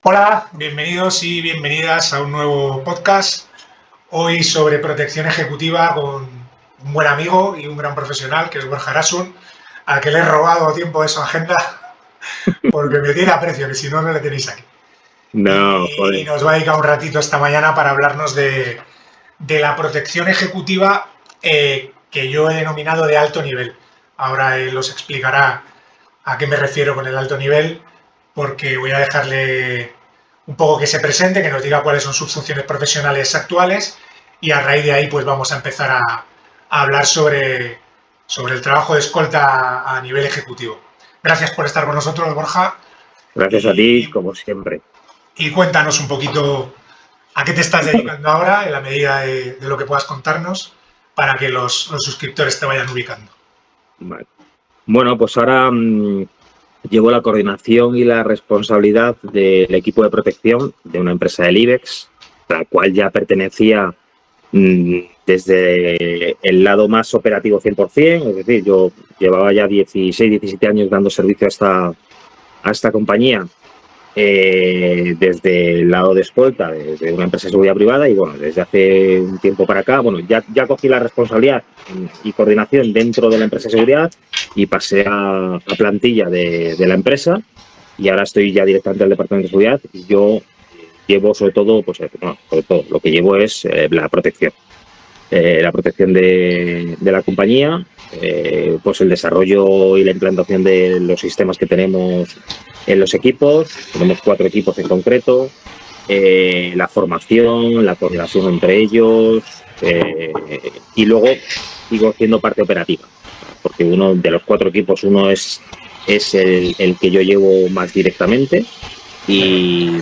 Hola, bienvenidos y bienvenidas a un nuevo podcast. Hoy sobre protección ejecutiva con un buen amigo y un gran profesional que es Borja Arasun, al que le he robado tiempo de su agenda porque me tiene aprecio, que si no, no le tenéis aquí. No, Y joder. nos va a dedicar un ratito esta mañana para hablarnos de la protección ejecutiva que yo he denominado de alto nivel. Ahora él os explicará a qué me refiero con el alto nivel, porque voy a dejarle un poco que se presente, que nos diga cuáles son sus funciones profesionales actuales y a raíz de ahí pues vamos a empezar a hablar sobre el trabajo de escolta a nivel ejecutivo. Gracias por estar con nosotros, Borja, Gracias a ti, y, como siempre. y cuéntanos un poquito a qué te estás dedicando ahora en la medida de lo que puedas contarnos para que los suscriptores te vayan ubicando. Vale. Bueno, pues ahora llevo la coordinación y la responsabilidad del equipo de protección de una empresa del IBEX, la cual ya pertenecía desde el lado más operativo 100%, es decir, yo llevaba ya 16, 17 años dando servicio a esta compañía. Desde el lado de escolta, desde una empresa de seguridad privada, y bueno, desde hace un tiempo para acá, bueno, ya cogí la responsabilidad y coordinación dentro de la empresa de seguridad y pasé a plantilla de la empresa, y ahora estoy ya directamente en el departamento de seguridad y yo llevo sobre todo, pues no, sobre todo, lo que llevo es la protección de la compañía, pues el desarrollo y la implantación de los sistemas que tenemos en los equipos. Tenemos 4 equipos en concreto, la formación, la coordinación entre ellos, y luego sigo siendo parte operativa, porque uno de los 4 equipos, uno es el que yo llevo más directamente, y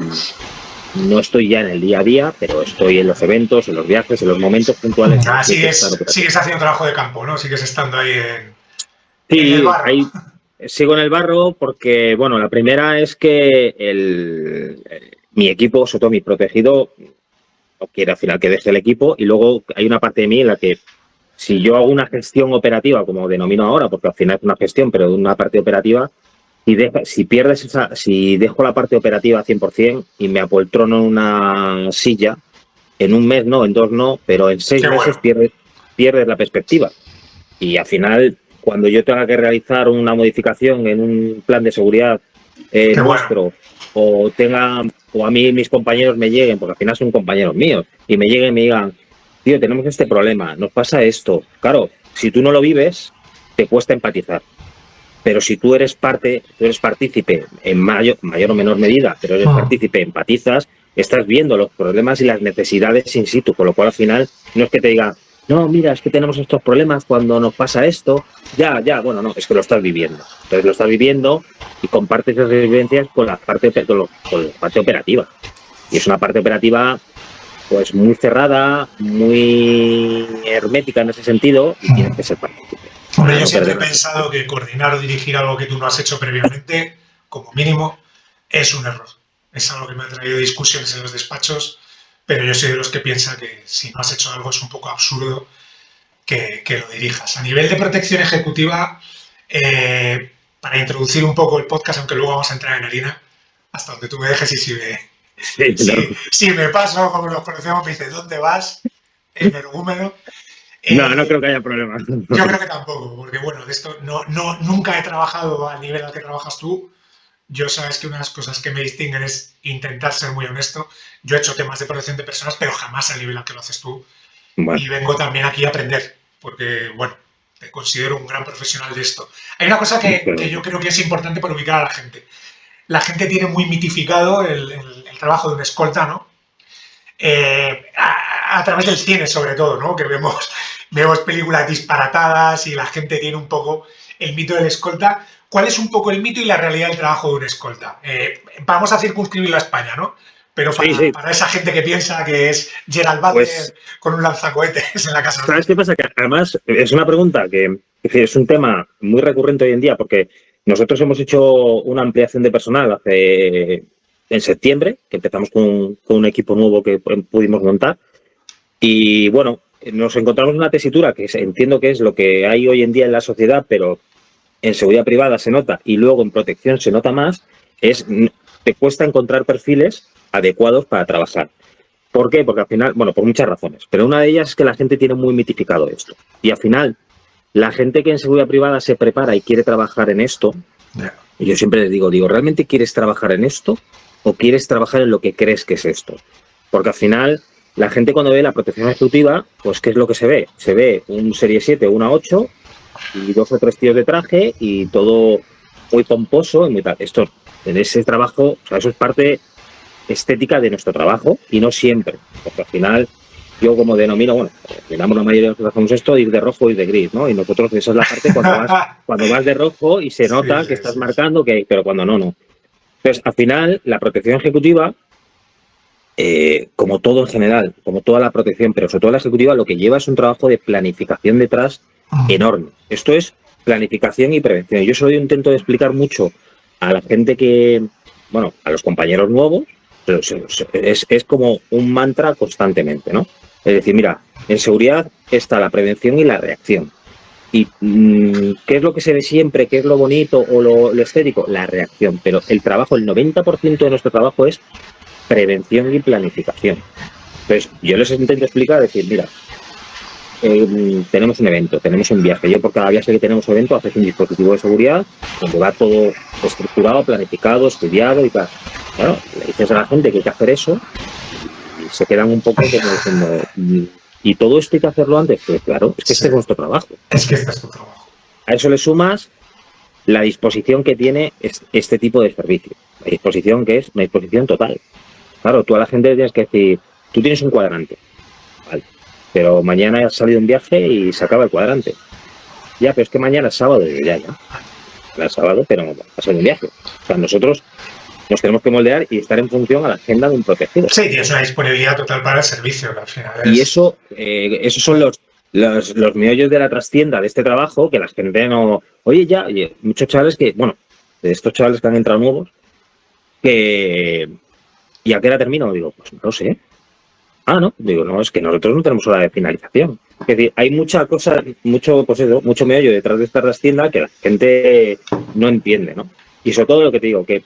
no estoy ya en el día a día, pero estoy en los eventos, en los viajes, en los momentos puntuales en los que hay que estar operativo. Sigues haciendo trabajo de campo, ¿no? Sigues estando ahí en el Sí, barro. ahí sigo en el barro porque, bueno, la primera es que mi equipo, sobre todo mi protegido, no quiere al final que deje el equipo, y luego hay una parte de mí en la que si yo hago una gestión operativa, como denomino ahora, porque al final es una gestión, pero de una parte operativa, si dejo la parte operativa 100% y me apoltrono en una silla, en un mes no, en 2 no, pero en 6 Qué bueno. meses pierdes la perspectiva. Y al final, cuando yo tenga que realizar una modificación en un plan de seguridad Qué bueno. nuestro, o a mí mis compañeros me lleguen, porque al final son compañeros míos, y me lleguen y me digan, tío, tenemos este problema, nos pasa esto. Claro, si tú no lo vives, te cuesta empatizar. Pero si tú eres partícipe en mayor o menor medida, pero eres partícipe, empatizas, estás viendo los problemas y las necesidades in situ, con lo cual al final no es que te diga, no, mira, es que tenemos estos problemas cuando nos pasa esto, bueno, no, es que lo estás viviendo. Entonces lo estás viviendo y compartes esas vivencias con la parte operativa. Y es una parte operativa pues muy cerrada, muy hermética en ese sentido, y tienes que ser partícipe Hombre, para yo no siempre he perder la perspectiva. pensado que coordinar o dirigir algo que tú no has hecho previamente, como mínimo, es un error. Es algo que me ha traído discusiones en los despachos, pero yo soy de los que piensa que si no has hecho algo es un poco absurdo que lo dirijas. A nivel de protección ejecutiva, para introducir un poco el podcast, aunque luego vamos a entrar en harina, hasta donde tú me dejes y Sí, no, si me paso, como nos conocemos, me dices, ¿dónde vas? Energúmeno. no Eh, creo que haya problema. yo creo que tampoco, porque bueno, de esto nunca he trabajado al nivel al que trabajas tú. Yo sabes que una de las cosas que me distinguen es intentar ser muy honesto. Yo he hecho temas de protección de personas, pero jamás al nivel al que lo haces tú. Bueno, Y vengo también aquí a aprender, porque bueno, te considero un gran profesional de esto. Hay una cosa que yo creo que es importante para ubicar a la gente. La gente tiene muy mitificado el trabajo de un escolta, ¿no? A través del cine sobre todo, ¿no? Que vemos películas disparatadas y la gente tiene un poco el mito del escolta. ¿Cuál es un poco el mito y la realidad del trabajo de un escolta? Vamos a circunscribirlo a España, ¿no? Pero sí, sí. para esa gente que piensa que es Gerald Butler Pues, con un lanzacohetes en la casa. ¿sabes qué pasa? Que además es una pregunta que es un tema muy recurrente hoy en día, porque nosotros hemos hecho una ampliación de personal en septiembre, que empezamos con un equipo nuevo que pudimos montar. Y bueno, nos encontramos en una tesitura que entiendo que es lo que hay hoy en día en la sociedad, pero en seguridad privada se nota y luego en protección se nota más, es te cuesta encontrar perfiles adecuados para trabajar. ¿Por qué? Porque al final, bueno, por muchas razones, pero una de ellas es que la gente tiene muy mitificado esto. Y al final, la gente que en seguridad privada se prepara y quiere trabajar en esto, y yo siempre les digo, ¿realmente quieres trabajar en esto o quieres trabajar en lo que crees que es esto? Porque al final, la gente cuando ve la protección ejecutiva, pues ¿qué es lo que se ve? Se ve un Serie 7 o una 8 y 2 o 3 tíos de traje y todo muy pomposo y muy tal. Esto, en ese trabajo, o sea, eso es parte estética de nuestro trabajo y no siempre, porque al final yo como denomino, bueno, damos la mayoría de los que hacemos esto, ir de rojo y de gris, ¿no? Y nosotros esa es la parte cuando vas de rojo y se nota que estás marcando, pero cuando no. Entonces, al final, la protección ejecutiva, como todo en general, como toda la protección, pero sobre todo la ejecutiva, lo que lleva es un trabajo de planificación detrás enorme. Esto es planificación y prevención. Yo eso lo intento de explicar mucho a la gente bueno, a los compañeros nuevos, pero es como un mantra constantemente, ¿no? Es decir, mira, en seguridad está la prevención y la reacción. ¿Y qué es lo que se ve siempre? ¿Qué es lo bonito o lo estético? La reacción. Pero el trabajo, el 90% de nuestro trabajo es prevención y planificación. Entonces, yo les intento explicar, decir, mira, tenemos un evento, tenemos un viaje. Yo por cada viaje que tenemos evento haces un dispositivo de seguridad donde va todo estructurado, planificado, estudiado y tal. Bueno, le dices a la gente que hay que hacer eso y se quedan un poco como diciendo, ¿y todo esto hay que hacerlo antes? Pues claro, es que este es nuestro trabajo. Es que este es tu trabajo. A eso le sumas la disposición que tiene este tipo de servicio. La disposición que es una disposición total. Claro, tú a la gente le tienes que decir, tú tienes un cuadrante, vale, pero mañana has salido un viaje y se acaba el cuadrante. Ya, pero es que mañana es sábado. Y ya. Es sábado, pero ha salido un viaje. O sea, nosotros nos tenemos que moldear y estar en función a la agenda de un protegido. Sí, tienes una disponibilidad total para el servicio, que al final es... Y esos son los meollos de la trastienda de este trabajo, que la gente no... Oye, muchos chavales de estos chavales que han entrado nuevos, que... ¿Y a qué hora termino? Digo, pues no lo sé. Ah, no. Digo, no, es que nosotros no tenemos hora de finalización. Es decir, hay mucha cosa, mucho meollo detrás de esta trastienda que la gente no entiende, ¿no? Y sobre todo lo que te digo, que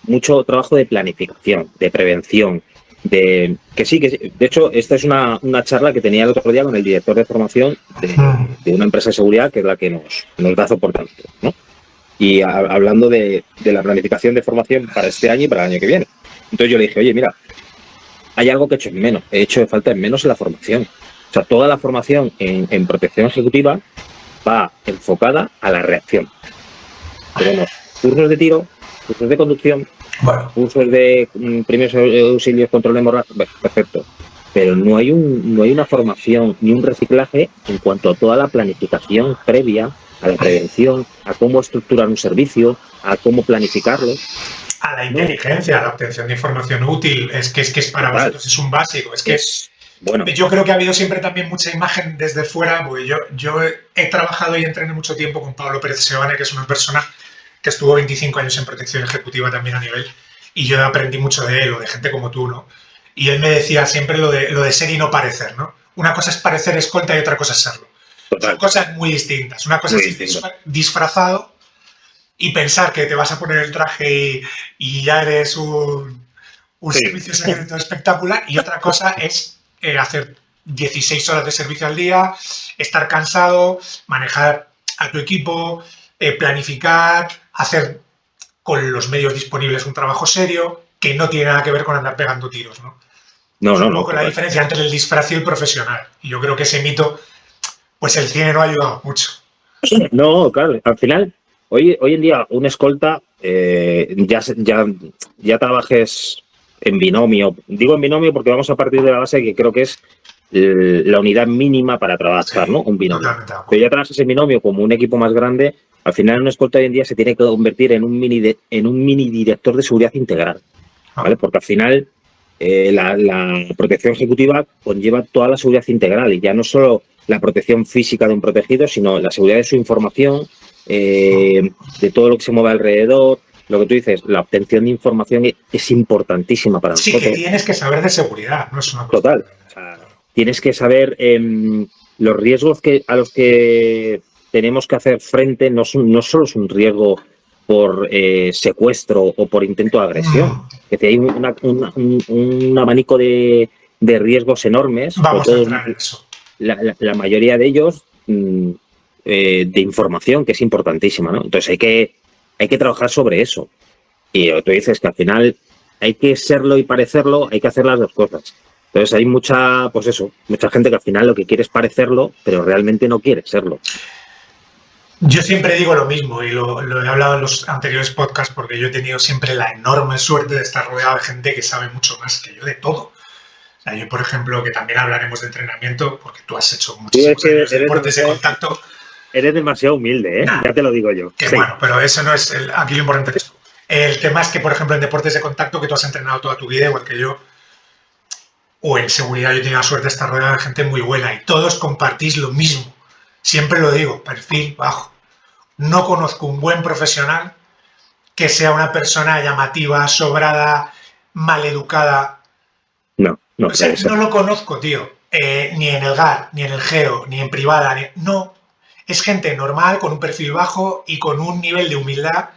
mucho trabajo de planificación, de prevención, que sí. De hecho, esta es una charla que tenía el otro día con el director de formación de una empresa de seguridad que es la que nos da soporte, ¿no? Y hablando de la planificación de formación para este año y para el año que viene. Entonces yo le dije, oye, mira, hay algo que he hecho de falta en menos en la formación. O sea, toda la formación en protección ejecutiva va enfocada a la reacción. Tenemos cursos de tiro, cursos de conducción, cursos de primeros auxilios, control de hemorragia, perfecto. Pero no hay una formación ni un reciclaje en cuanto a toda la planificación previa, a la prevención, a cómo estructurar un servicio, a cómo planificarlo. A la inteligencia, a la obtención de información útil, es que es para vosotros es un básico. Es que bueno. Yo creo que ha habido siempre también mucha imagen desde fuera, porque yo he trabajado y entrené mucho tiempo con Pablo Pérez Sebane, que es una persona que estuvo 25 años en protección ejecutiva también a nivel, y yo aprendí mucho de él, o de gente como tú, ¿no? Y él me decía siempre lo de ser y no parecer, ¿no? Una cosa es parecer escolta y otra cosa es serlo. Son cosas muy distintas. Una cosa es ir disfrazado y pensar que te vas a poner el traje y ya eres un servicio secreto espectacular, y otra cosa es hacer 16 horas de servicio al día, estar cansado, manejar a tu equipo, planificar, hacer con los medios disponibles un trabajo serio que no tiene nada que ver con andar pegando tiros, ¿no? Es un poco la diferencia entre el disfraz y el profesional. Y yo creo que ese mito, pues el cine no ha ayudado mucho. No, claro, al final, hoy en día un escolta ya trabajes en binomio. Digo en binomio porque vamos a partir de la base que creo que es la unidad mínima para trabajar, ¿no? Un binomio. Pero ya trabajas en binomio como un equipo más grande, al final un escolta hoy en día se tiene que convertir en un mini director de seguridad integral, ¿vale? Porque al final la protección ejecutiva conlleva toda la seguridad integral y ya no solo la protección física de un protegido, sino la seguridad de su información, de todo lo que se mueve alrededor. Lo que tú dices, la obtención de información es importantísima para nosotros. Sí, que tienes que saber de seguridad, no es una cosa. Total. O sea, tienes que saber los riesgos a los que tenemos que hacer frente. No solo es un riesgo por secuestro o por intento de agresión. Es decir, hay un abanico de riesgos enormes. Vamos a entrar en eso. La mayoría de ellos de información, que es importantísima, ¿no? Entonces hay que trabajar sobre eso. Y tú dices que al final hay que serlo y parecerlo, hay que hacer las dos cosas. Entonces hay mucha gente que al final lo que quiere es parecerlo, pero realmente no quiere serlo. Yo siempre digo lo mismo y lo he hablado en los anteriores podcasts porque yo he tenido siempre la enorme suerte de estar rodeado de gente que sabe mucho más que yo de todo. O sea, yo, por ejemplo, que también hablaremos de entrenamiento porque tú has hecho muchísimos años de deportes de contacto. Eres demasiado humilde, ¿eh? Nah, ya te lo digo yo. Que sí. Bueno, pero eso no es aquí lo importante es tú. El tema es que, por ejemplo, en deportes de contacto que tú has entrenado toda tu vida, igual que yo, o en seguridad yo he tenido la suerte de estar rodeado de gente muy buena y todos compartís lo mismo. Siempre lo digo, perfil bajo. No conozco un buen profesional que sea una persona llamativa, sobrada, maleducada. No. O sea, no lo conozco, tío. Ni en el GAR, ni en el GEO, ni en privada. No. Es gente normal, con un perfil bajo y con un nivel de humildad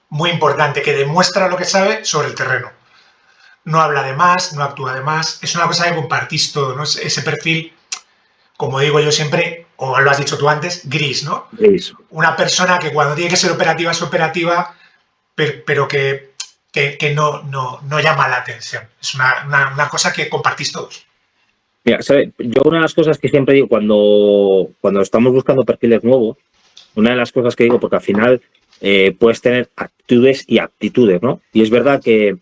muy importante, que demuestra lo que sabe sobre el terreno. No habla de más, no actúa de más. Es una cosa que compartís todo, ¿no? Ese perfil, como digo yo siempre, o lo has dicho tú antes, gris, ¿no? Gris. Una persona que cuando tiene que ser operativa es operativa, pero que no llama la atención. Es una cosa que compartís todos. Mira, ¿sabes? Yo una de las cosas que siempre digo cuando estamos buscando perfiles nuevos, una de las cosas que digo, porque al final puedes tener actitudes y aptitudes, ¿no? Y es verdad que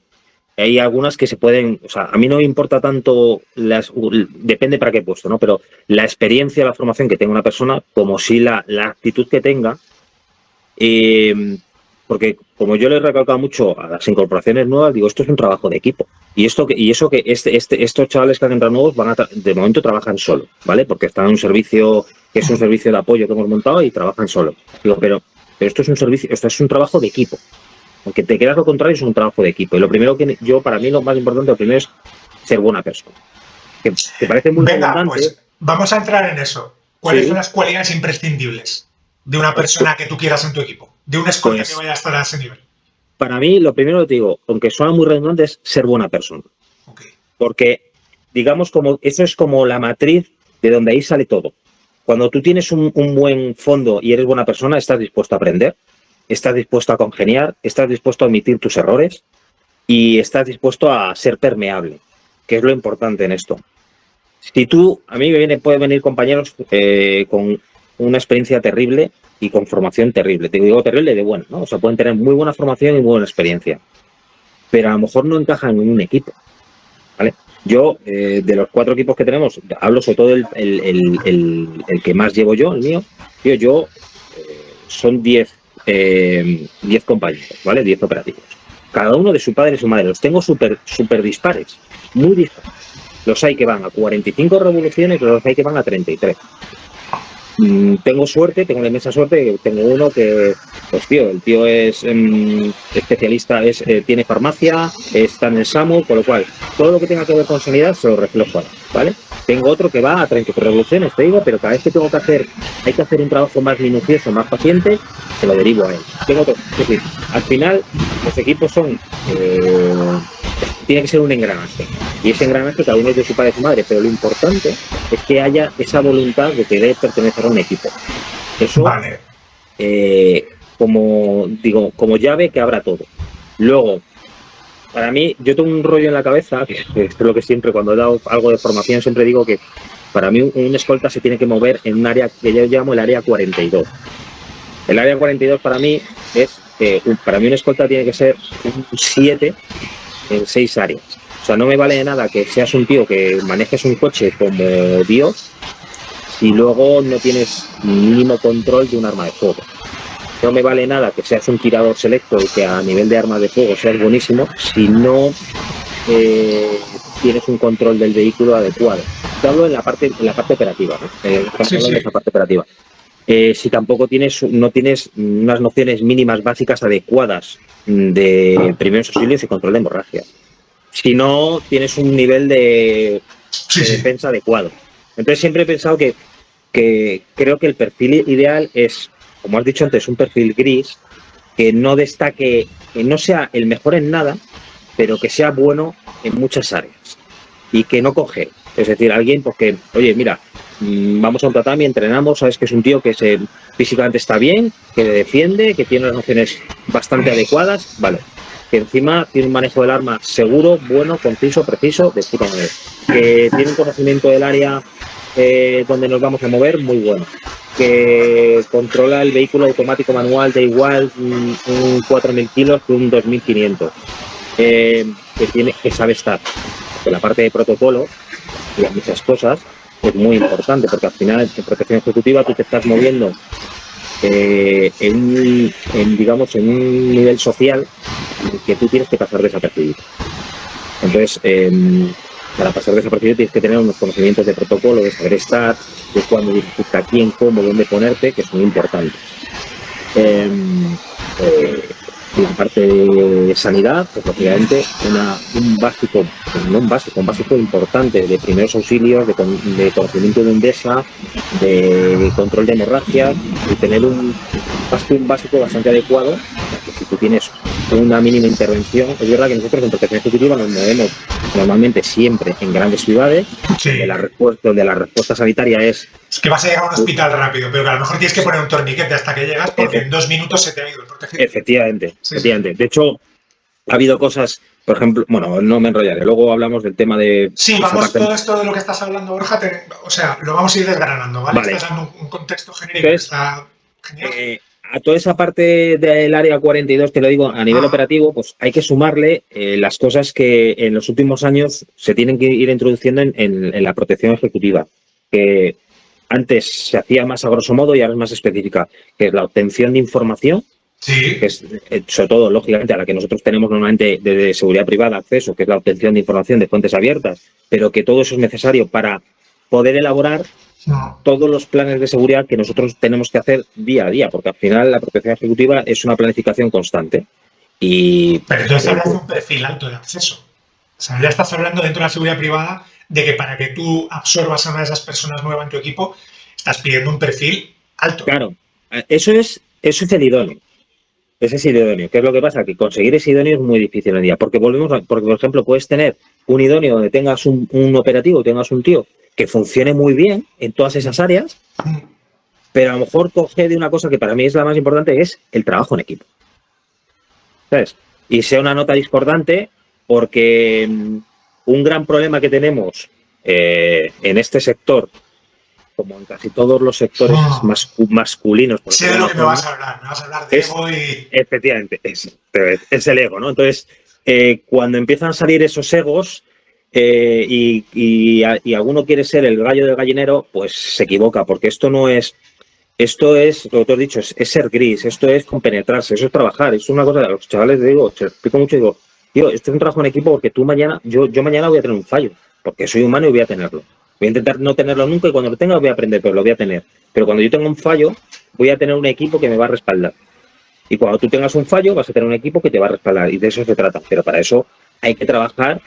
hay algunas que se pueden, o sea, a mí no me importa tanto, depende para qué puesto, ¿no? Pero la experiencia, la formación que tenga una persona, como si la actitud que tenga, porque como yo le he recalcado mucho a las incorporaciones nuevas, digo, esto es un trabajo de equipo. Y eso que estos chavales que han entrado nuevos de momento trabajan solo, ¿vale? Porque están en un servicio que es un servicio de apoyo que hemos montado y trabajan solo. Digo, pero esto es un servicio, esto es un trabajo de equipo. Aunque te quedas lo contrario, es un trabajo de equipo. Y lo primero para mí lo más importante, lo primero es ser buena persona. Que parece muy redundante. Pues vamos a entrar en eso. ¿Cuáles son las cualidades imprescindibles de una persona que tú quieras en tu equipo? De un escolta que vaya a estar a ese nivel. Para mí, lo primero que te digo, aunque suena muy redundante, es ser buena persona. Okay. Porque, digamos, eso es como la matriz de donde ahí sale todo. Cuando tú tienes un buen fondo y eres buena persona, estás dispuesto a aprender, estás dispuesto a congeniar, estás dispuesto a admitir tus errores y estás dispuesto a ser permeable, que es lo importante en esto. Si a mí pueden venir compañeros con una experiencia terrible y con formación terrible. Te digo terrible de buena, ¿no? O sea, pueden tener muy buena formación y muy buena experiencia, pero a lo mejor no encajan en un equipo, ¿vale? Yo, de los 4 equipos que tenemos, hablo sobre todo el que más llevo yo, el mío. Son 10 compañeros, ¿vale? 10 operativos. Cada uno de su padre y su madre. Los tengo súper dispares, muy dispares. Los hay que van a 45 revoluciones, los hay que van a 33. Tengo la inmensa suerte que tengo uno que, pues tío, el tío es especialista, tiene farmacia, está en el SAMU, con lo cual todo lo que tenga que ver con sanidad se lo reflejo, ¿vale? Tengo otro que va a 33 revoluciones, te digo, pero cada vez que hay que hacer un trabajo más minucioso, más paciente, se lo derivo a él. Tengo otro, es decir, al final los equipos tiene que ser un engranaje. Y ese engranaje cada uno es de su padre y su madre, pero lo importante es que haya esa voluntad de querer pertenecer a un equipo. Eso, vale. Como llave que abra todo. Luego, para mí, yo tengo un rollo en la cabeza, que es lo que siempre, cuando he dado algo de formación, siempre digo que para mí un escolta se tiene que mover en un área que yo llamo el área 42. El área 42 para mí para mí un escolta tiene que ser un 7 en 6 áreas. O sea, no me vale de nada que seas un tío que manejes un coche como Dios y luego no tienes mínimo control de un arma de fuego. No me vale nada que seas un tirador selecto y que a nivel de arma de fuego seas buenísimo si no tienes un control del vehículo adecuado. Te hablo en la parte operativa, ¿no? Sí. Esa parte operativa. Si tampoco no tienes unas nociones mínimas básicas adecuadas de primeros auxilios y control de hemorragia. Si no tienes un nivel de defensa adecuado. Entonces siempre he pensado que creo que el perfil ideal es, como has dicho antes, un perfil gris, que no destaque, que no sea el mejor en nada, pero que sea bueno en muchas áreas y que no coge. Es decir, alguien porque, oye, mira, vamos a un tatami, entrenamos, sabes que es un tío que físicamente está bien, que defiende, que tiene unas nociones bastante adecuadas, vale. Que encima tiene un manejo del arma seguro, bueno, conciso, preciso, de puta manera. Que tiene un conocimiento del área donde nos vamos a mover, muy bueno. Que controla el vehículo automático manual de igual un 4.000 kilos que un 2.500. Que sabe estar. Porque la parte de protocolo y a muchas cosas es muy importante, porque al final en protección ejecutiva tú te estás moviendo digamos, en un nivel social que tú tienes que pasar desapercibido. Entonces, para pasar desapercibido tienes que tener unos conocimientos de protocolo, de saber estar, de cuándo dirigirte a quién, cómo, dónde ponerte, que son importantes. Y la parte de sanidad, pues lógicamente un básico importante de primeros auxilios, de conocimiento de Endesa, de control de hemorragias, y tener un básico bastante adecuado, que si tú tienes una mínima intervención, es verdad que nosotros en protección ejecutiva nos movemos normalmente siempre en grandes ciudades, Sí. donde la respuesta sanitaria es que vas a llegar a un hospital rápido, pero que a lo mejor tienes que poner un torniquete hasta que llegas porque en 2 minutos se te ha ido el protegido. Efectivamente, Sí. efectivamente. De hecho, ha habido cosas, por ejemplo, bueno, no me enrollaré, luego hablamos del tema de... Sí, vamos, todo esto de lo que estás hablando, Borja, o sea, lo vamos a ir desgranando, ¿vale? Estás dando un contexto genérico. Entonces, está genial. A toda esa parte del área 42, que lo digo, a nivel operativo, pues hay que sumarle las cosas que en los últimos años se tienen que ir introduciendo en la protección ejecutiva, que antes se hacía más a grosso modo y ahora es más específica, que es la obtención de información. Sí. Que es, sobre todo, lógicamente, a la que nosotros tenemos normalmente de seguridad privada acceso, que es la obtención de información de fuentes abiertas, pero que todo eso es necesario para poder elaborar todos los planes de seguridad que nosotros tenemos que hacer día a día, porque al final la protección ejecutiva es una planificación constante. Pero entonces hablas de un perfil alto de acceso. O sea, ya estás hablando dentro de la seguridad privada de que para que tú absorbas a una de esas personas nuevas en tu equipo, estás pidiendo un perfil alto. Claro, eso es el idóneo. Ese es el idóneo. ¿Qué es lo que pasa? Que conseguir ese idóneo es muy difícil hoy en día. Porque por ejemplo, puedes tener un idóneo donde tengas un operativo, tengas un tío que funcione muy bien en todas esas áreas, pero a lo mejor coge de una cosa que para mí es la más importante, que es el trabajo en equipo. ¿Sabes? Y sea una nota discordante, porque un gran problema que tenemos en este sector, como en casi todos los sectores masculinos. Sé de lo que me vas a hablar. Me vas a hablar de ego y... Efectivamente, es el ego, ¿no? Entonces, cuando empiezan a salir esos egos y alguno quiere ser el gallo del gallinero, pues se equivoca, porque esto es, lo que te he dicho, es ser gris, esto es compenetrarse, eso es trabajar, es una cosa, a los chavales les digo, te explico mucho, digo, tío, esto es un trabajo en equipo porque tú mañana, yo mañana voy a tener un fallo, porque soy humano y voy a tenerlo. Voy a intentar no tenerlo nunca y cuando lo tenga voy a aprender, pero lo voy a tener. Pero cuando yo tenga un fallo, voy a tener un equipo que me va a respaldar. Y cuando tú tengas un fallo, vas a tener un equipo que te va a respaldar. Y de eso se trata. Pero para eso hay que trabajar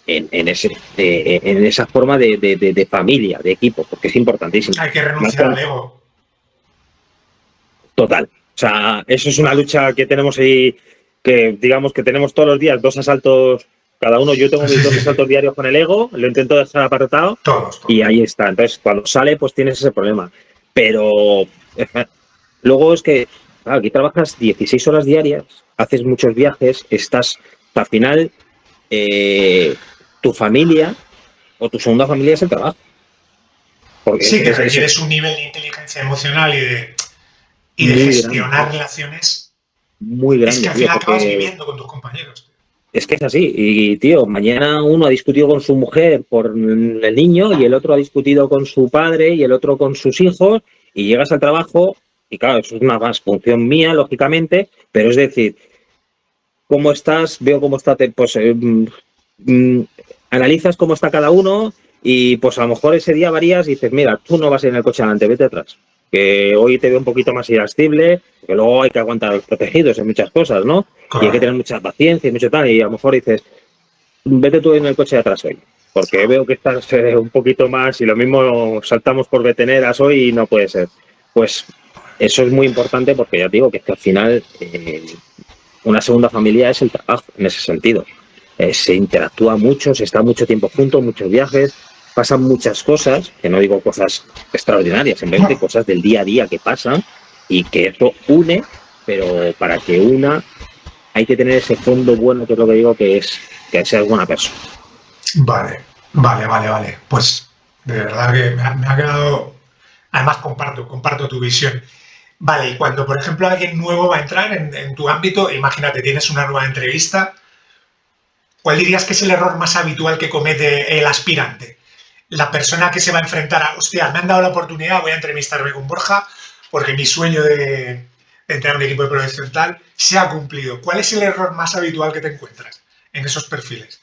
en esa forma de familia, de equipo, porque es importantísimo. Hay que renunciar al ego. Total. O sea, eso es una lucha que tenemos ahí, que digamos que tenemos todos los días 2 asaltos. Cada uno, yo tengo mis 2 asaltos diarios con el ego, lo intento dejar apartado y ahí está. Entonces, cuando sale, pues tienes ese problema. Pero luego es que, claro, aquí trabajas 16 horas diarias, haces muchos viajes, al final, tu familia o tu segunda familia es el trabajo. Porque sí, que requieres un nivel de inteligencia emocional y de gestionar grande, relaciones muy grande. Es que al final acabas viviendo con tus compañeros. Es que es así. Y, tío, mañana uno ha discutido con su mujer por el niño y el otro ha discutido con su padre y el otro con sus hijos y llegas al trabajo y, claro, eso es una más función mía, lógicamente, pero es decir, ¿cómo estás? Veo cómo está, pues analizas cómo está cada uno y, pues, a lo mejor ese día varías y dices, mira, tú no vas a ir en el coche adelante, vete atrás. Que hoy te veo un poquito más irascible, que luego hay que aguantar a los protegidos en muchas cosas, ¿no? Claro. Y hay que tener mucha paciencia y mucho tal, y a lo mejor dices, vete tú en el coche de atrás hoy, porque veo que estás un poquito más y lo mismo saltamos por veteneras hoy y no puede ser. Pues eso es muy importante porque ya te digo que es que al final una segunda familia es el trabajo en ese sentido. Se interactúa mucho, se está mucho tiempo juntos, muchos viajes, pasan muchas cosas, que no digo cosas extraordinarias, simplemente cosas del día a día que pasan y que eso une, pero para que una hay que tener ese fondo bueno, que es lo que digo, que seas buena persona. Vale. Pues de verdad que me ha quedado... Además, comparto tu visión. Vale, y cuando, por ejemplo, alguien nuevo va a entrar en tu ámbito, imagínate, tienes una nueva entrevista, ¿cuál dirías que es el error más habitual que comete el aspirante? La persona que se va a enfrentar a, hostia, me han dado la oportunidad, voy a entrevistarme con Borja, porque mi sueño de entrar en un equipo de protección tal se ha cumplido. ¿Cuál es el error más habitual que te encuentras en esos perfiles?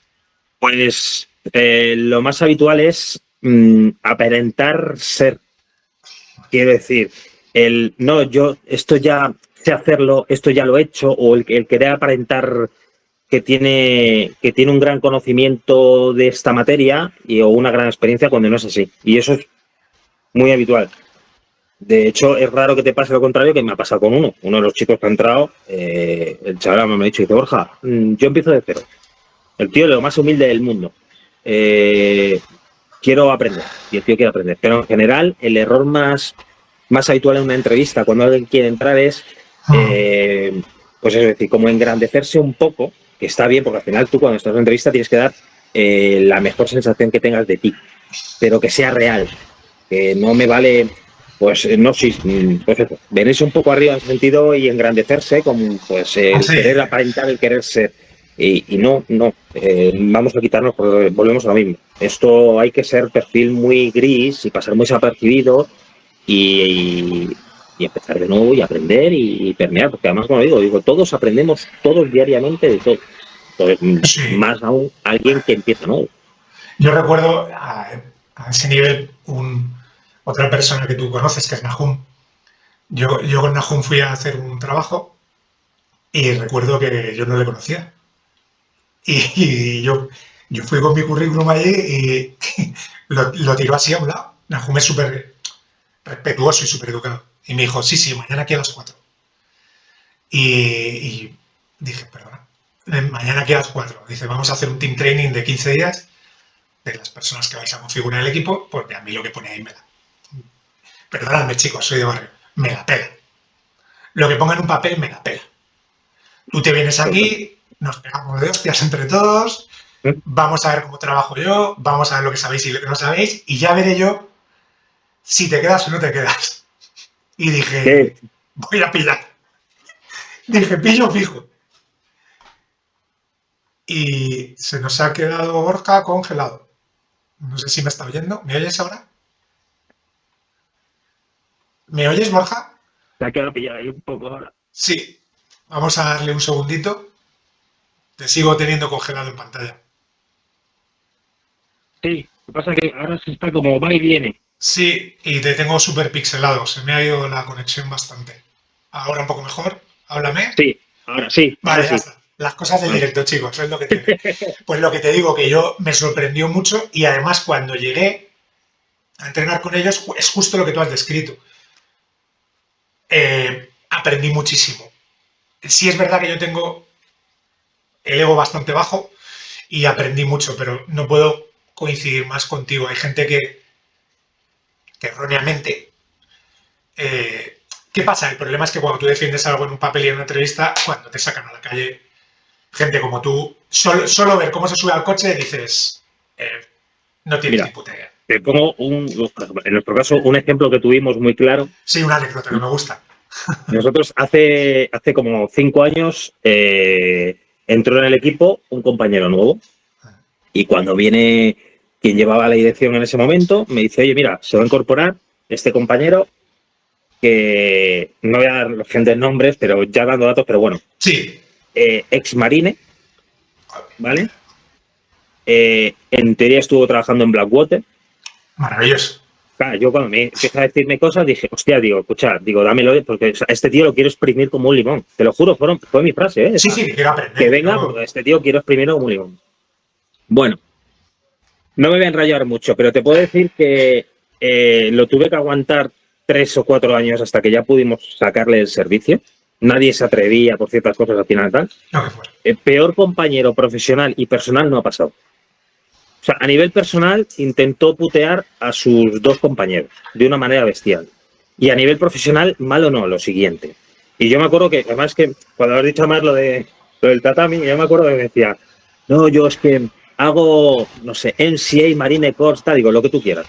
Pues lo más habitual es aparentar ser. Quiero decir, no, yo esto ya sé hacerlo, esto ya lo he hecho, o el querer aparentar que tiene un gran conocimiento de esta materia o una gran experiencia cuando no es así. Y eso es muy habitual. De hecho, es raro que te pase lo contrario, que me ha pasado con uno de los chicos que ha entrado. El chaval me ha dicho, dice, Borja, yo empiezo de cero. El tío es lo más humilde del mundo. Quiero aprender. Y el tío quiere aprender. Pero en general, el error más habitual en una entrevista, cuando alguien quiere entrar, es, pues es decir, como engrandecerse un poco, que está bien, porque al final tú cuando estás en una entrevista tienes que dar la mejor sensación que tengas de ti, pero que sea real. Que no me vale, pues no, sí, pues eso, venirse un poco arriba en ese sentido y engrandecerse, como pues el querer aparentar, el querer ser. Y no, vamos a quitarnos, porque volvemos a lo mismo. Esto hay que ser perfil muy gris y pasar muy desapercibido y empezar de nuevo y aprender y permear, porque además, como digo, todos aprendemos todos diariamente de todo. Entonces, más aún alguien que empieza nuevo. Yo recuerdo a ese nivel otra persona que tú conoces, que es Nahum. Yo con Nahum fui a hacer un trabajo y recuerdo que yo no le conocía. Y yo fui con mi currículum allí y lo tiró así a un lado. Nahum es súper respetuoso y súper educado. Y me dijo, sí, mañana aquí a las 4. Y dije, perdona, mañana aquí a las 4. Dice, vamos a hacer un team training de 15 días de las personas que vais a configurar el equipo, porque a mí lo que pone ahí perdonadme, chicos, soy de barrio, me la pela. Lo que ponga en un papel me la pela. Tú te vienes aquí, nos pegamos de hostias entre todos, vamos a ver cómo trabajo yo, vamos a ver lo que sabéis y lo que no sabéis, y ya veré yo si te quedas o no te quedas. Y dije, voy a pillar. Dije, pillo fijo. Y se nos ha quedado Borja congelado. No sé si me está oyendo. ¿Me oyes ahora? ¿Me oyes, Borja? Se ha quedado pillado ahí un poco ahora. Sí. Vamos a darle un segundito. Te sigo teniendo congelado en pantalla. Sí, lo que pasa es que ahora se está como va y viene. Sí, y te tengo súper pixelado. Se me ha ido la conexión bastante. Ahora un poco mejor. Háblame. Sí, ahora sí. Vale, ahora ya sí. está. Las cosas del directo, chicos, es lo que tiene. Pues lo que te digo, que yo me sorprendió mucho y además cuando llegué a entrenar con ellos es justo lo que tú has descrito. Aprendí muchísimo. Sí es verdad que yo tengo el ego bastante bajo y aprendí mucho, pero no puedo coincidir más contigo. Hay gente que erróneamente... ¿qué pasa? El problema es que cuando tú defiendes algo en un papel y en una entrevista, cuando te sacan a la calle gente como tú, solo ver cómo se sube al coche dices, no tienes ni puta idea. Te pongo en nuestro caso, un ejemplo que tuvimos muy claro. Sí, una anécdota que me gusta. Nosotros hace como 5 años entró en el equipo un compañero nuevo y cuando viene quien llevaba la dirección en ese momento me dice, oye, mira, se va a incorporar este compañero que no voy a dar gente nombres, pero ya dando datos, pero bueno. Sí. Ex marine, ¿vale? En teoría estuvo trabajando en Blackwater. Maravilloso. Claro, yo cuando me empieza a decirme cosas dije, hostia, escucha, dámelo, porque este tío lo quiero exprimir como un limón. Te lo juro, fue mi frase, ¿eh? Sí, quiero aprender. Que venga, porque este tío quiero exprimirlo como un limón. Bueno, no me voy a enrayar mucho, pero te puedo decir que lo tuve que aguantar 3 o 4 años hasta que ya pudimos sacarle el servicio. Nadie se atrevía por ciertas cosas al final tal. No, que fuera. El peor compañero profesional y personal no ha pasado. O sea, a nivel personal intentó putear a sus 2 compañeros de una manera bestial. Y a nivel profesional, mal o no, lo siguiente. Y yo me acuerdo que, además que cuando has dicho más lo del tatami, yo me acuerdo que me decía, no, yo es que hago, no sé, MCA, Marine Corps, tal, digo, lo que tú quieras.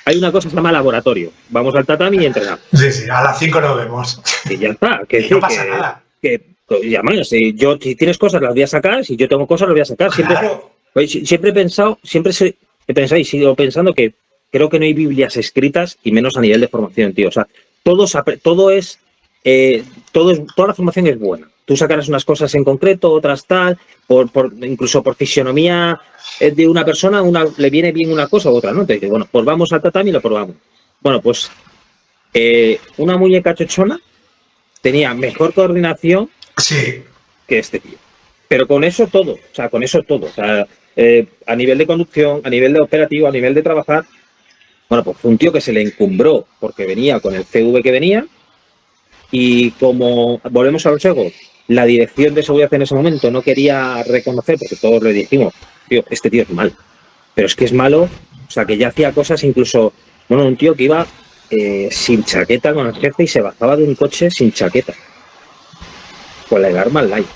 Hay una cosa que se llama laboratorio. Vamos al tatami y entrenamos. Sí, a las 5 nos vemos. Y ya está. Que, y no pasa nada. Y además, si tienes cosas, las voy a sacar. Si yo tengo cosas, las voy a sacar. Claro. Siempre he pensado, y sigo pensando que creo que no hay Biblias escritas y menos a nivel de formación, tío. O sea, toda la formación es buena. Tú sacarás unas cosas en concreto, otras tal, incluso por fisionomía de una persona, le viene bien una cosa u otra, ¿no? Te dice, bueno, pues vamos al tatami y lo probamos. Bueno, pues una muñeca chochona tenía mejor coordinación que este tío. Pero con eso todo, o sea, a nivel de conducción, a nivel de operativo, a nivel de trabajar, bueno, pues fue un tío que se le encumbró porque venía con el CV que venía y como volvemos a los egos, la dirección de seguridad en ese momento no quería reconocer, porque todos le dijimos, tío, este tío es malo, pero es que es malo, o sea, que ya hacía cosas incluso, bueno, un tío que iba sin chaqueta con el jefe y se bajaba de un coche sin chaqueta, con la alarma al live.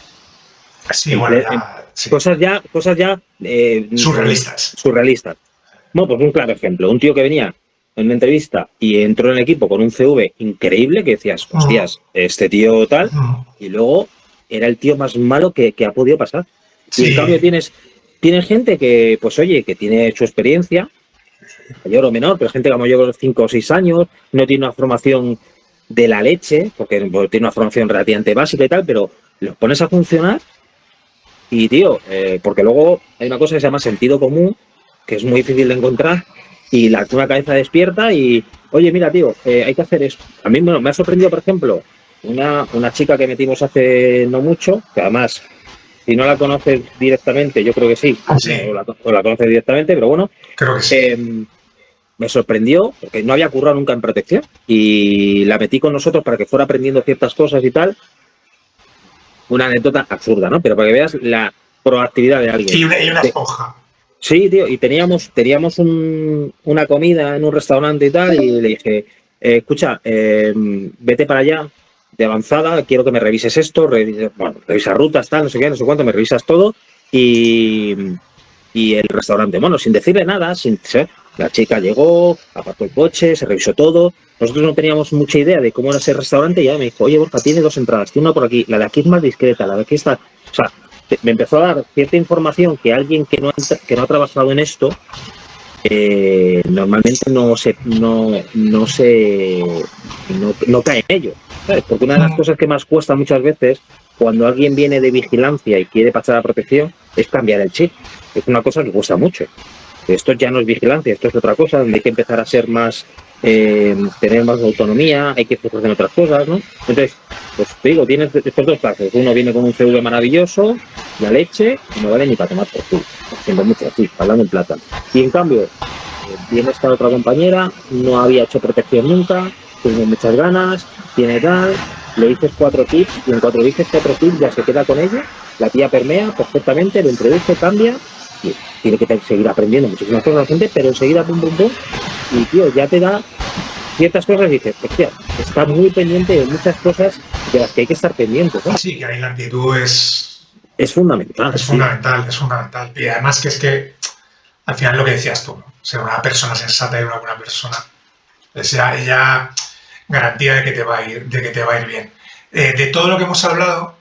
Sí, bueno, ya, sí. Cosas ya surrealistas. Bueno, pues un claro ejemplo. Un tío que venía en una entrevista y entró en el equipo con un CV increíble que decías, hostias, este tío tal, y luego era el tío más malo que ha podido pasar. Y en cambio tienes gente que, pues oye, que tiene su experiencia, mayor o menor, pero gente como yo, 5 o 6 años, no tiene una formación de la leche, porque tiene una formación relativamente básica y tal, pero los pones a funcionar. Y, tío, porque luego hay una cosa que se llama sentido común, que es muy difícil de encontrar, y una cabeza despierta y, oye, mira, tío, hay que hacer esto. A mí me ha sorprendido, por ejemplo, una chica que metimos hace no mucho, que además, si no la conoces directamente, yo creo que sí, o la conoces directamente, pero bueno, creo que sí. Me sorprendió, porque no había currado nunca en protección, y la metí con nosotros para que fuera aprendiendo ciertas cosas y tal. Una anécdota absurda, ¿no? Pero para que veas la proactividad de alguien. Y una esponja. Sí, tío, y teníamos una comida en un restaurante y tal, y le dije, escucha, vete para allá, de avanzada, quiero que me revises esto, revisa rutas, tal, no sé qué, no sé cuánto, me revisas todo, y el restaurante, bueno, sin decirle nada, la chica llegó, apartó el coche, se revisó todo. Nosotros no teníamos mucha idea de cómo era ese restaurante y ya me dijo, oye, Borja, tiene 2 entradas, tiene una por aquí, la de aquí es más discreta, la de aquí está... O sea, me empezó a dar cierta información que alguien que no ha trabajado en esto normalmente no cae en ello, ¿sabes? Porque una de las cosas que más cuesta muchas veces cuando alguien viene de vigilancia y quiere pasar a protección es cambiar el chip. Es una cosa que cuesta mucho. Esto ya no es vigilancia, esto es otra cosa, donde hay que empezar a ser más, tener más autonomía, hay que enfocarse en otras cosas, ¿no? Entonces, pues te digo, tienes estos 2 casos. Uno viene con un CV maravilloso, la leche, y no vale ni para tomar por culo. Haciendo mucho así, hablando en plata. Y en cambio, viene esta otra compañera, no había hecho protección nunca, tiene muchas ganas, tiene tal, le dices 4 tips, y en 4 tips ya se queda con ella, la tía permea perfectamente, lo introduce, cambia, y tiene que seguir aprendiendo muchísimas cosas la gente, pero enseguida pum, y tío, ya te da ciertas cosas y dices, hostia, está muy pendiente de muchas cosas de las que hay que estar pendientes, ¿no? Sí, que ahí la actitud es fundamental. Es fundamental, es fundamental. Y además que es que, al final lo que decías tú, ¿no? Ser una persona sensata y una buena persona, es ya garantía de que te va a ir bien. De todo lo que hemos hablado,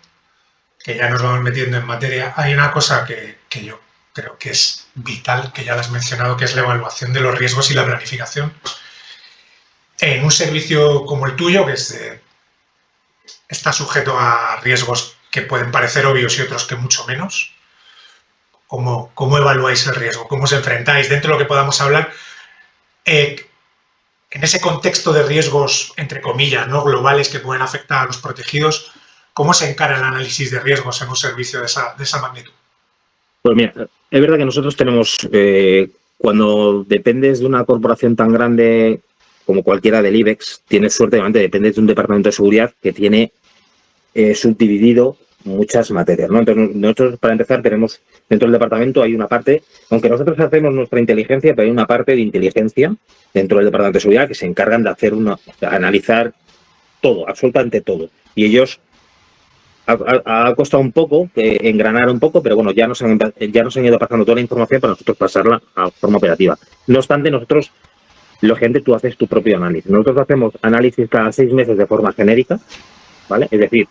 que ya nos vamos metiendo en materia, hay una cosa que yo creo que es vital, que ya lo has mencionado, que es la evaluación de los riesgos y la planificación. En un servicio como el tuyo, que está sujeto a riesgos que pueden parecer obvios y otros que mucho menos, ¿cómo evaluáis el riesgo? ¿Cómo os enfrentáis? Dentro de lo que podamos hablar, en ese contexto de riesgos, entre comillas, ¿no?, globales que pueden afectar a los protegidos, ¿cómo se encara el análisis de riesgos en un servicio de esa magnitud? Pues mira, es verdad que nosotros tenemos, cuando dependes de una corporación tan grande como cualquiera del IBEX, tienes suerte, obviamente depende de un departamento de seguridad que tiene subdividido muchas materias, ¿no? Entonces, nosotros, para empezar, tenemos dentro del departamento hay una parte, aunque nosotros hacemos nuestra inteligencia, pero hay una parte de inteligencia dentro del departamento de seguridad que se encargan de hacer analizar todo, absolutamente todo. Y ellos ha costado un poco engranar un poco, pero bueno, ya nos han ido pasando toda la información para nosotros pasarla a forma operativa. No obstante, nosotros, lógicamente, tú haces tu propio análisis. Nosotros hacemos análisis cada 6 meses de forma genérica, ¿vale? Es decir,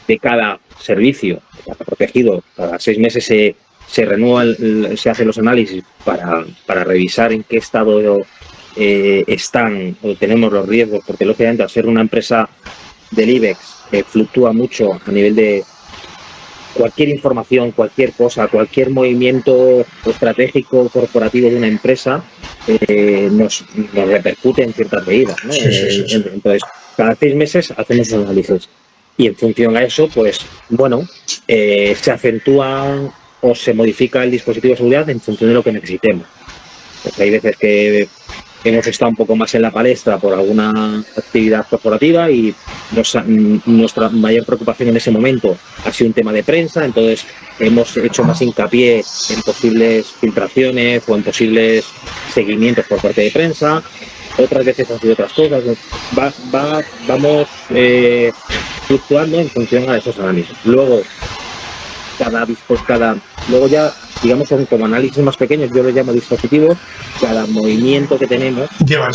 de cada servicio protegido, cada 6 meses se renueva, se hacen los análisis para revisar en qué estado están o tenemos los riesgos, porque lógicamente al ser una empresa del IBEX fluctúa mucho a nivel de cualquier información, cualquier cosa, cualquier movimiento estratégico corporativo de una empresa nos repercute en ciertas medidas, ¿no? Sí. Entonces, cada 6 meses hacemos un análisis y en función a eso, pues, bueno, se acentúa o se modifica el dispositivo de seguridad en función de lo que necesitemos. Pues hay veces que hemos estado un poco más en la palestra por alguna actividad corporativa y nuestra mayor preocupación en ese momento ha sido un tema de prensa, entonces hemos hecho más hincapié en posibles filtraciones o en posibles seguimientos por parte de prensa. Otras veces han sido otras cosas. Vamos fluctuando en función a esos análisis. Luego, luego ya, digamos, son como análisis más pequeños, yo lo llamo dispositivos, cada movimiento que tenemos lleva el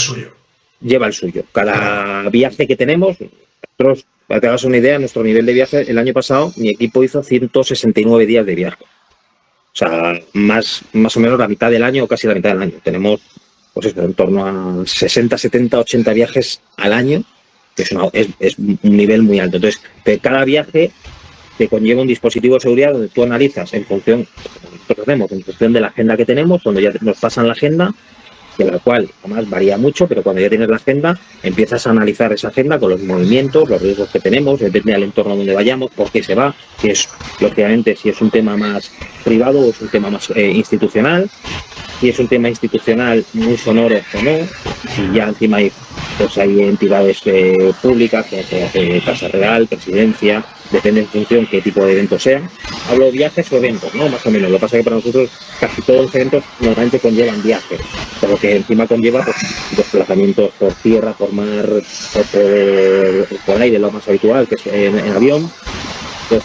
suyo. Cada viaje que tenemos, nosotros, para que te hagas una idea, nuestro nivel de viaje, el año pasado, mi equipo hizo 169 días de viaje. O sea, más o menos la mitad del año o casi la mitad del año. Tenemos, pues eso, en torno a 60, 70, 80 viajes al año, que es un nivel muy alto. Entonces, de cada viaje te conlleva un dispositivo de seguridad donde tú analizas en función de la agenda que tenemos, cuando ya nos pasan la agenda, de la cual además varía mucho, pero cuando ya tienes la agenda, empiezas a analizar esa agenda con los movimientos, los riesgos que tenemos, depende del entorno donde vayamos, por qué se va, si es, lógicamente, si es un tema más privado o es un tema más institucional, si es un tema institucional muy sonoro o no, si ya encima hay entidades públicas, Casa Real, Presidencia, depende en función qué tipo de eventos sean. Hablo de viajes o eventos, ¿no? Más o menos. Lo que pasa es que para nosotros casi todos los eventos normalmente conllevan viajes, por lo que encima conlleva pues, desplazamientos por tierra, por mar, o por aire, lo más habitual, que es en avión. Pues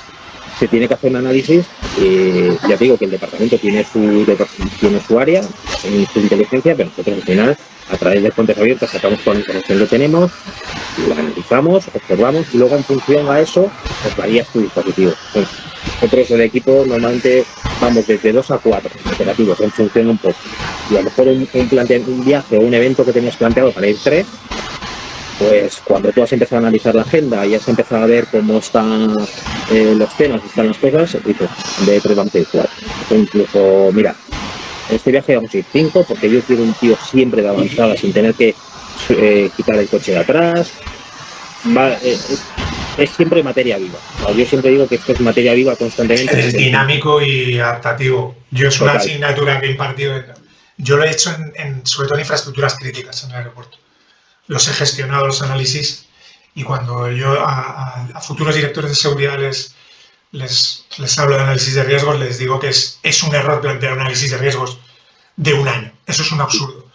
se tiene que hacer un análisis. Ya te digo que el departamento tiene su área, su inteligencia, pero nosotros al final, a través de fuentes abiertas, sacamos toda la información que tenemos, lo analizamos, observamos y luego en función a eso, pues varías tu dispositivo. Entonces, nosotros el equipo normalmente vamos desde 2 a 4 operativos en función un poco. Y a lo mejor un viaje o un evento que tenías planteado para ir 3, pues cuando tú has empezado a analizar la agenda y has empezado a ver cómo están los temas, están las cosas, dices, de 3 vamos a ir 4. O incluso, mira, en este viaje vamos a ir 5 porque yo quiero un tío siempre de avanzada sin tener que quitar el coche de atrás. Es siempre materia viva. Yo siempre digo que esto es materia viva constantemente. Es dinámico y adaptativo. Yo es una asignatura que he impartido. Yo lo he hecho sobre todo en infraestructuras críticas en el aeropuerto. Los he gestionado, los análisis, y cuando yo a futuros directores de seguridad les hablo de análisis de riesgos, les digo que es un error plantear un análisis de riesgos de un año. Eso es un absurdo.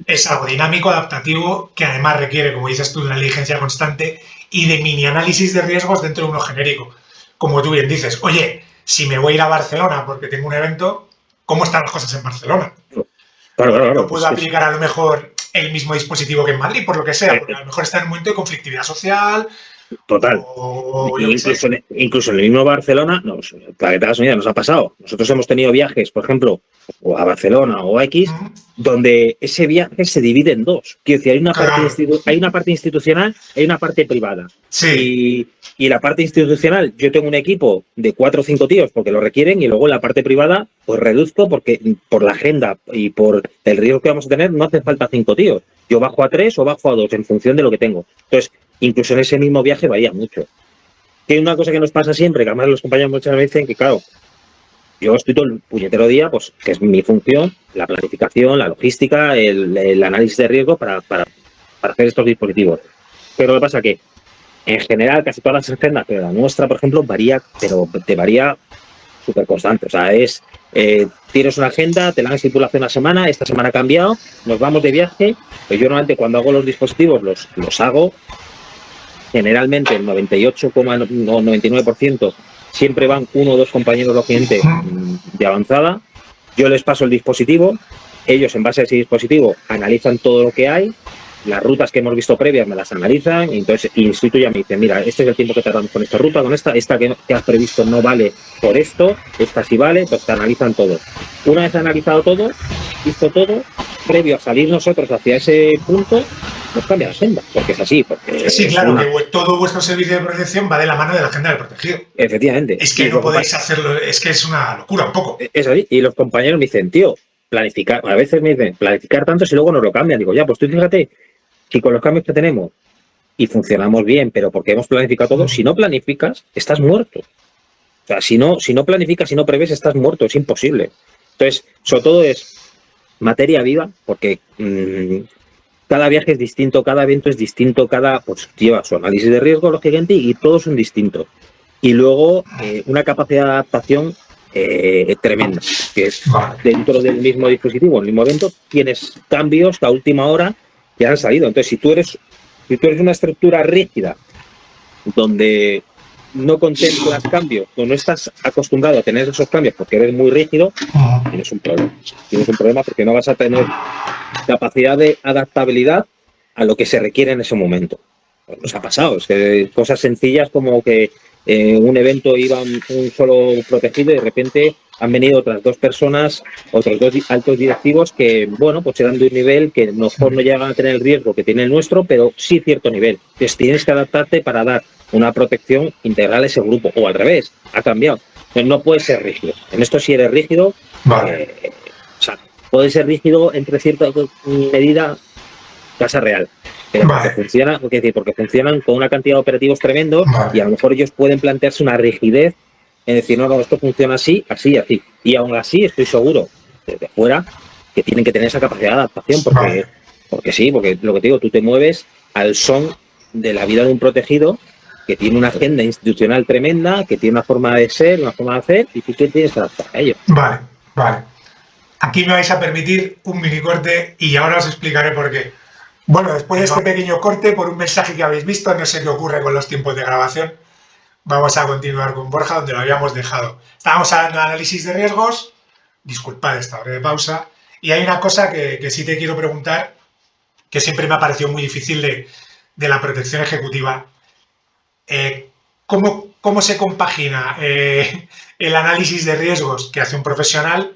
Es algo dinámico, adaptativo, que además requiere, como dices tú, de una diligencia constante y de mini análisis de riesgos dentro de uno genérico. Como tú bien dices, oye, si me voy a ir a Barcelona porque tengo un evento, ¿cómo están las cosas en Barcelona? Claro. No puedo aplicar a lo mejor el mismo dispositivo que en Madrid, por lo que sea, porque a lo mejor está en un momento de conflictividad social. Total. Incluso en el mismo Barcelona, para que te hagas una idea, nos ha pasado. Nosotros hemos tenido viajes, por ejemplo, o a Barcelona o a X, donde ese viaje se divide en dos. Quiero decir, hay una parte institucional y hay una parte privada. Sí. Y la parte institucional, yo tengo un equipo de 4 o 5 tíos porque lo requieren, y luego en la parte privada, pues reduzco porque por la agenda y por el riesgo que vamos a tener, no hace falta 5 tíos. Yo bajo a 3 o bajo a 2 en función de lo que tengo. Entonces, incluso en ese mismo viaje varía mucho. Que hay una cosa que nos pasa siempre, que además los compañeros muchas veces dicen que, claro, yo estoy todo el puñetero día, pues que es mi función, la planificación, la logística, el análisis de riesgo para para hacer estos dispositivos. Pero lo que pasa es que, en general, casi todas las agendas, pero la nuestra, por ejemplo, varía, pero te varía súper constante. O sea, tienes una agenda, te la han estipulado hace una semana, esta semana ha cambiado, nos vamos de viaje. Pues yo normalmente cuando hago los dispositivos los hago, generalmente el 98,99% siempre van 1 o 2 compañeros de cliente de avanzada. Yo les paso el dispositivo, ellos en base a ese dispositivo analizan todo lo que hay, las rutas que hemos visto previas me las analizan, y entonces in situ ya me dicen, mira, este es el tiempo que tardamos con esta ruta, con esta que has previsto no vale por esto, esta sí vale, entonces te analizan todo. Una vez analizado todo, visto todo, previo a salir nosotros hacia ese punto, nos cambia la agenda, porque es así. Porque sí, claro, que todo vuestro servicio de protección va de la mano de la agenda del protegido. Efectivamente. Es que no podéis hacerlo, es que es una locura un poco. Es así, y los compañeros me dicen, tío, planificar, a veces me dicen, planificar tanto si luego nos lo cambian. Digo, ya, pues tú fíjate, si con los cambios que tenemos y funcionamos bien, pero porque hemos planificado todo, si no planificas, estás muerto. O sea, si no planificas, si no prevés, estás muerto, es imposible. Entonces, sobre todo es materia viva, porque cada viaje es distinto, cada evento es distinto, pues lleva su análisis de riesgo, lógicamente, y todos son distintos. Y luego una capacidad de adaptación tremenda, que es dentro del mismo dispositivo, en el mismo evento, tienes cambios que a última hora ya han salido. Entonces, si tú eres una estructura rígida, donde no contemplas cambios, o no estás acostumbrado a tener esos cambios porque eres muy rígido, tienes un problema. Tienes un problema porque no vas a tener capacidad de adaptabilidad a lo que se requiere en ese momento. Nos ha pasado, es que cosas sencillas como que un evento iba un solo protegido y de repente han venido otras 2 personas, otros 2 altos directivos que, bueno, pues eran de un nivel que mejor no llegan a tener el riesgo que tiene el nuestro, pero sí cierto nivel. Entonces tienes que adaptarte para dar una protección integral a ese grupo, o al revés, ha cambiado. Entonces no puedes ser rígido. En esto si eres rígido, o sea, puedes ser rígido entre cierta medida, tasa real. Pero porque funcionan con una cantidad de operativos tremendos, y a lo mejor ellos pueden plantearse una rigidez en decir, no, esto funciona así, así, así. Y aún así estoy seguro, desde fuera, que tienen que tener esa capacidad de adaptación, porque sí, porque lo que te digo, tú te mueves al son de la vida de un protegido que tiene una agenda institucional tremenda, que tiene una forma de ser, una forma de hacer, y tú te tienes que adaptar a ello. Vale. Aquí me vais a permitir un mini corte y ahora os explicaré por qué. Bueno, después de este pequeño corte, por un mensaje que habéis visto, no sé qué ocurre con los tiempos de grabación, vamos a continuar con Borja donde lo habíamos dejado. Estábamos hablando de análisis de riesgos, disculpad esta breve pausa, y hay una cosa que sí te quiero preguntar, que siempre me ha parecido muy difícil de la protección ejecutiva. ¿Cómo se compagina el análisis de riesgos que hace un profesional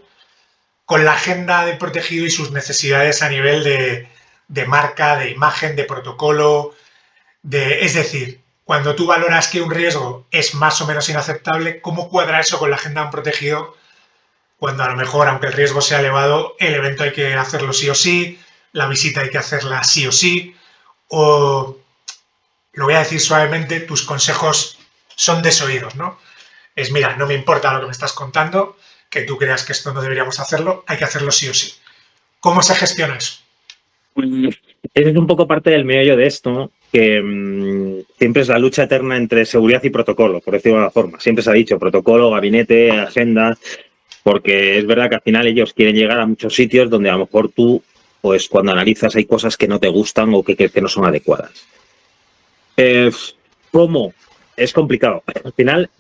con la agenda de protegido y sus necesidades a nivel de marca, de imagen, de protocolo? Es decir, cuando tú valoras que un riesgo es más o menos inaceptable, ¿cómo cuadra eso con la agenda de un protegido? Cuando a lo mejor, aunque el riesgo sea elevado, el evento hay que hacerlo sí o sí, la visita hay que hacerla sí o sí, o, lo voy a decir suavemente, tus consejos son desoídos, ¿no? Es, mira, no me importa lo que me estás contando, que tú creas que esto no deberíamos hacerlo, hay que hacerlo sí o sí. ¿Cómo se gestiona eso? Eso es un poco parte del meollo de esto, ¿no? Que siempre es la lucha eterna entre seguridad y protocolo, por decirlo de alguna forma. Siempre se ha dicho protocolo, gabinete, agenda, porque es verdad que al final ellos quieren llegar a muchos sitios donde a lo mejor tú, pues cuando analizas hay cosas que no te gustan o que crees que no son adecuadas. ¿Cómo? Es complicado. Al final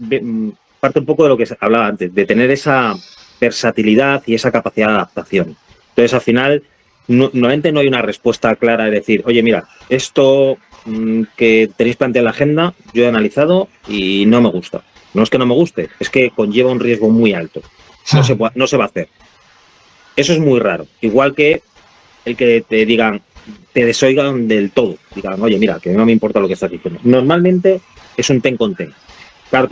parte un poco de lo que hablaba antes, de tener esa versatilidad y esa capacidad de adaptación. Entonces, al final, normalmente no hay una respuesta clara de decir, oye, mira, esto que tenéis planteado en la agenda, yo he analizado y no me gusta. No es que no me guste, es que conlleva un riesgo muy alto. No se va a hacer. Eso es muy raro. Igual que el que te digan, te desoigan del todo. Digan, oye, mira, que no me importa lo que estás diciendo. Normalmente es un ten con ten. Claro,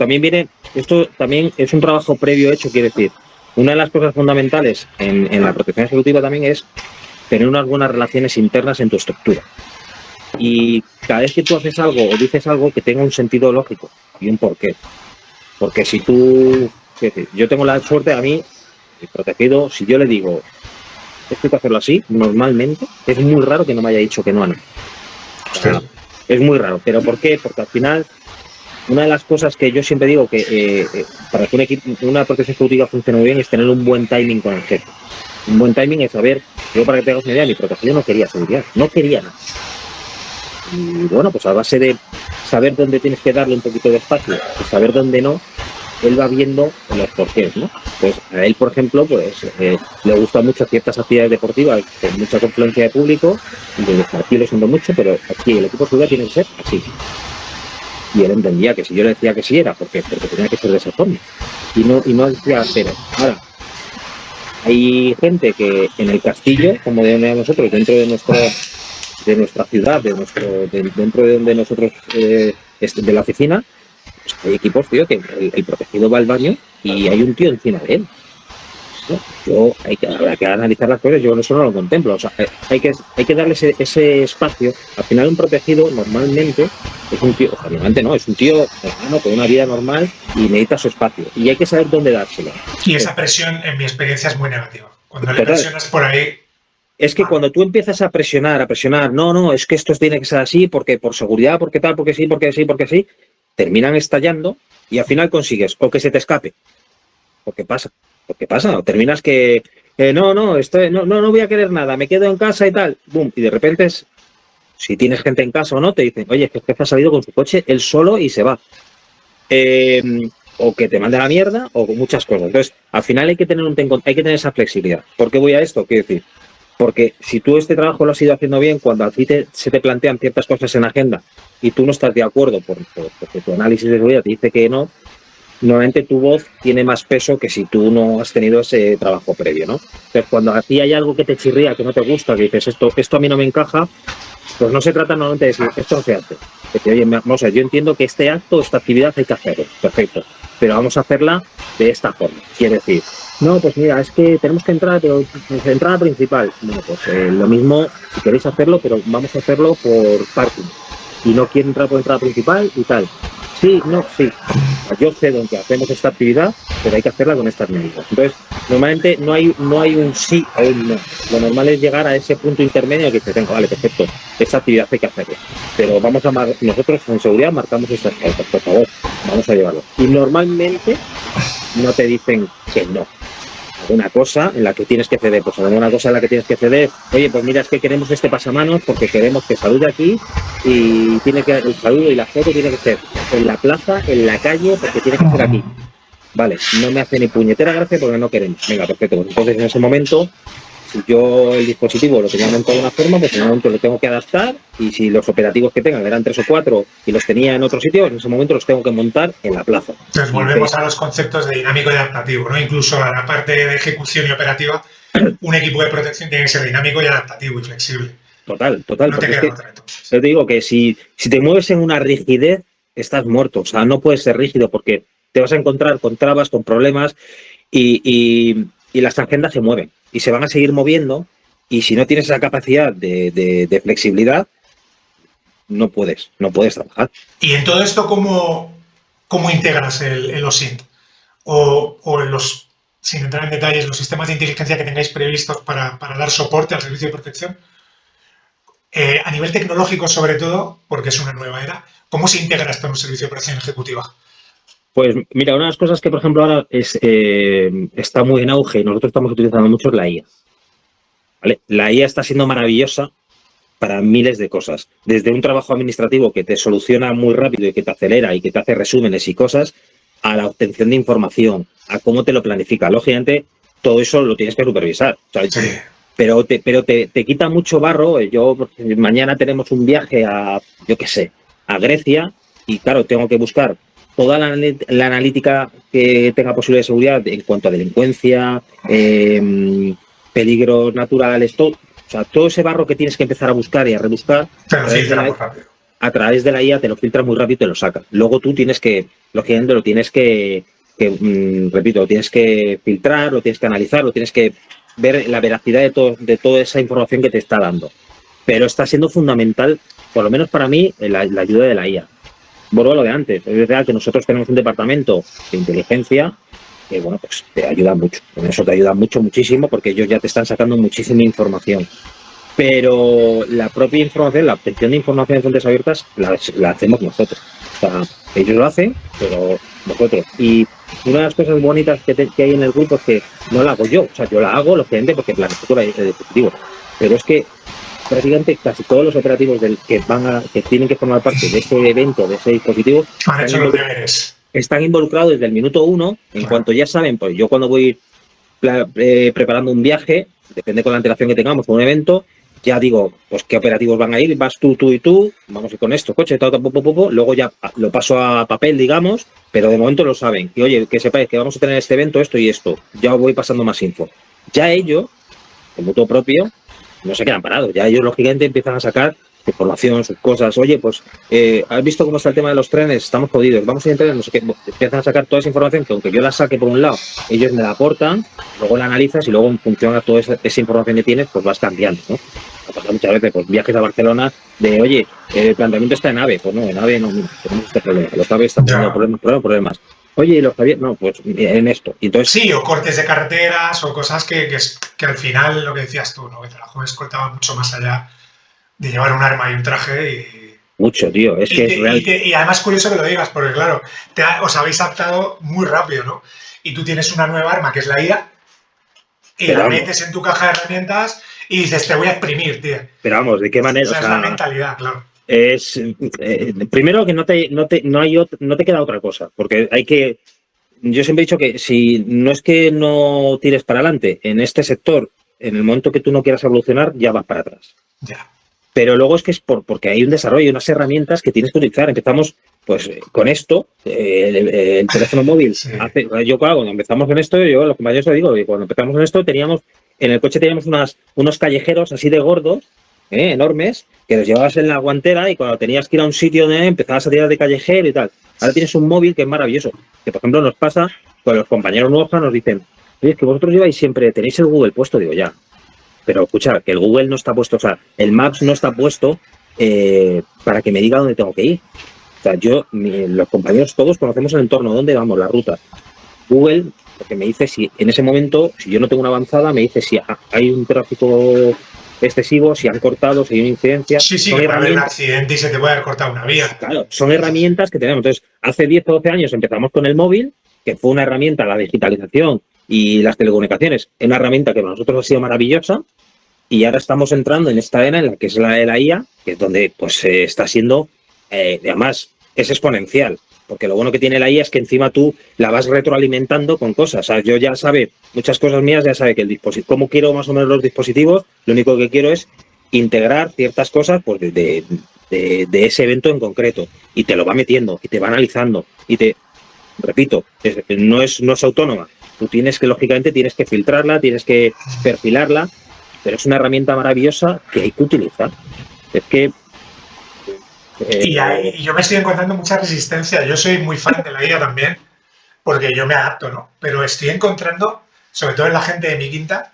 esto también es un trabajo previo hecho, quiere decir, una de las cosas fundamentales en la protección ejecutiva también es tener unas buenas relaciones internas en tu estructura. Y cada vez que tú haces algo o dices algo que tenga un sentido lógico y un porqué. Porque si tú, yo tengo la suerte, a mí, el protegido, si yo le digo, esto hay que hacerlo así, normalmente es muy raro que no me haya dicho que no a mí. O sea, es muy raro. ¿Pero por qué? Porque al final, una de las cosas que yo siempre digo que para que una protección ejecutiva funcione muy bien es tener un buen timing con el jefe. Un buen timing es saber, yo para que te hagas una idea, mi protegido no quería seguridad, no quería nada. Y bueno, pues a base de saber dónde tienes que darle un poquito de espacio y saber dónde no, él va viendo los porqués, ¿no? Pues a él, por ejemplo, pues le gustan mucho ciertas actividades deportivas con mucha confluencia de público, y aquí lo siento mucho, pero aquí el equipo de seguridad tiene que ser así. Y él entendía que si yo le decía que sí era porque tenía que ser de esa forma. Y no decía cero. Ahora, hay gente que en el castillo, como de nosotros, dentro de nuestra ciudad, dentro de donde nosotros, de la oficina, pues hay equipos, tío, que el protegido va al baño y hay un tío encima de él. ¿No? Habrá que analizar las cosas, yo eso no lo contemplo. O sea, hay que darle ese espacio. Al final, un protegido normalmente es un tío, normalmente no, es un tío hermano con una vida normal y necesita su espacio. Y hay que saber dónde dárselo. Y esa presión, en mi experiencia, es muy negativa. Cuando le presionas por ahí. Es que cuando tú empiezas a presionar, no, es que esto tiene que ser así, porque por seguridad, porque tal, porque sí, terminan estallando y al final consigues o que se te escape. Porque pasa, o terminas que no voy a querer nada, me quedo en casa y tal, boom, y de repente si tienes gente en casa o no, te dicen, oye, es que el jefe ha salido con su coche él solo y se va. O que te mande a la mierda, o con muchas cosas. Entonces, al final hay que tener esa flexibilidad. ¿Por qué voy a esto? Quiero decir, porque si tú este trabajo lo has ido haciendo bien, cuando a ti se te plantean ciertas cosas en agenda y tú no estás de acuerdo porque tu análisis de seguridad te dice que no, normalmente tu voz tiene más peso que si tú no has tenido ese trabajo previo, ¿no? Entonces, cuando a ti hay algo que te chirría, que no te gusta, que dices, esto a mí no me encaja, pues no se trata normalmente de decir, esto no se hace. Decir, oye, vamos a ver, yo entiendo que este acto, esta actividad hay que hacerlo, perfecto, pero vamos a hacerla de esta forma. Quiere decir, no, pues mira, es que tenemos que entrar, pero entrada principal. Bueno, pues lo mismo, si queréis hacerlo, pero vamos a hacerlo por parking. Y no quiero entrar por entrada principal y tal. Sí. Yo sé dónde hacemos esta actividad, pero hay que hacerla con estas medidas. Entonces, normalmente no hay un sí o un no. Lo normal es llegar a ese punto intermedio que te tengo, vale, perfecto, esta actividad hay que hacerla. Pero nosotros en seguridad marcamos estas pautas, por favor, vamos a llevarlo. Y normalmente no te dicen que no. Alguna cosa en la que tienes que ceder, pues alguna cosa en la que tienes que ceder, oye, pues mira, es que queremos este pasamanos porque queremos que salude aquí y el saludo y la foto tiene que ser en la plaza, en la calle, porque tiene que ser aquí. Vale, no me hace ni puñetera gracia porque no queremos. Venga, perfecto. Pues entonces en ese momento, si yo el dispositivo lo tenía montado de una forma, pues en ese momento lo tengo que adaptar y si los operativos que tengan eran 3 o 4 y los tenía en otro sitio, en ese momento los tengo que montar en la plaza. Entonces volvemos a los conceptos de dinámico y adaptativo, ¿no? Incluso a la parte de ejecución y operativa, un equipo de protección tiene que ser dinámico y adaptativo y flexible. Total. No te queda otra, entonces. Yo te digo que si te mueves en una rigidez, estás muerto. O sea, no puedes ser rígido porque te vas a encontrar con trabas, con problemas y las agendas se mueven y se van a seguir moviendo y si no tienes esa capacidad de flexibilidad, no puedes trabajar. Y en todo esto, ¿cómo integras el OSINT? O sin entrar en detalles, los sistemas de inteligencia que tengáis previstos para dar soporte al servicio de protección. A nivel tecnológico, sobre todo, porque es una nueva era, ¿cómo se integra esto en un servicio de protección ejecutiva? Pues mira, una de las cosas que, por ejemplo, ahora está muy en auge y nosotros estamos utilizando mucho es la IA. ¿Vale? La IA está siendo maravillosa para miles de cosas. Desde un trabajo administrativo que te soluciona muy rápido y que te acelera y que te hace resúmenes y cosas, a la obtención de información, a cómo te lo planifica. Lógicamente, todo eso lo tienes que supervisar. O sea, Sí. Pero te quita mucho barro. Mañana tenemos un viaje a Grecia y, claro, tengo que buscar toda la analítica que tenga posible de seguridad en cuanto a delincuencia, peligros naturales, todo. O sea, todo ese barro que tienes que empezar a buscar y a rebuscar, a través de la IA te lo filtra muy rápido y te lo saca. Luego tú tienes que, lógicamente, lo tienes que filtrar, lo tienes que analizar, lo tienes que ver la veracidad de toda esa información que te está dando. Pero está siendo fundamental, por lo menos para mí, la ayuda de la IA. Vuelvo a lo de antes. Es verdad que nosotros tenemos un departamento de inteligencia que, bueno, pues te ayuda mucho. En eso te ayuda muchísimo, porque ellos ya te están sacando muchísima información. pero la propia información, la obtención de información de fuentes abiertas, la hacemos nosotros. O sea, ellos lo hacen, pero nosotros. Y una de las cosas bonitas que hay en el grupo es que no la hago yo. O sea, yo la hago, lógicamente, porque planifico el dispositivo. Pero es que prácticamente casi todos los operativos que tienen que formar parte de ese evento, de ese dispositivo, Han hecho los deberes. Están involucrados desde el minuto 1. En cuanto ya saben, pues yo cuando voy preparando un viaje, depende con la antelación que tengamos, con un evento, ya digo, pues qué operativos van a ir, vas tú y tú, vamos a ir con esto, coche, luego ya lo paso a papel, digamos, pero de momento lo saben. Y oye, que sepáis que vamos a tener este evento, esto y esto, ya os voy pasando más info. Ya ellos, de mutuo propio, no se quedan parados, ya ellos lógicamente empiezan a sacar información, sus cosas. Oye, pues, ¿has visto cómo está el tema de los trenes? Estamos jodidos, vamos a entrar, no sé qué. Empiezan a sacar toda esa información que aunque yo la saque por un lado, ellos me la aportan, luego la analizas y luego en función a toda esa información que tienes, pues vas cambiando, ¿no? Ha pasado muchas veces, pues viajes a Barcelona de, oye, el planteamiento está en AVE, pues no, en AVE no, mira, tenemos este problema, los AVE están teniendo problemas. Oye, ¿y los Javier? No, pues en esto. Y entonces, sí, o cortes de carreteras o cosas que al final, lo que decías tú, ¿no? Que la joven escoltaba mucho más allá de llevar un arma y un traje. Mucho, tío. Es que es real. Y además curioso que lo digas, porque claro, os habéis adaptado muy rápido, ¿no? Y tú tienes una nueva arma que es la IA y pero la metes en tu caja de herramientas y dices, te voy a exprimir, tío. Pero vamos, ¿de qué manera? Esa es la mentalidad, claro. Es primero que no te queda otra cosa, porque hay que. Yo siempre he dicho que si no es que no tires para adelante en este sector, en el momento que tú no quieras evolucionar, ya vas para atrás. Ya. Pero luego es que es porque hay un desarrollo, unas herramientas que tienes que utilizar. Empezamos pues con esto, el teléfono móvil. Sí. Yo cuando empezamos con esto, yo a los compañeros les digo, cuando empezamos con esto en el coche teníamos unos callejeros así de gordos, enormes, que los llevabas en la guantera y cuando tenías que ir a un sitio donde empezabas a tirar de callejero y tal. Ahora tienes un móvil que es maravilloso. Que por ejemplo nos pasa, con los compañeros nuevos nos dicen, oye, es que vosotros lleváis siempre, tenéis el Google puesto, digo, ya. Pero escucha, que el Google no está puesto, o sea, el Maps no está puesto para que me diga dónde tengo que ir. O sea, los compañeros todos conocemos el entorno, dónde vamos, la ruta. Google, porque me dice si en ese momento, si yo no tengo una avanzada, me dice si hay un tráfico excesivo, si han cortado, si hay una incidencia. Sí, que puede haber un accidente y se te puede haber cortado una vía. Claro, son herramientas que tenemos. Entonces, hace 10 o 12 años empezamos con el móvil, que fue una herramienta, la digitalización y las telecomunicaciones, es una herramienta que para nosotros ha sido maravillosa, y ahora estamos entrando en esta era en la que es la de la IA, que es donde pues está siendo, además, es exponencial, porque lo bueno que tiene la IA es que encima tú la vas retroalimentando con cosas. O sea, yo ya sabe muchas cosas mías, ya sabe que el dispositivo, cómo quiero más o menos los dispositivos, lo único que quiero es integrar ciertas cosas pues, de ese evento en concreto, y te lo va metiendo, y te va analizando, y repito, no es autónoma. Tú tienes que filtrarla, tienes que perfilarla, pero es una herramienta maravillosa que hay que utilizar. Es que... Y yo me estoy encontrando mucha resistencia. Yo soy muy fan de la IA también, porque yo me adapto, ¿no? Pero estoy encontrando, sobre todo en la gente de mi quinta,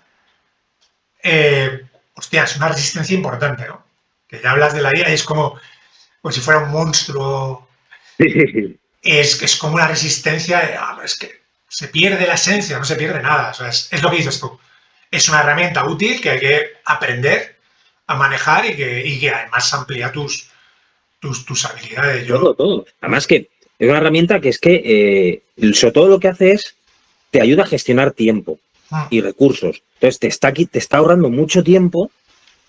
hostia, es una resistencia importante, ¿no? Que ya hablas de la IA y es como si fuera un monstruo. Es como una resistencia de, es que se pierde la esencia, no se pierde nada. O sea, es lo que dices tú. Es una herramienta útil que hay que aprender a manejar y que además amplía tus habilidades. Todo. Además que es una herramienta que sobre todo lo que hace es te ayuda a gestionar tiempo y recursos. Entonces te está ahorrando mucho tiempo,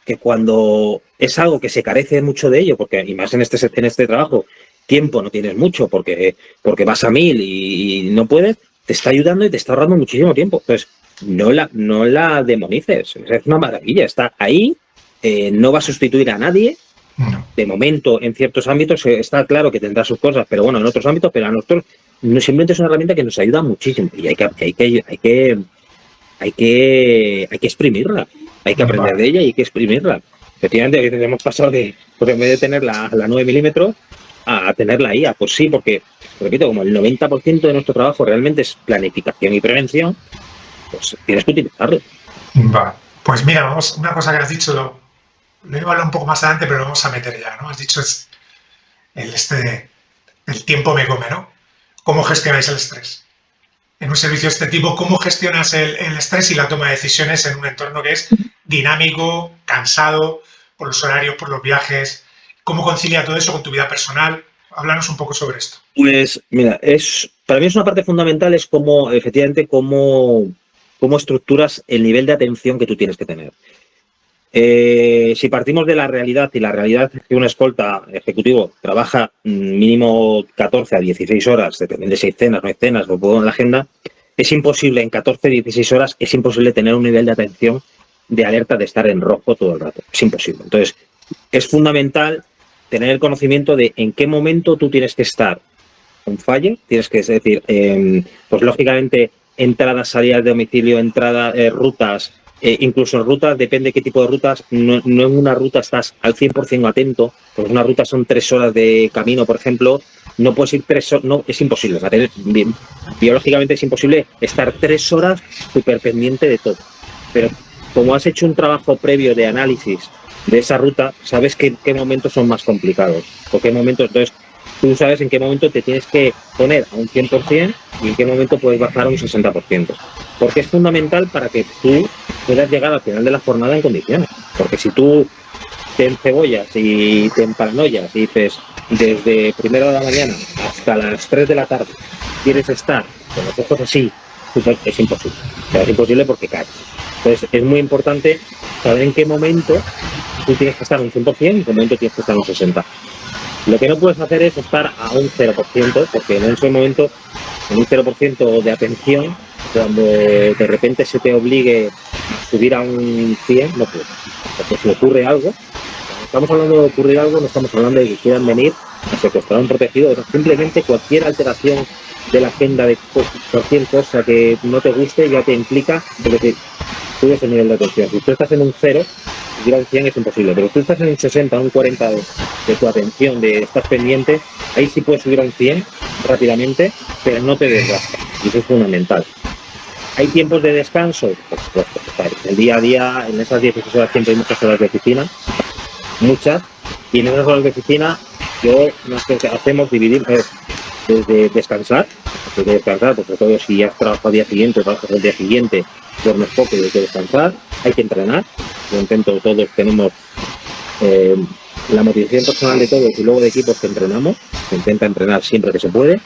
que cuando es algo que se carece mucho de ello, porque y más en este trabajo, tiempo no tienes mucho porque vas a 1000 y no puedes, te está ayudando y te está ahorrando muchísimo tiempo. Entonces, no la demonices, es una maravilla, está ahí, no va a sustituir a nadie. De momento, en ciertos ámbitos está claro que tendrá sus cosas, pero bueno, en otros ámbitos, pero a nosotros simplemente es una herramienta que nos ayuda muchísimo y hay que exprimirla, hay que aprender de ella y hay que exprimirla. Efectivamente, a veces hemos pasado de, pues en vez de tener la 9 milímetros a tener la IA, pues sí, porque, repito, como el 90% de nuestro trabajo realmente es planificación y prevención, pues tienes que utilizarlo. Va. Pues mira, vamos, una cosa que has dicho, lo iba a hablar un poco más adelante, pero lo vamos a meter ya, ¿no? Has dicho el tiempo me come, ¿no? ¿Cómo gestionáis el estrés? En un servicio de este tipo, ¿cómo gestionas el estrés y la toma de decisiones en un entorno que es dinámico, cansado por los horarios, por los viajes. ¿Cómo concilia todo eso con tu vida personal? Háblanos un poco sobre esto. Pues mira, para mí es una parte fundamental, es cómo, efectivamente, cómo estructuras el nivel de atención que tú tienes que tener. Si partimos de la realidad, y la realidad es que un escolta ejecutivo trabaja mínimo 14 a 16 horas, depende si hay cenas, no hay cenas, lo pongo en la agenda, es imposible en 14 a 16 horas, es imposible tener un nivel de atención de alerta de estar en rojo todo el rato. Es imposible. Entonces, es fundamental tener el conocimiento de en qué momento tú tienes que estar on fire, tienes que, es decir, pues lógicamente entradas, salidas de domicilio, rutas, incluso en rutas, depende qué tipo de rutas, no en una ruta estás al 100% atento, porque una ruta son 3 horas de camino, por ejemplo, no puedes ir 3 horas, no, es imposible, biológicamente es imposible estar 3 horas súper pendiente de todo, pero como has hecho un trabajo previo de análisis de esa ruta, sabes qué momentos son más complicados, o qué momentos, entonces tú sabes en qué momento te tienes que poner a un 100% y en qué momento puedes bajar a un 60%. Porque es fundamental para que tú puedas llegar al final de la jornada en condiciones. Porque si tú te encebollas y te emparanoias y dices desde primera hora de la mañana hasta las 3 de la tarde quieres estar con los ojos así, es imposible. O sea, es imposible porque caes. Entonces es muy importante saber en qué momento tú tienes que estar a un 100% y en qué momento tienes que estar a un 60%. Lo que no puedes hacer es estar a un 0%, porque en ese momento, en un 0% de atención, cuando de repente se te obligue a subir a un 100, no puedes. Porque si ocurre algo, cuando estamos hablando de ocurrir algo, no estamos hablando de que quieran venir a secuestrar a un protegido, simplemente cualquier alteración de la agenda, de cualquier cosa que no te guste, ya te implica que subes el nivel de atención. Si tú estás en un 0, subir a un 100 es imposible, pero tú estás en un 60, un 40 de tu atención, de estás pendiente, ahí sí puedes subir a un 100 rápidamente, pero no te desgastas, y eso es fundamental. ¿Hay tiempos de descanso? Por supuesto. El día a día, en esas 16 horas siempre hay muchas horas de oficina, muchas, y en esas horas de oficina nos hacemos dividir desde descansar, porque todo si has trabajado al día siguiente, trabajas al día siguiente, duermes poco y hay que descansar, hay que entrenar. Yo intento, todos tenemos la motivación personal de todos y luego de equipos que entrenamos, se intenta entrenar siempre que se puede,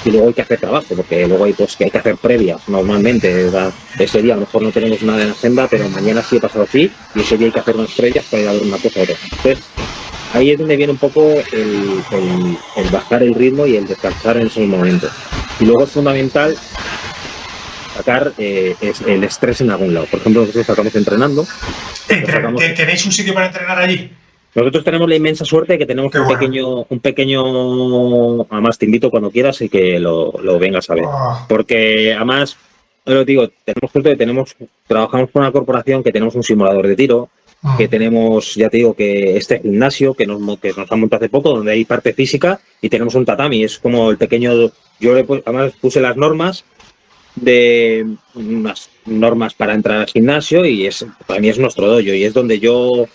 y luego hay que hacer trabajo, porque luego hay pues que hay que hacer previas normalmente, ¿verdad? Ese día a lo mejor no tenemos nada en la agenda, pero mañana sí he pasado así, y ese día hay que hacer unas previas para ir a ver una cosa o otra. Entonces, ahí es donde viene un poco el bajar el ritmo y el descansar en esos momentos. Y luego es fundamental sacar el estrés en algún lado. Por ejemplo, nosotros estamos entrenando. ¿Tenéis un sitio para entrenar allí? Nosotros tenemos la inmensa suerte de que tenemos un pequeño, además te invito cuando quieras y que lo vengas a ver. Porque además, lo digo, tenemos suerte de trabajamos con una corporación que tenemos un simulador de tiro, que tenemos, ya te digo, que este gimnasio que nos han montado hace poco, donde hay parte física, y tenemos un tatami, es como el pequeño, además puse las normas de unas normas para entrar al gimnasio y para mí es nuestro dojo y es donde yo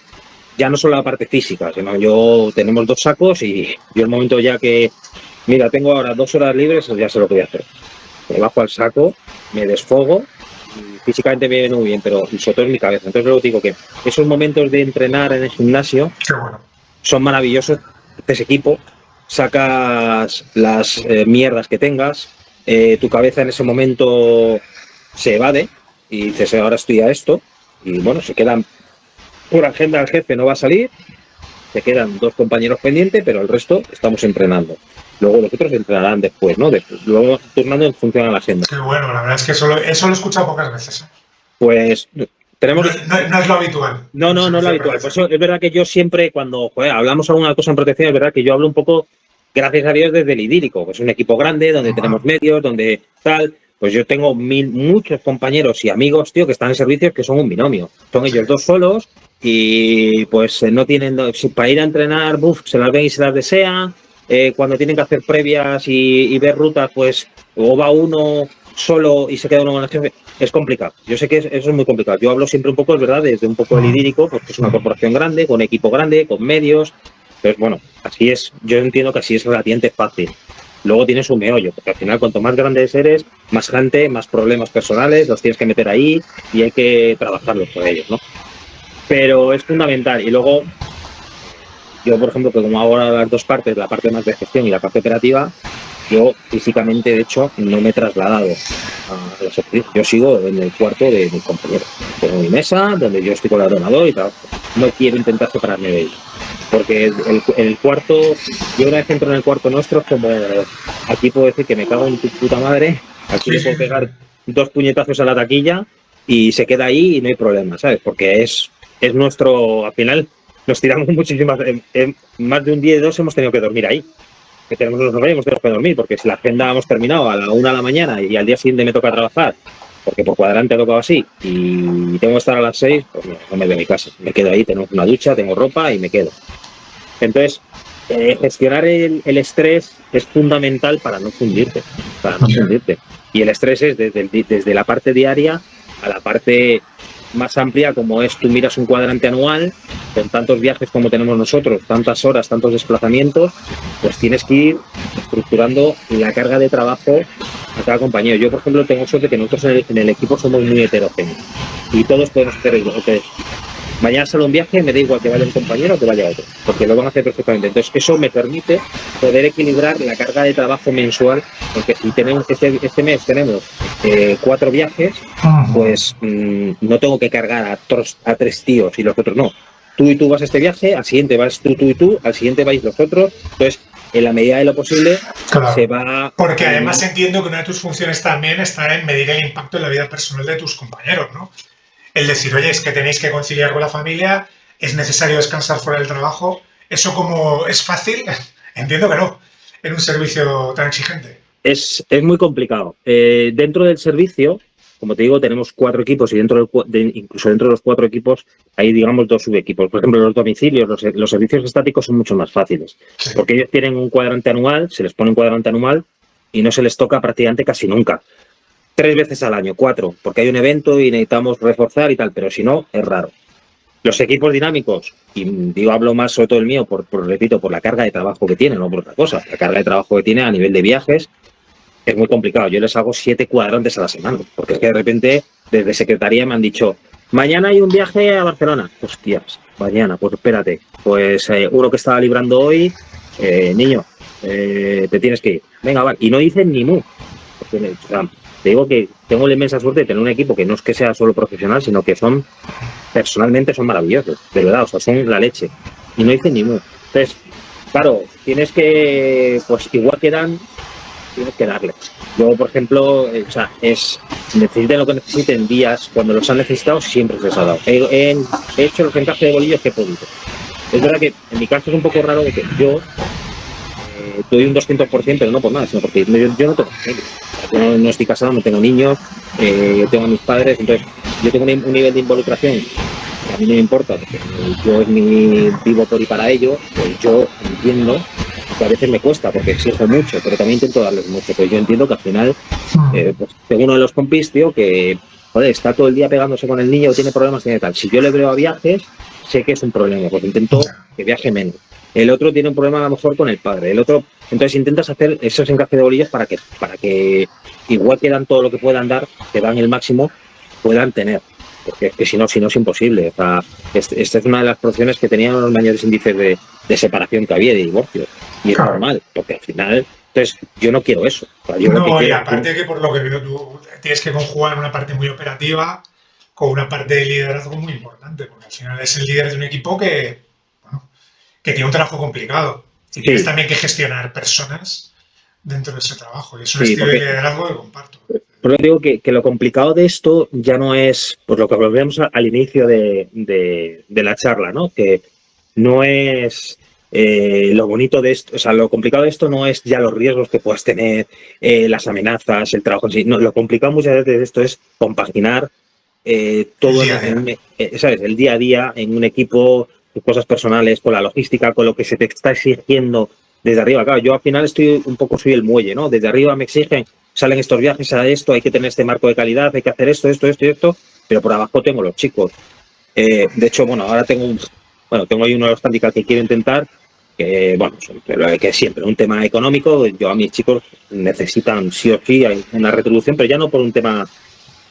ya no solo la parte física, sino tenemos 2 sacos y yo el momento ya que, mira, tengo ahora 2 horas libres, ya sé lo que voy a hacer. Me bajo al saco, me desfogo y físicamente me viene muy bien, pero sobre todo en mi cabeza. Entonces luego digo que esos momentos de entrenar en el gimnasio son maravillosos. Haces equipo, sacas las mierdas que tengas, tu cabeza en ese momento se evade y dices, ahora estoy a esto, y bueno, se quedan por agenda, el jefe no va a salir, se quedan 2 compañeros pendientes, pero el resto estamos entrenando. Luego los otros entrenarán después, ¿no? Luego turnando en función a la agenda. Qué bueno, la verdad es que eso lo he escuchado pocas veces. Pues tenemos... No es lo habitual. No es lo habitual. Por eso es verdad que yo siempre, cuando hablamos alguna cosa en protección, es verdad que yo hablo un poco, gracias a Dios, desde el idílico. Pues es un equipo grande, donde tenemos medios, donde tal... Pues yo tengo muchos compañeros y amigos, tío, que están en servicios que son un binomio. Son ellos 2 solos y pues no tienen... Para ir a entrenar, se las ven y se las desean. Cuando tienen que hacer previas y ver rutas, pues o va uno solo y se queda uno con la jefe. Es complicado. Yo sé que eso es muy complicado. Yo hablo siempre un poco, es verdad, desde un poco el idílico, porque es una corporación grande, con equipo grande, con medios. Entonces, bueno, así es. Yo entiendo que así es relativamente fácil. Luego tienes un meollo, porque al final cuanto más grandes eres, más gente, más problemas personales, los tienes que meter ahí y hay que trabajarlos con ellos, ¿no? pero es fundamental. Y luego, yo, por ejemplo, que como hago ahora las dos partes, la parte más de gestión y la parte operativa, yo físicamente, de hecho, no me he trasladado a los servicios. Yo sigo en el cuarto de mis compañeros. Tengo mi mesa, donde yo estoy con el ordenador y trabajo. No quiero intentar separarme de ellos. Porque el cuarto, yo una vez entro en el cuarto nuestro, como aquí puedo decir que me cago en tu puta madre, aquí le puedo pegar 2 puñetazos a la taquilla y se queda ahí y no hay problema, ¿sabes? Porque es nuestro, al final, nos tiramos muchísimas, más de un día y 2 hemos tenido que dormir ahí. Que tenemos los horarios, hemos tenido que dormir, porque si la agenda hemos terminado a la 1 de la mañana y al día siguiente me toca trabajar, porque por cuadrante ha tocado así, y tengo que estar a las 6, pues no me voy a mi casa. Me quedo ahí, tengo una ducha, tengo ropa y me quedo. Entonces, gestionar el estrés es fundamental para no fundirte, Y el estrés es desde la parte diaria a la parte más amplia, como es tú miras un cuadrante anual, con tantos viajes como tenemos nosotros, tantas horas, tantos desplazamientos, pues tienes que ir estructurando la carga de trabajo a cada compañero. Yo, por ejemplo, tengo suerte que nosotros en el equipo somos muy heterogéneos y todos podemos hacer eso. Mañana sale un viaje, me da igual que vaya un compañero o que vaya otro, porque lo van a hacer perfectamente. Entonces, eso me permite poder equilibrar la carga de trabajo mensual, porque si tenemos este mes tenemos 4 viajes, pues no tengo que cargar a 3 tíos y los otros no. Tú y tú vas a este viaje, al siguiente vas tú y tú, al siguiente vais los otros. Entonces, en la medida de lo posible, claro, se va... Porque además entiendo que una de tus funciones también está en medir el impacto en la vida personal de tus compañeros, ¿no? El decir, oye, es que tenéis que conciliar con la familia, es necesario descansar fuera del trabajo. ¿Eso como es fácil? Entiendo que no, en un servicio tan exigente. Es muy complicado. Dentro del servicio, como te digo, tenemos 4 equipos y incluso dentro de los 4 equipos hay, digamos, 2 subequipos. Por ejemplo, los domicilios, los servicios estáticos son mucho más fáciles, sí, porque ellos tienen un cuadrante anual, se les pone un cuadrante anual y no se les toca prácticamente casi nunca. 3 veces al año, 4, porque hay un evento y necesitamos reforzar y tal, pero si no, es raro. Los equipos dinámicos, y digo, hablo más sobre todo el mío, repito, por la carga de trabajo que tiene, no por otra cosa. La carga de trabajo que tiene a nivel de viajes es muy complicado. Yo les hago 7 cuadrantes a la semana, porque es que de repente, desde secretaría me han dicho, mañana hay un viaje a Barcelona. Hostias, mañana, pues espérate. Pues uno que estaba librando hoy, niño, te tienes que ir. Venga, vale. Y no dicen ni mu. Porque, o sea, te digo que tengo la inmensa suerte de tener un equipo que no es que sea solo profesional, sino que personalmente son maravillosos, de verdad, o sea, son la leche. Y no dicen ni mu. Entonces, claro, tienes que, pues igual que dan, tienes que darle. Yo, por ejemplo, o sea, necesiten lo que necesiten días, cuando los han necesitado, siempre se les ha dado. He hecho los encajes de bolillos que he podido. Es verdad que en mi caso es un poco raro de que yo doy un 200%, pero no por nada, sino porque yo no tengo familia. Yo no estoy casado, no tengo niños, yo tengo a mis padres, entonces yo tengo un nivel de involucración que a mí no me importa, porque yo vivo por y para ello, pues yo entiendo que a veces me cuesta, porque exijo mucho, pero también intento darles mucho, pero yo entiendo que al final, pues tengo uno de los compis, tío, que joder, está todo el día pegándose con el niño, tiene problemas, tiene tal. Si yo le veo a viajes, sé que es un problema, pues intento que viaje menos. El otro tiene un problema a lo mejor con el padre, el otro... Entonces intentas hacer esos encajes de bolillos para que igual que dan todo lo que puedan dar, que dan el máximo, puedan tener. Porque es que si no es imposible. O sea, esta es una de las profesiones que tenían los mayores índices de separación que había, de divorcio. Y es normal, porque al final... Entonces, yo no quiero eso. O sea, yo no, y aparte que por lo que veo tú tienes que conjugar una parte muy operativa con una parte de liderazgo muy importante, porque al final es el líder de un equipo que tiene un trabajo complicado. Y tienes también que gestionar personas dentro de ese trabajo. Y es un estilo de liderazgo que comparto. Pero digo que lo complicado de esto ya no es, pues lo que volvemos al inicio de la charla, ¿no? Que no es lo bonito de esto, o sea, lo complicado de esto no es ya los riesgos que puedas tener, las amenazas, el trabajo en sí. No, lo complicado muchas veces de esto es compaginar todo ¿sabes? El día a día en un equipo, cosas personales, con la logística, con lo que se te está exigiendo desde arriba. Claro, yo al final soy el muelle, ¿no? Desde arriba me exigen, salen estos viajes a esto, hay que tener este marco de calidad, hay que hacer esto, pero por abajo tengo los chicos. De hecho, bueno, ahora tengo ahí uno de los handicap que quiero intentar, que, bueno, que siempre un tema económico. Yo a mis chicos necesitan sí o sí una retribución, pero ya no por un tema,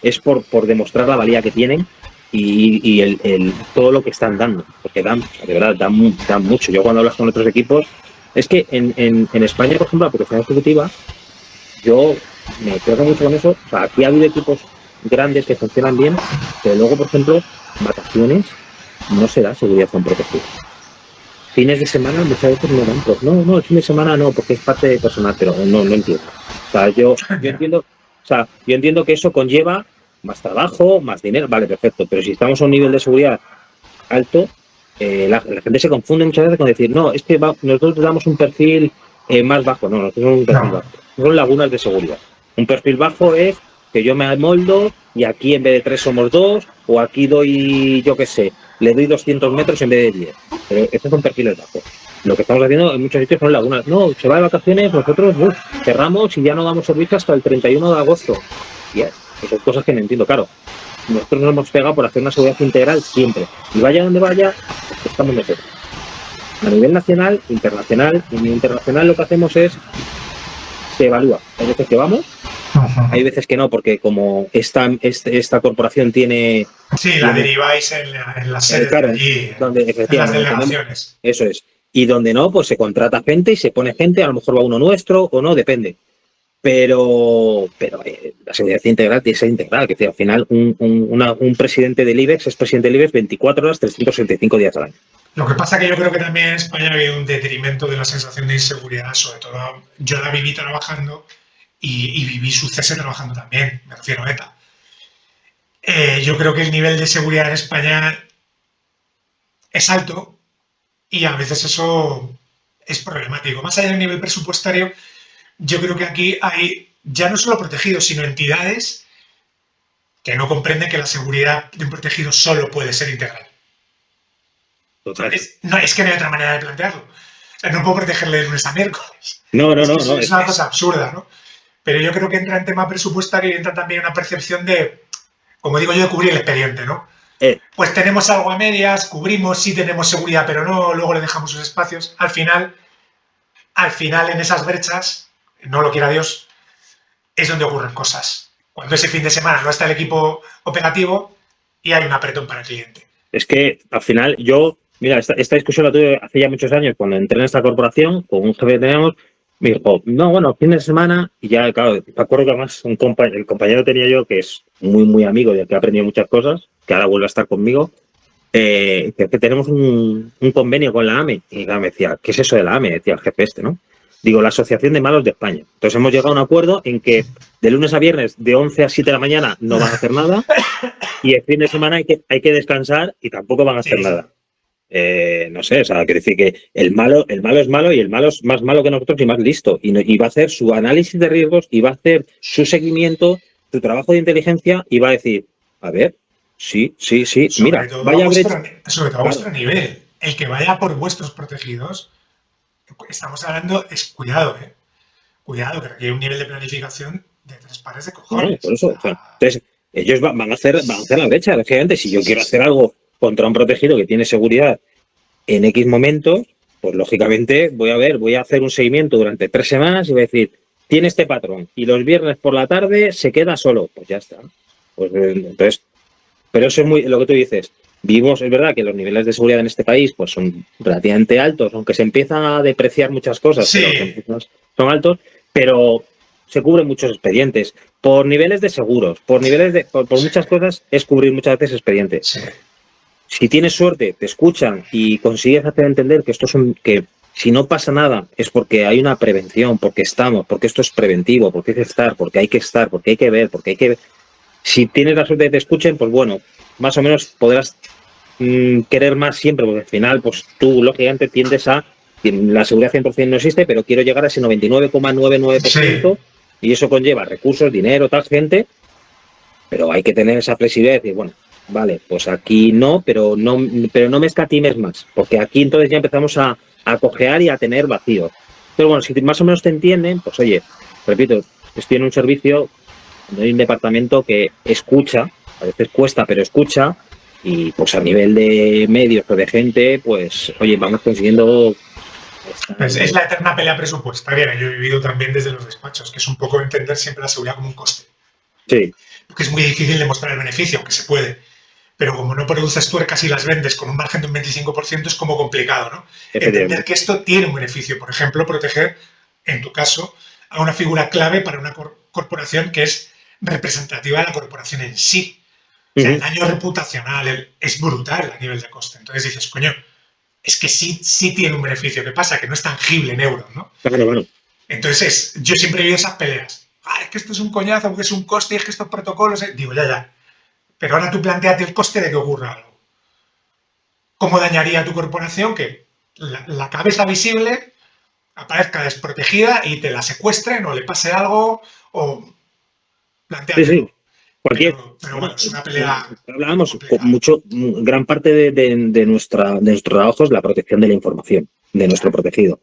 es por demostrar la valía que tienen todo lo que están dando, porque dan, de verdad, dan mucho. Yo cuando hablas con otros equipos, es que en España, por ejemplo, la protección ejecutiva, yo me quedo mucho con eso. O sea, aquí ha habido equipos grandes que funcionan bien, pero luego, por ejemplo, vacaciones no se da seguridad con protección. Fines de semana muchas veces no dan, pues no, el fin de semana no, porque es parte de personal, pero no entiendo. O sea, yo entiendo que eso conlleva más trabajo, más dinero, vale, perfecto, pero si estamos a un nivel de seguridad alto, la gente se confunde muchas veces con decir, no, es que nosotros damos un perfil más bajo, no, nosotros somos un perfil bajo, son lagunas de seguridad. Un perfil bajo es que yo me amoldo y aquí en vez de 3 somos 2, o aquí doy, yo qué sé, le doy 200 metros en vez de 10. Pero estos son perfiles bajos. Lo que estamos haciendo en muchos sitios son lagunas. No, se va de vacaciones, nosotros cerramos y ya no damos servicio hasta el 31 de agosto. Y son cosas que no entiendo. Claro, nosotros nos hemos pegado por hacer una seguridad integral siempre. Y vaya donde vaya, estamos nosotros. A nivel nacional, internacional, en internacional lo que hacemos es se evalúa. Hay veces que vamos, hay veces que no, porque como esta corporación tiene... Sí, la deriváis en las sedes claro, de allí, donde en las delegaciones. Eso es. Y donde no, pues se contrata gente y se pone gente, a lo mejor va uno nuestro o no, depende. Pero la seguridad integral tiene que ser integral, que al final un presidente del IBEX es presidente del IBEX 24 horas, 365 días al año. Lo que pasa que yo creo que también en España ha habido un detrimento de la sensación de inseguridad, sobre todo yo la viví trabajando y viví su cese trabajando también, me refiero a ETA. Yo creo que el nivel de seguridad en España es alto y a veces eso es problemático. Más allá del nivel presupuestario, yo creo que aquí hay ya no solo protegidos, sino entidades que no comprenden que la seguridad de un protegido solo puede ser integral. Total. Es que no hay otra manera de plantearlo. O sea, no puedo protegerle de lunes a miércoles. No. Es una cosa absurda, ¿no? Pero yo creo que entra en tema presupuestario y entra también una percepción de, como digo yo, de cubrir el expediente, ¿no? Pues tenemos algo a medias, cubrimos, sí tenemos seguridad, pero no, luego le dejamos sus espacios. Al final, en esas brechas, no lo quiera Dios, es donde ocurren cosas. Cuando ese fin de semana no está el equipo operativo y hay un apretón para el cliente. Es que al final mira, esta discusión la tuve hace ya muchos años cuando entré en esta corporación, con un jefe que teníamos, me dijo, no, bueno, fin de semana, y ya, claro, me acuerdo que además el compañero tenía yo, que es muy, muy amigo y al que he aprendido muchas cosas, que ahora vuelve a estar conmigo, que tenemos un convenio con la AME. Y claro, me decía, ¿qué es eso de la AME? Decía el jefe este, ¿no? Digo, la Asociación de Malos de España. Entonces hemos llegado a un acuerdo en que de lunes a viernes, de 11 a 7 de la mañana, no van a hacer nada, y el fin de semana hay que descansar y tampoco van a hacer nada. No sé, o sea, quiero decir que el malo es malo y el malo es más malo que nosotros y más listo. Y va a hacer su análisis de riesgos y va a hacer su seguimiento, su trabajo de inteligencia y va a decir, a ver, sí, mira, vaya sobre todo a vuestro nivel. El que vaya por vuestros protegidos, estamos hablando, cuidado, cuidado, que requiere un nivel de planificación de 3 pares de cojones. No, por eso, o sea, entonces, ellos van a hacer la brecha, lógicamente. Si yo quiero hacer algo contra un protegido que tiene seguridad en X momentos, pues lógicamente voy a hacer un seguimiento durante 3 semanas y voy a decir, tiene este patrón y los viernes por la tarde se queda solo. Pues ya está. Pues entonces, pero eso es muy lo que tú dices. Vivimos, es verdad que los niveles de seguridad en este país pues son relativamente altos, aunque se empiezan a depreciar muchas cosas, sí, pero son altos, pero se cubren muchos expedientes por niveles de seguros, por muchas cosas es cubrir muchas veces expedientes. Sí. Si tienes suerte, te escuchan y consigues hacer entender que que si no pasa nada es porque hay una prevención, porque esto es preventivo, porque hay que estar, porque hay que ver, porque hay que... Si tienes la suerte de que te escuchen, pues bueno, más o menos podrás querer más siempre, porque al final, pues tú lógicamente tiendes a... La seguridad 100% no existe, pero quiero llegar a ese 99,99%, sí. Y eso conlleva recursos, dinero, tal gente, pero hay que tener esa flexibilidad de decir, bueno, vale, pues aquí no, pero no me escatimes más, porque aquí entonces ya empezamos a cojear y a tener vacíos. Pero bueno, si más o menos te entienden, pues oye, repito, estoy en un servicio, hay un departamento que escucha, a veces cuesta, pero escucha, y pues a nivel de medios o de gente, pues oye, vamos consiguiendo... Es la eterna pelea presupuestaria que yo he vivido también desde los despachos, que es un poco entender siempre la seguridad como un coste. Sí. Porque es muy difícil demostrar el beneficio, aunque se puede. pero como no produces tuercas y las vendes con un margen de un 25%, es como complicado, ¿no? Entender que esto tiene un beneficio. Por ejemplo, proteger, en tu caso, a una figura clave para una corporación que es representativa de la corporación en sí. O sea, el daño reputacional es brutal a nivel de coste. Entonces dices, coño, es que sí tiene un beneficio. ¿Qué pasa? Que no es tangible en euros, ¿no? Claro. Entonces, yo siempre he visto esas peleas. Es que esto es un coñazo, porque es un coste, y es que estos protocolos... Digo, ya. Pero ahora tú planteate el coste de que ocurra algo. ¿Cómo dañaría a tu corporación que la cabeza visible aparezca desprotegida y te la secuestren o le pase algo o planteate? Sí. Pero bueno, es una pelea hablábamos complicada. gran parte de nuestro trabajo es la protección de la información, de nuestro protegido.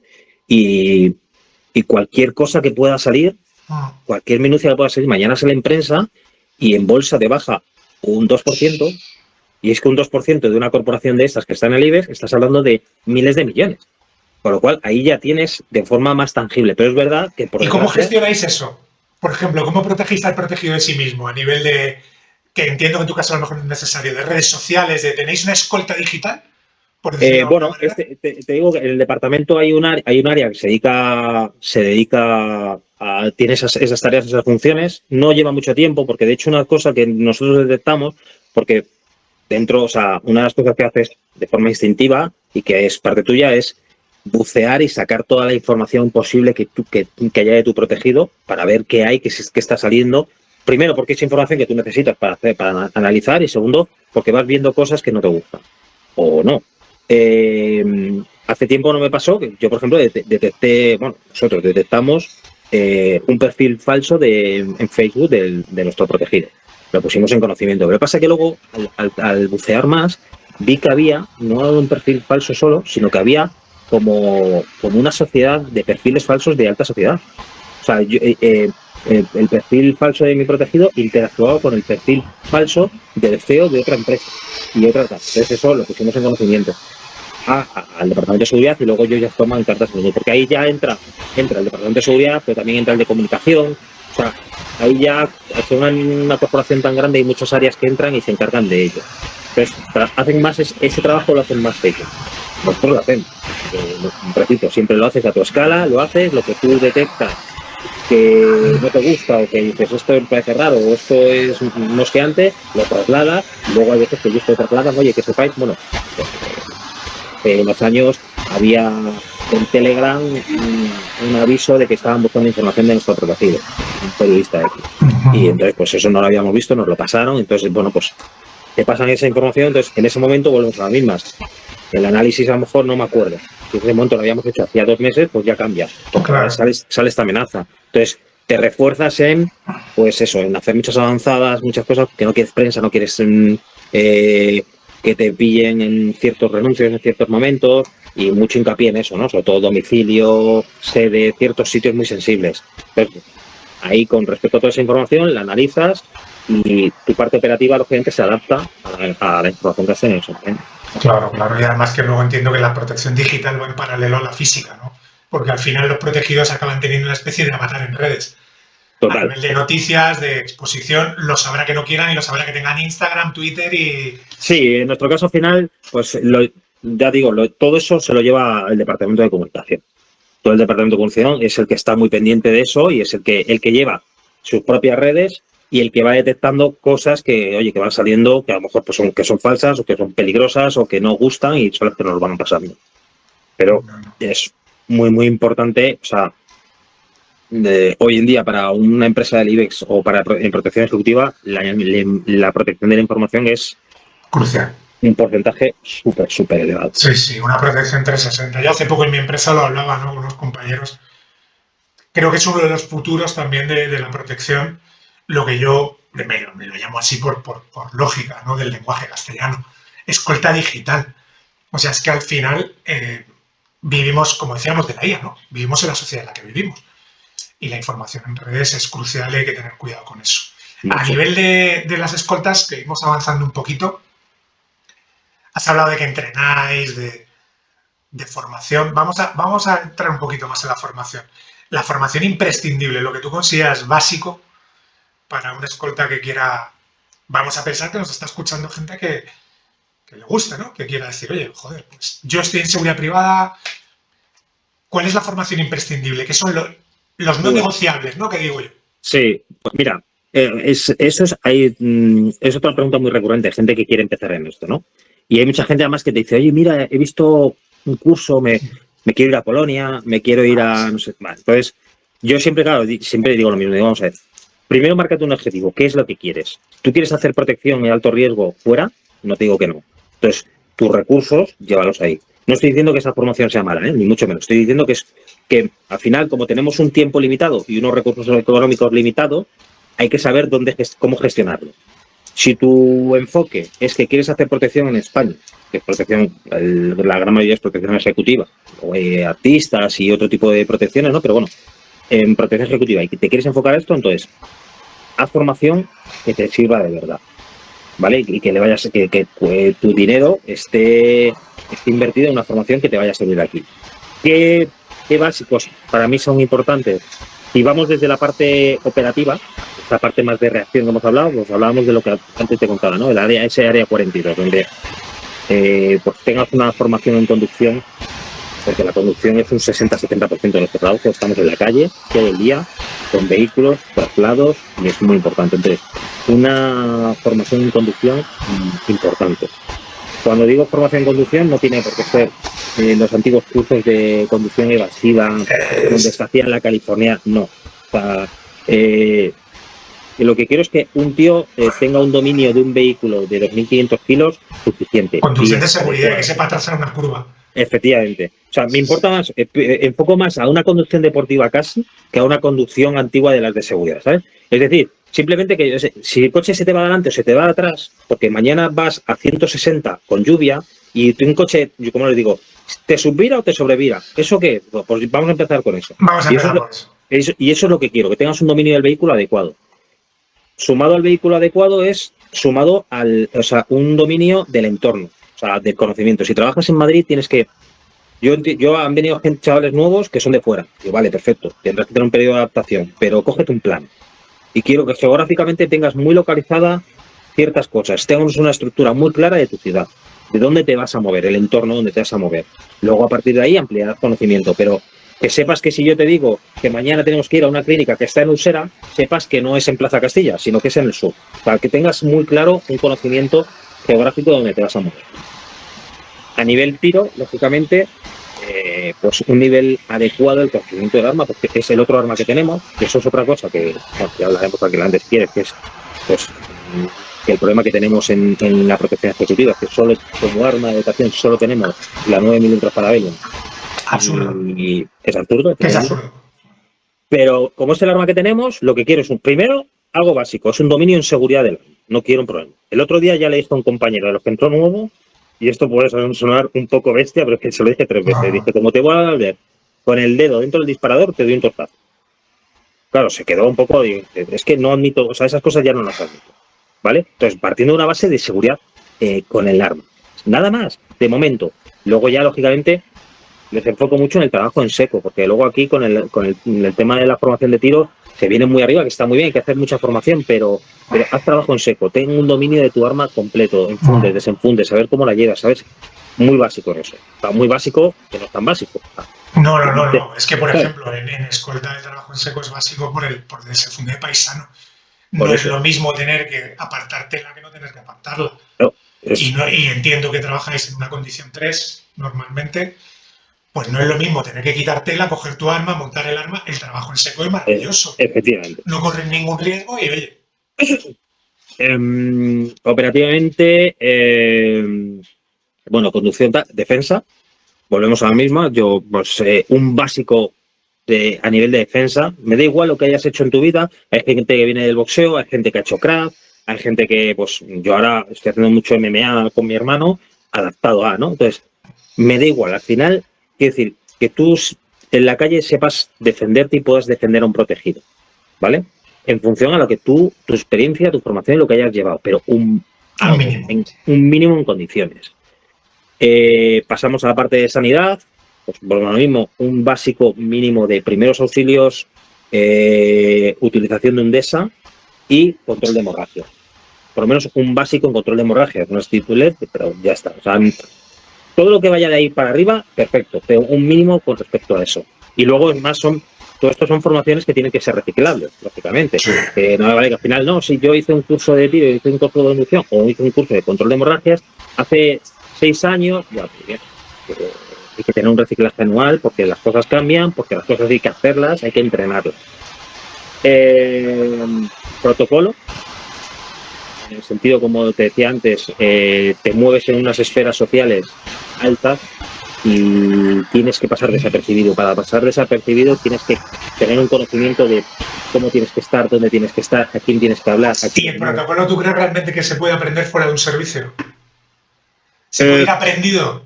Y cualquier cosa que pueda salir, cualquier minucia que pueda salir, mañana sale en prensa y en bolsa te baja un 2%, y es que un 2% de una corporación de estas que está en el IBEX, estás hablando de miles de millones. Con lo cual, ahí ya tienes de forma más tangible. Pero es verdad que, por ¿Y cómo desgracia... gestionáis eso? Por ejemplo, ¿cómo protegéis al protegido de sí mismo a nivel de, que entiendo que en tu caso a lo mejor no es necesario, de redes sociales, de tenéis una escolta digital, por decirlo de alguna Bueno, manera? te digo que en el departamento hay un área que se dedica a, tiene esas tareas, esas funciones. No lleva mucho tiempo, porque de hecho una cosa que nosotros detectamos, porque dentro, o sea, una de las cosas que haces de forma instintiva y que es parte tuya es bucear y sacar toda la información posible que haya de tu protegido para ver qué hay, qué está saliendo. Primero, porque es información que tú necesitas para analizar, y segundo, porque vas viendo cosas que no te gustan o no. Hace tiempo no me pasó que yo, por ejemplo, nosotros detectamos un perfil falso en Facebook de nuestro protegido. Lo pusimos en conocimiento. Pero lo que pasa es que luego, al bucear más, vi que había no un perfil falso solo, sino que había como una sociedad de perfiles falsos de alta sociedad. O sea, el perfil falso de mi protegido interactuaba con el perfil falso del CEO de otra empresa y otra tal. Entonces eso lo pusimos en conocimiento al Departamento de Seguridad, y luego ellos ya toman cartas en ello, porque ahí ya entra el Departamento de Seguridad, pero también entra el de Comunicación. O sea, ahí ya, al ser una corporación tan grande, hay muchas áreas que entran y se encargan de ello. Entonces, hacen más ese trabajo, lo hacen más ellos. Nosotros lo hacemos. Repito, siempre lo haces a tu escala, lo haces, lo que tú detectas que no te gusta o que dices esto me parece raro o esto es mosqueante, lo trasladas. Luego hay veces que ellos te trasladan, oye, que sepáis, bueno, en los años había en Telegram un aviso de que estaban buscando información de nuestro protegido, un periodista X. Y entonces, pues eso no lo habíamos visto, nos lo pasaron. Entonces, bueno, pues te pasan esa información. Entonces, en ese momento volvemos a las mismas. El análisis a lo mejor no me acuerdo. Si en ese momento lo habíamos hecho hacía 2 meses, pues ya cambia. Porque ahora sale esta amenaza. Entonces, te refuerzas pues eso, en hacer muchas avanzadas, muchas cosas, que no quieres prensa, no quieres que te pillen en ciertos renuncios en ciertos momentos, y mucho hincapié en eso, ¿no? Sobre todo domicilio, sede, ciertos sitios muy sensibles. Entonces, ahí, con respecto a toda esa información, la analizas y tu parte operativa, lógicamente, se adapta a la información que has tenido. Claro. Y además que luego entiendo que la protección digital va en paralelo a la física, ¿no? Porque al final los protegidos acaban teniendo una especie de avatar en redes. A Total. nivel de noticias, de exposición, lo sabrá que no quieran y lo sabrá que tengan Instagram, Twitter y... Sí, en nuestro caso final, pues ya digo, todo eso se lo lleva el Departamento de Comunicación. Todo el Departamento de Comunicación es el que está muy pendiente de eso y es el que lleva sus propias redes y el que va detectando cosas que, oye, que van saliendo, que a lo mejor pues que son falsas o que son peligrosas o que no gustan, y son las que nos van pasando. Pero es muy, muy importante, o sea, hoy en día, para una empresa del IBEX o en protección ejecutiva, la protección de la información es Crucial. un porcentaje súper elevado. Sí, una protección 360. Yo hace poco en mi empresa lo hablaba, ¿no?, con unos compañeros. Creo que es uno de los futuros también de la protección, lo que yo me lo llamo así por lógica, ¿no?, del lenguaje castellano. Escolta digital. O sea, es que al final vivimos, como decíamos, de la IA, ¿no? Vivimos en la sociedad en la que vivimos. Y la información en redes es crucial y hay que tener cuidado con eso. A nivel de las escoltas, que íbamos avanzando un poquito, has hablado de que entrenáis, de formación. Vamos a entrar un poquito más en la formación. La formación imprescindible, lo que tú consideras básico para una escolta que quiera vamos a pensar que nos está escuchando gente que le gusta, ¿no? Que quiera decir, oye, joder, pues yo estoy en seguridad privada, ¿cuál es la formación imprescindible? ¿Qué son los no Bueno, negociables, ¿no? Que digo yo. sí, pues mira, es otra pregunta muy recurrente, gente que quiere empezar en esto, ¿no? Y hay mucha gente además que te dice, oye, mira, he visto un curso, me quiero ir a Polonia, me quiero ir a, no sé, vale. Entonces, yo siempre, claro, siempre digo lo mismo, digo, vamos a ver, primero márcate un objetivo, ¿qué es lo que quieres? ¿Tú quieres hacer protección en alto riesgo fuera? No te digo que no. Entonces, tus recursos, llévalos ahí. No estoy diciendo que esa formación sea mala, ni mucho menos. Estoy diciendo que al final, como tenemos un tiempo limitado y unos recursos económicos limitados, hay que saber cómo gestionarlo. Si tu enfoque es que quieres hacer protección en España, que es protección, la gran mayoría es protección ejecutiva, o artistas y otro tipo de protecciones, ¿no? Pero bueno, en protección ejecutiva y que te quieres enfocar a esto, entonces haz formación que te sirva de verdad, ¿vale? Y que le vayas, que tu dinero esté invertido en una formación que te vaya a servir aquí. ¿Qué básicos para mí son importantes? Si vamos desde la parte operativa, esta parte más de reacción que hemos hablado, pues hablábamos de lo que antes te contaba, ¿no? Ese área 42, donde pues tengas una formación en conducción, porque la conducción es un 60-70% de nuestro trabajo, estamos en la calle todo el día, con vehículos, traslados, y es muy importante. Entonces, una formación en conducción importante. Cuando digo formación en conducción, no tiene por qué ser los antiguos cursos de conducción evasiva, donde se hacía en la California, no. O sea, lo que quiero es que un tío tenga un dominio de un vehículo de 2.500 kilos suficiente. Conducción Bien, de seguridad, adecuado. que sepa trazar una curva. Efectivamente. O sea, me importa más, enfoco más a una conducción deportiva casi que a una conducción antigua de las de seguridad, ¿sabes? Es decir, simplemente que si el coche se te va adelante o se te va atrás, porque mañana vas a 160 con lluvia y un coche, yo como les digo, ¿te subvira o te sobrevira? ¿Eso qué? Pues vamos a empezar con eso. Vamos a Y eso empezar por eso. y eso es lo que quiero, que tengas un dominio del vehículo adecuado. Sumado al vehículo adecuado es sumado o sea, un dominio del entorno, o sea, del conocimiento. Si trabajas en Madrid tienes que yo han venido chavales nuevos que son de fuera. Digo, vale, perfecto, tendrás que tener un periodo de adaptación, pero cógete un plan. Y quiero que geográficamente tengas muy localizada ciertas cosas, tengas una estructura muy clara de tu ciudad, de dónde te vas a mover, el entorno donde te vas a mover. Luego, a partir de ahí, ampliar conocimiento, pero que sepas que si yo te digo que mañana tenemos que ir a una clínica que está en Usera, sepas que no es en Plaza Castilla, sino que es en el sur, para que tengas muy claro un conocimiento geográfico de donde te vas a mover. A nivel tiro, lógicamente, pues un nivel adecuado del conocimiento del arma, porque es el otro arma que tenemos, y eso es otra cosa que, bueno, ya hablaremos tranquilamente si quieres, que es pues que el problema que tenemos en la protección ejecutiva es que solo como arma de dotación solo tenemos la 9 mm Parabellum. Absurdo. Y es absurdo. Que es absurdo. Pero como es el arma que tenemos, lo que quiero es primero algo básico, es un dominio en seguridad del arma. No quiero un problema. El otro día ya le dije a un compañero de los que entró nuevo, y esto puede sonar un poco bestia, pero es que se lo dije 3 veces. No. Dije, como te voy a ver con el dedo dentro del disparador, te doy un tortazo. Claro, se quedó un poco, es que no admito, o sea, esas cosas ya no las admito, ¿vale? Entonces, partiendo de una base de seguridad con el arma. Nada más, de momento. Luego ya, lógicamente, les enfoco mucho en el trabajo en seco, porque luego aquí con el tema de la formación de tiro se viene muy arriba, que está muy bien, hay que hacer mucha formación, pero haz trabajo en seco, ten un dominio de tu arma completo, enfundes, desenfundes, saber cómo la llevas, ¿sabes? Muy básico en eso. Está muy básico, que no es tan básico. No. Es que, por ejemplo, en escolta el trabajo en seco es básico por el desenfunde de paisano. No es lo mismo tener que apartar tela que no tener que apartarla. No, y entiendo que trabajáis en una condición 3 normalmente. Pues no es lo mismo tener que quitar tela, coger tu arma, montar el arma. El trabajo en seco es maravilloso. Efectivamente. No corres ningún riesgo y oye. Operativamente, bueno, conducción, defensa, volvemos a la misma. Yo, pues, un básico a nivel de defensa, me da igual lo que hayas hecho en tu vida. Hay gente que viene del boxeo, hay gente que ha hecho craft, hay gente que, pues, yo ahora estoy haciendo mucho MMA con mi hermano, adaptado a, ¿no? Entonces, me da igual. Al final, quiero decir, que tú en la calle sepas defenderte y puedas defender a un protegido, ¿vale? En función a lo que tu experiencia, tu formación y lo que hayas llevado, pero un mínimo en condiciones. Pasamos a la parte de sanidad, pues por lo mismo, un básico mínimo de primeros auxilios, utilización de un DESA y control de hemorragia. por lo menos un básico en control de hemorragias, no es titular, pero ya está. O sea, todo lo que vaya de ahí para arriba, perfecto, pero un mínimo con respecto a eso. Y luego, es más, todo esto son formaciones que tienen que ser reciclables, lógicamente. Sí. No me vale que al final, no, si yo hice un curso de tiro, hice un curso de inducción o hice un curso de control de hemorragias hace 6 años, ya, pues bien, hay que tener un reciclaje anual porque las cosas cambian, porque las cosas hay que hacerlas, hay que entrenarlas. Protocolo, en el sentido, como te decía antes, te mueves en unas esferas sociales altas y tienes que pasar desapercibido. Para pasar desapercibido tienes que tener un conocimiento de cómo tienes que estar, dónde tienes que estar, a quién tienes que hablar. ¿Y el protocolo tú crees realmente que se puede aprender fuera de un servicio? ¿Se puede ir aprendido?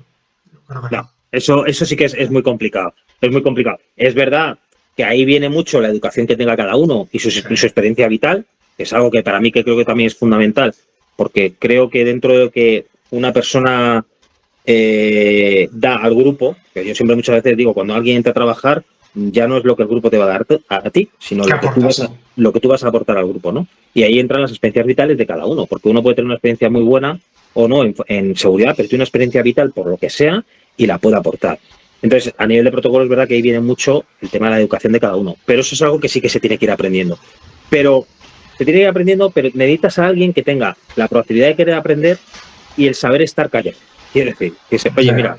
Creo que no. Eso sí que es muy complicado. Es muy complicado. Es verdad que ahí viene mucho la educación que tenga cada uno y su experiencia vital, que es algo que para mí que creo que también es fundamental, porque creo que dentro de lo que una persona da al grupo, que yo siempre muchas veces digo, cuando alguien entra a trabajar, ya no es lo que el grupo te va a dar a ti, sino lo que tú vas a aportar al grupo, ¿no? Y ahí entran las experiencias vitales de cada uno, porque uno puede tener una experiencia muy buena o no en seguridad, pero tiene una experiencia vital por lo que sea y la puede aportar. Entonces, a nivel de protocolo es verdad que ahí viene mucho el tema de la educación de cada uno, pero eso es algo que sí que se tiene que ir aprendiendo. Pero se tiene que ir aprendiendo, pero necesitas a alguien que tenga la proactividad de querer aprender y el saber estar callado. Quiere decir, que se, oye, mira,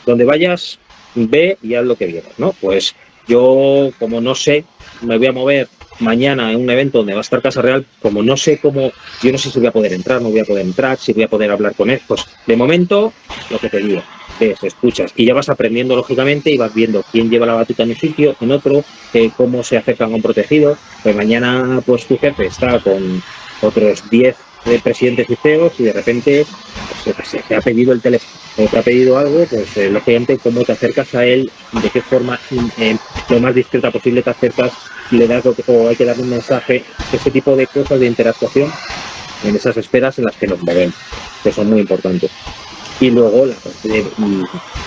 donde vayas, ve y haz lo que quieras, ¿no? Pues yo, como no sé, me voy a mover mañana en un evento donde va a estar Casa Real, como no sé cómo, yo no sé si voy a poder entrar, no voy a poder entrar, si voy a poder hablar con él, pues de momento, lo que te digo, ves, escuchas, y ya vas aprendiendo lógicamente y vas viendo quién lleva la batuta en un sitio, en otro, cómo se acercan a un protegido, pues mañana pues tu jefe está con otros 10 presidentes y CEOs y de repente pues, te ha pedido el teléfono o te ha pedido algo, pues lógicamente cómo te acercas a él, de qué forma lo más discreta posible te acercas, le das o hay que darle un mensaje, ese tipo de cosas de interactuación en esas esferas en las que nos movemos, que son muy importantes. Y luego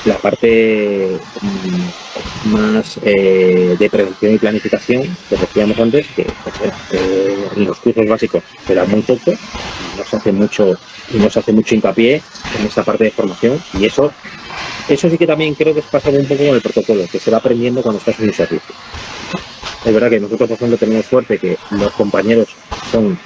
la parte más de prevención y planificación que decíamos antes, que en los cursos básicos se da muy poco y no se hace mucho hincapié en esta parte de formación, y eso sí que también creo que es pasar un poco con el protocolo, que se va aprendiendo cuando estás en un servicio. Es verdad que nosotros, por ejemplo, tenemos suerte que los compañeros son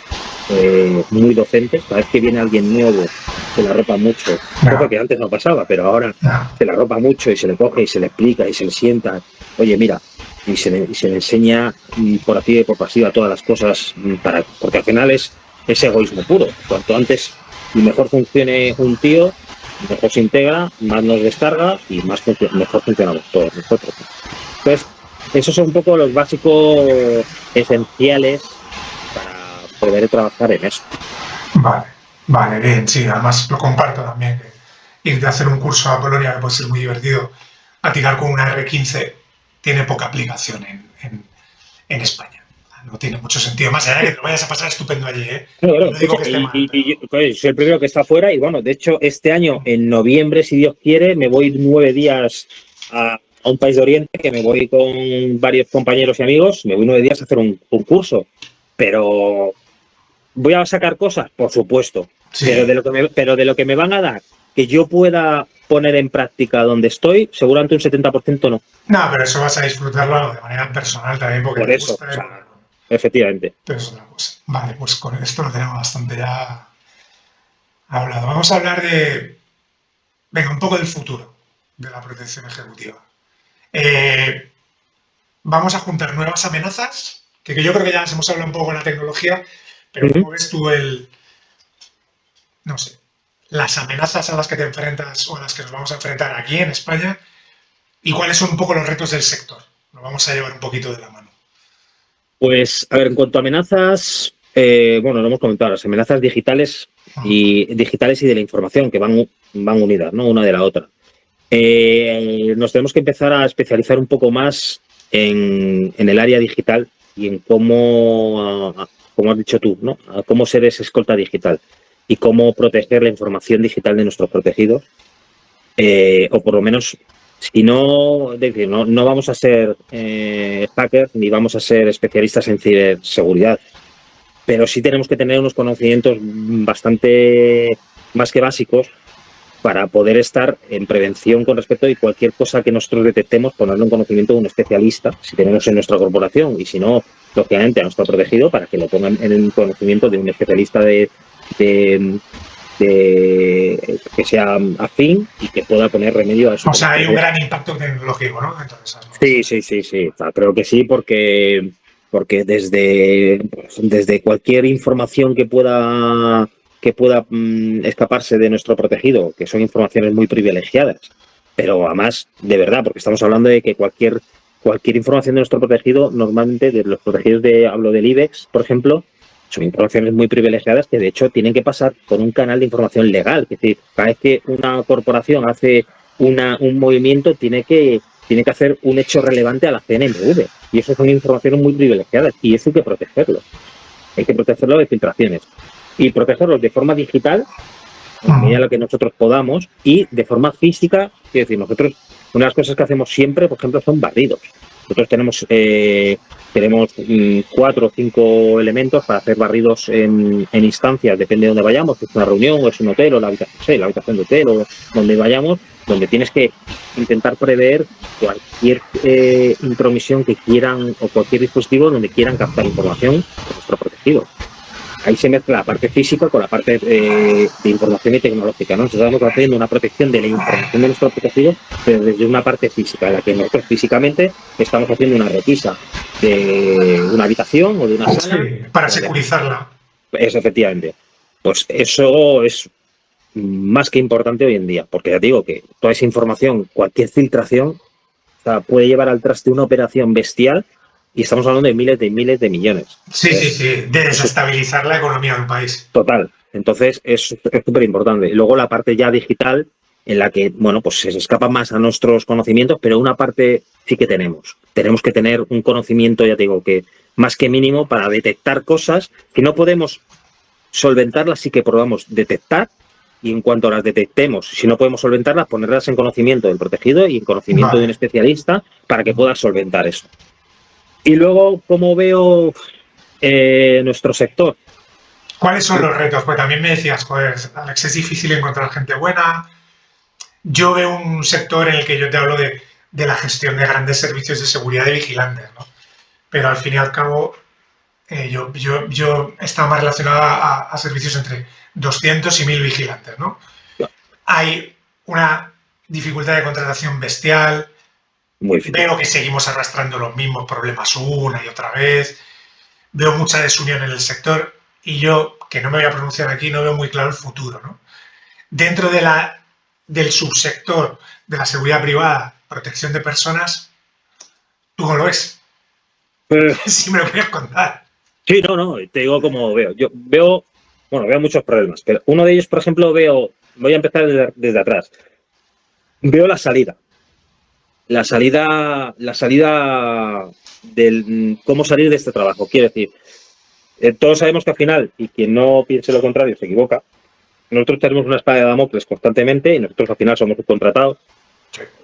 muy docentes. Cada vez que viene alguien nuevo se le arropa mucho, cosa que antes no pasaba, pero ahora se le arropa mucho y se le coge y se le explica y se le sienta, oye, mira, y se le enseña por activa y por pasiva todas las cosas, porque al final es egoísmo puro. Cuanto antes y mejor funcione un tío, mejor se integra, más nos descarga y mejor funcionamos todos nosotros. Entonces, esos son un poco los básicos esenciales para poder trabajar en eso. Vale, bien, sí, además lo comparto también. Ir de hacer un curso a Polonia, que puede ser muy divertido, a tirar con una R15 tiene poca aplicación en España. No tiene mucho sentido, más allá de que te lo vayas a pasar estupendo allí, ¿eh? Claro, no digo que esté mal. Pues, soy el primero que está fuera y bueno, de hecho este año, en noviembre, si Dios quiere, me voy 9 días a un país de Oriente, que me voy con varios compañeros y amigos, me voy 9 días a hacer un curso, pero ¿voy a sacar cosas? Por supuesto, sí. pero de lo que me van a dar, que yo pueda poner en práctica donde estoy, seguramente un 70% no. No, pero eso vas a disfrutarlo de manera personal también, porque por eso, gusta, o sea, efectivamente. Pero es otra cosa. Vale, pues con esto lo tenemos bastante ya hablado. Vamos a hablar venga, un poco del futuro de la protección ejecutiva. Vamos a juntar nuevas amenazas, que yo creo que ya hemos hablado un poco de la tecnología, pero ¿cómo ves tú no sé, las amenazas a las que te enfrentas o a las que nos vamos a enfrentar aquí en España, y cuáles son un poco los retos del sector? Nos vamos a llevar un poquito de la mano. Pues, a ver, en cuanto a amenazas, bueno, lo hemos comentado, las amenazas digitales y de la información, que van unidas, ¿no? Una de la otra. Nos tenemos que empezar a especializar un poco más en el área digital y en cómo has dicho tú, ¿no? A cómo ser esa escolta digital y cómo proteger la información digital de nuestros protegidos, o por lo menos, si no, no vamos a ser hackers ni vamos a ser especialistas en ciberseguridad, pero sí tenemos que tener unos conocimientos bastante más que básicos para poder estar en prevención con respecto a cualquier cosa que nosotros detectemos, ponerlo en conocimiento de un especialista, si tenemos en nuestra corporación, y si no, lógicamente a nuestro protegido, para que lo pongan en el conocimiento de un especialista que sea afín y que pueda poner remedio a eso. O sea, hay un gran impacto tecnológico, ¿no? Entonces, Sí. Creo que sí, porque desde cualquier información que pueda escaparse de nuestro protegido, que son informaciones muy privilegiadas, pero además, de verdad, porque estamos hablando de que cualquier información de nuestro protegido, normalmente de los protegidos hablo del IBEX, por ejemplo, son informaciones muy privilegiadas que de hecho tienen que pasar por un canal de información legal. Es decir, cada vez que una corporación hace un movimiento, tiene que hacer un hecho relevante a la CNMV. Y eso son informaciones muy privilegiadas y eso hay que protegerlo. Hay que protegerlo de filtraciones. Y protegerlos de forma digital, en la medida en la que nosotros podamos, y de forma física. Es decir, nosotros, una de las cosas que hacemos siempre, por ejemplo, son barridos. Nosotros tenemos 4 o 5 elementos para hacer barridos en instancias, depende de dónde vayamos, si es una reunión o es un hotel o la habitación de hotel o donde vayamos, donde tienes que intentar prever cualquier intromisión que quieran o cualquier dispositivo donde quieran captar información de nuestro protegido. Ahí se mezcla la parte física con la parte de información y tecnológica, ¿no? Nosotros estamos haciendo una protección de la información de nuestro protegido, pero desde una parte física, en la que nosotros físicamente estamos haciendo una requisa de una habitación o de una sala. Sí, para securizarla. Eso, efectivamente. Pues eso es más que importante hoy en día, porque ya te digo que toda esa información, cualquier filtración, o sea, puede llevar al traste una operación bestial. Y estamos hablando de miles de millones. Sí, de desestabilizar la economía de un país. Total. Entonces, es súper importante. Luego la parte ya digital, en la que, bueno, pues se escapa más a nuestros conocimientos, pero una parte sí que tenemos. Tenemos que tener un conocimiento, ya te digo, que más que mínimo para detectar cosas. Si no podemos solventarlas, sí que probamos detectar. Y en cuanto las detectemos, si no podemos solventarlas, ponerlas en conocimiento del protegido y en conocimiento de un especialista para que pueda solventar eso. Y luego, ¿cómo veo nuestro sector? ¿Cuáles son los retos? Pues también me decías, joder, Alex, es difícil encontrar gente buena. Yo veo un sector en el que yo te hablo de la gestión de grandes servicios de seguridad de vigilantes, ¿no? Pero al fin y al cabo, yo estaba más relacionado a servicios entre 200 y 1000 vigilantes, ¿no? Hay una dificultad de contratación bestial. Veo que seguimos arrastrando los mismos problemas una y otra vez. Veo mucha desunión en el sector y yo, que no me voy a pronunciar aquí, no veo muy claro el futuro, ¿no? Dentro del subsector de la seguridad privada, protección de personas, ¿tú cómo lo ves? Si me lo quieres contar. Sí, no, te digo cómo veo. Yo veo muchos problemas, pero uno de ellos, por ejemplo, voy a empezar desde atrás. Veo la salida del cómo salir de este trabajo. Quiero decir, todos sabemos que al final, y quien no piense lo contrario se equivoca, nosotros tenemos una espada de Damocles constantemente y nosotros al final somos subcontratados.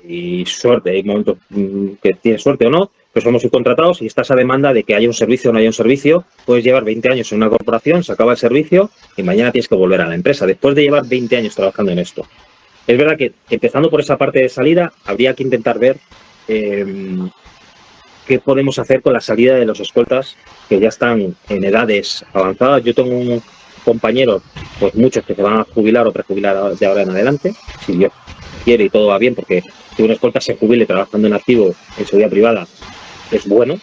Y suerte, hay momentos que tienes suerte o no, pero somos subcontratados y está esa demanda de que haya un servicio o no haya un servicio. Puedes llevar 20 años en una corporación, se acaba el servicio y mañana tienes que volver a la empresa después de llevar 20 años trabajando en esto. Es verdad que empezando por esa parte de salida, habría que intentar ver qué podemos hacer con la salida de los escoltas que ya están en edades avanzadas. Yo tengo un compañero, pues muchos que se van a jubilar o prejubilar de ahora en adelante, si Dios quiere y todo va bien, porque si un escolta se jubile trabajando en activo en seguridad privada es bueno,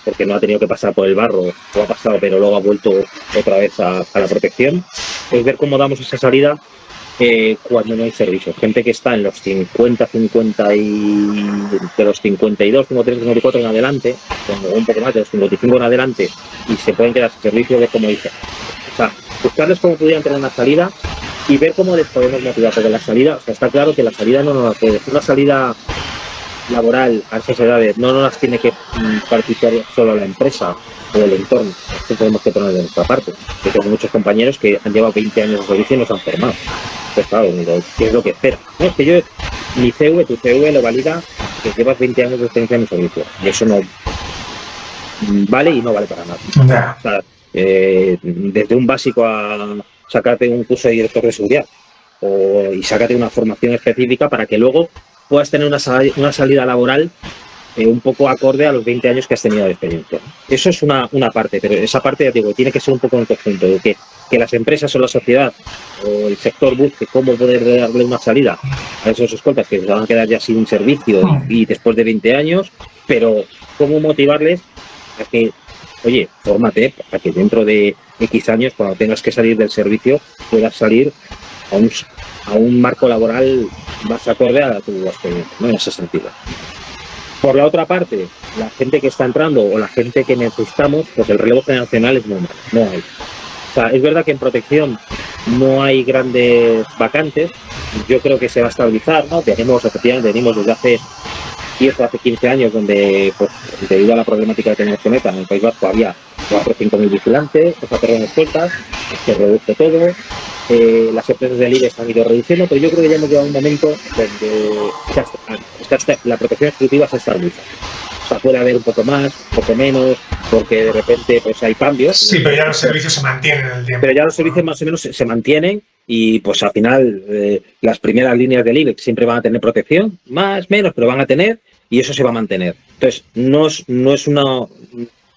porque no ha tenido que pasar por el barro, o ha pasado pero luego ha vuelto otra vez a la protección. Es ver cómo damos esa salida cuando no hay servicio. Gente que está en los 50 y de los 52, 53, 54 en adelante, o un poco más de los 55 en adelante, y se pueden quedar sin servicio, ver cómo dice. O sea, buscarles cómo pudieran tener una salida y ver cómo les podemos motivar. Porque la salida, o sea, está claro que la salida no nos la puede. Una salida laboral a esas edades no nos las tiene que participar solo la empresa o el entorno. Esto tenemos que poner de nuestra parte. Yo tengo muchos compañeros que han llevado 20 años de servicio y no se han formado. Pues claro, ¿qué es lo que espera? No, es que tu CV lo valida que llevas 20 años de experiencia en el servicio. Y eso no vale y no vale para nada. Yeah. O sea, desde un básico a sacarte un curso de director de seguridad y sácate una formación específica para que luego puedas tener una salida laboral un poco acorde a los 20 años que has tenido de experiencia. Eso es una parte, pero esa parte, ya digo, tiene que ser un poco en conjunto, de que las empresas o la sociedad o el sector busque cómo poder darle una salida a esos escoltas que se van a quedar ya sin servicio y después de 20 años, pero cómo motivarles a que, oye, fórmate para que dentro de X años, cuando tengas que salir del servicio, puedas salir a un marco laboral más acorde a tu experiencia, ¿no? En ese sentido. Por la otra parte, la gente que está entrando o la gente que necesitamos, pues el relevo generacional es muy malo, no hay. O sea, es verdad que en protección no hay grandes vacantes, yo creo que se va a estabilizar, ¿no? Efectivamente, venimos desde hace 10 o hace 15 años donde, pues, debido a la problemática que tenemos con ETA, en el País Vasco había 4 o 5 mil vigilantes, personas sueltas, se reduce todo, las empresas del IBEX han ido reduciendo, pero yo creo que ya hemos llegado a un momento donde la protección ejecutiva se estabiliza. O sea, puede haber un poco más, un poco menos, porque de repente pues hay cambios. Sí, pero ya los servicios se mantienen en el tiempo. Pero ya los servicios más o menos se mantienen y pues al final las primeras líneas del IBEX siempre van a tener protección, más, menos, pero van a tener y eso se va a mantener. Entonces,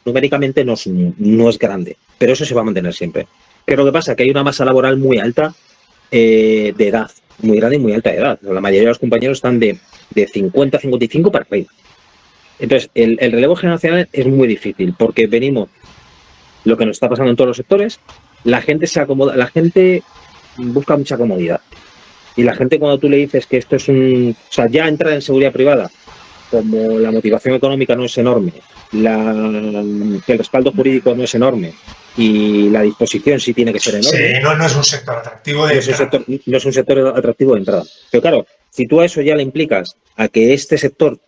numéricamente no es grande, pero eso se va a mantener siempre. ¿Qué es lo que pasa? Que hay una masa laboral muy alta de edad, muy grande y muy alta de edad. La mayoría de los compañeros están de 50 a 55 para arriba. Entonces, el relevo generacional es muy difícil porque venimos, lo que nos está pasando en todos los sectores, la gente se acomoda, la gente busca mucha comodidad. Y la gente cuando tú le dices que esto es o sea, ya entrar en seguridad privada, como la motivación económica no es enorme, que el respaldo jurídico no es enorme y la disposición sí tiene que ser enorme. Sí, no es un sector atractivo de entrada. No es un sector atractivo de entrada. Pero claro, si tú a eso ya le implicas a que este sector,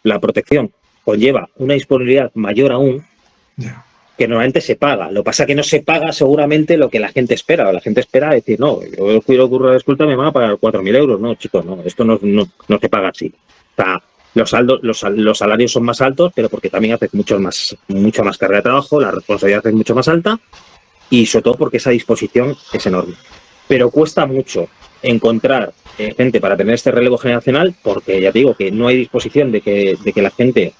la protección, conlleva una disponibilidad mayor aún, que normalmente se paga. Lo que pasa es que no se paga seguramente lo que la gente espera. La gente espera decir, no, yo quiero ocurrir de escolta, me van a pagar 4.000 euros. No, chicos, no, esto no se paga así. O sea, los salarios son más altos, pero porque también haces mucha más carga de trabajo, la responsabilidad es mucho más alta y sobre todo porque esa disposición es enorme. Pero cuesta mucho encontrar gente para tener este relevo generacional porque ya te digo que no hay disposición de que la gente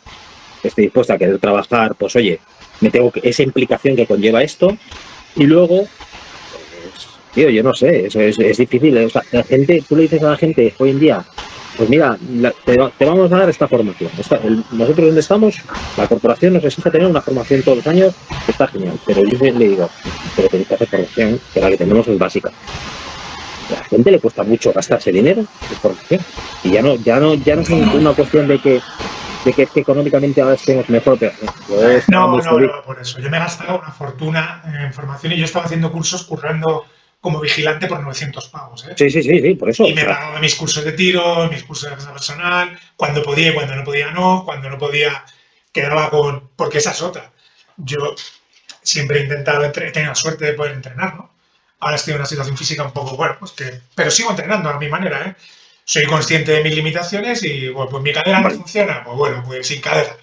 esté dispuesta a querer trabajar, pues oye, esa implicación que conlleva esto y luego, pues, tío, yo no sé, es difícil. O sea, la gente, tú le dices a la gente hoy en día, pues mira, te vamos a dar esta formación. Nosotros donde estamos, la corporación nos exige tener una formación todos los años, que está genial, pero yo le digo, pero tenéis que hacer formación, que la que tenemos es básica. A la gente le cuesta mucho gastarse dinero en formación. Y ya no es una cuestión de que económicamente ahora estemos mejor, pero no, por eso. Yo me he gastado una fortuna en formación y yo estaba haciendo cursos currando como vigilante por 900 pavos. Sí, por eso. Y me pagaba mis cursos de tiro, mis cursos de defensa personal, cuando podía y cuando no podía no, cuando no podía quedaba con... Porque esa es otra. Yo siempre he intentado, he tenido la suerte de poder entrenar, ¿no? Ahora estoy en una situación física un poco, bueno, pues pero sigo entrenando a mi manera, ¿eh? Soy consciente de mis limitaciones y, bueno, pues mi cadera no funciona, pues bueno, pues sin cadera.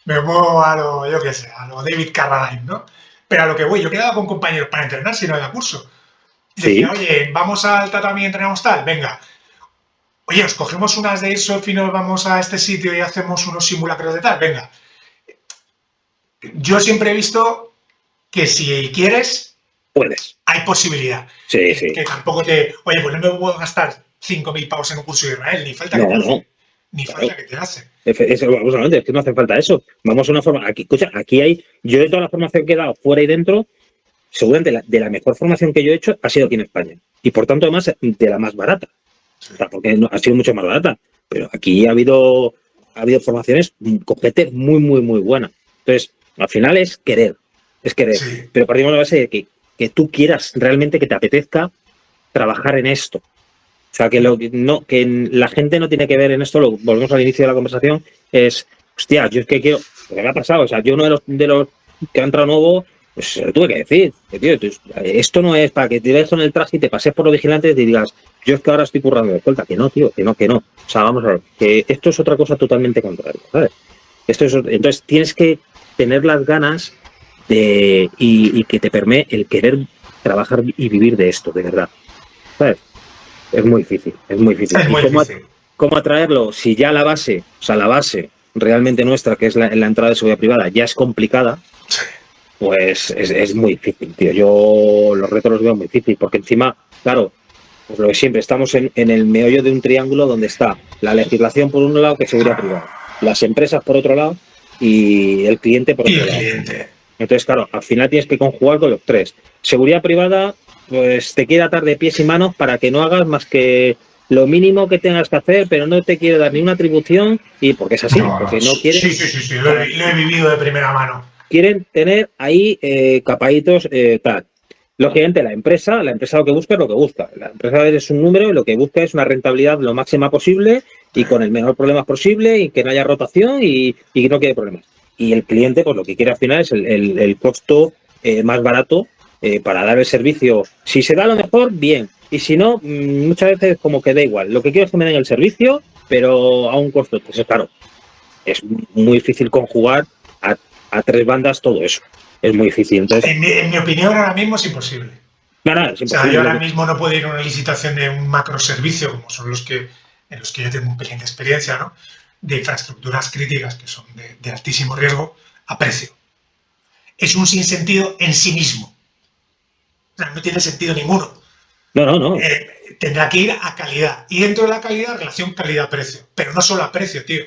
Me muevo a lo, yo qué sé, a lo David Carradine, ¿no? Pero a lo que voy, yo quedaba con compañeros para entrenar si no había curso. Decía, oye, vamos al tatami y entrenamos tal, venga. Oye, os cogemos unas de Airsoft y nos vamos a este sitio y hacemos unos simulacros de tal, venga. Yo siempre he visto que si quieres, puedes. Hay posibilidad. Sí. Que tampoco oye, pues no me puedo gastar 5.000 pavos en un curso de Israel, ni falta que te hace. Ni falta que te hace. Es que no hace falta eso. Vamos a una forma. Aquí hay. Yo de toda la formación que he dado fuera y dentro, seguramente de la mejor formación que yo he hecho ha sido aquí en España. Y por tanto, además, de la más barata. Sí. O sea, porque ha sido mucho más barata. Pero aquí ha habido formaciones con gente muy, muy, muy buena. Entonces, al final es querer. Sí. Pero partimos de la base de que tú quieras realmente, que te apetezca trabajar en esto. O sea, que la gente no tiene que ver en esto, volvemos al inicio de la conversación, es, hostia, yo es que quiero, lo que me ha pasado, o sea, yo uno de los que ha entrado nuevo, pues lo tuve que decir, que, tío, esto no es para que te veas con el traje y te pases por los vigilantes y digas, yo es que ahora estoy currando de escolta, que no, tío, que no. O sea, vamos a ver, que esto es otra cosa totalmente contraria, ¿sabes? Entonces tienes que tener las ganas y que te permite el querer trabajar y vivir de esto, de verdad. ¿Sabes? Es muy difícil, es muy difícil. Es ¿Y muy difícil. cómo atraerlo? Si ya la base, o sea, la base realmente nuestra, que es la entrada de seguridad privada, ya es complicada, Sí. pues es muy difícil, tío. Yo los retos los veo muy difícil, porque encima, claro, pues lo que siempre, estamos en el meollo de un triángulo donde está la legislación por un lado, que es seguridad privada, las empresas por otro lado y el cliente por Y otro el lado. cliente. Entonces, claro, al final tienes que conjugar con los tres. Seguridad privada, pues te quiere atar de pies y manos para que no hagas más que lo mínimo que tengas que hacer, pero no te quiere dar ni una atribución, y porque es así, No, no. porque no Sí, quieren, sí, sí, sí. o Lo sea, he vivido de primera mano. quieren tener ahí capaditos tal. Lógicamente, la empresa lo que busca es lo que busca. La empresa es un número y lo que busca es una rentabilidad lo máxima posible y con el menor problema posible y que no haya rotación y que no quede problemas. Y el cliente, pues lo que quiere al final es el costo más barato para dar el servicio. Si se da lo mejor, bien. Y si no, muchas veces como que da igual. Lo que quiero es que me den el servicio, pero a un costo. Entonces, claro, es muy difícil conjugar a, a tres bandas todo eso. Es muy difícil. Entonces, En mi opinión, ahora mismo es imposible. nada, es O sea, yo imposible. ahora mismo no puedo ir a una licitación de un macroservicio, como son los que en los que yo tengo un pelín de experiencia, ¿no? De infraestructuras críticas que son de altísimo riesgo, a precio. Es un sinsentido en sí mismo. O sea, no tiene sentido ninguno. No, no, no. Tendrá que ir a calidad. Y dentro de la calidad, relación calidad-precio. Pero no solo a precio, tío.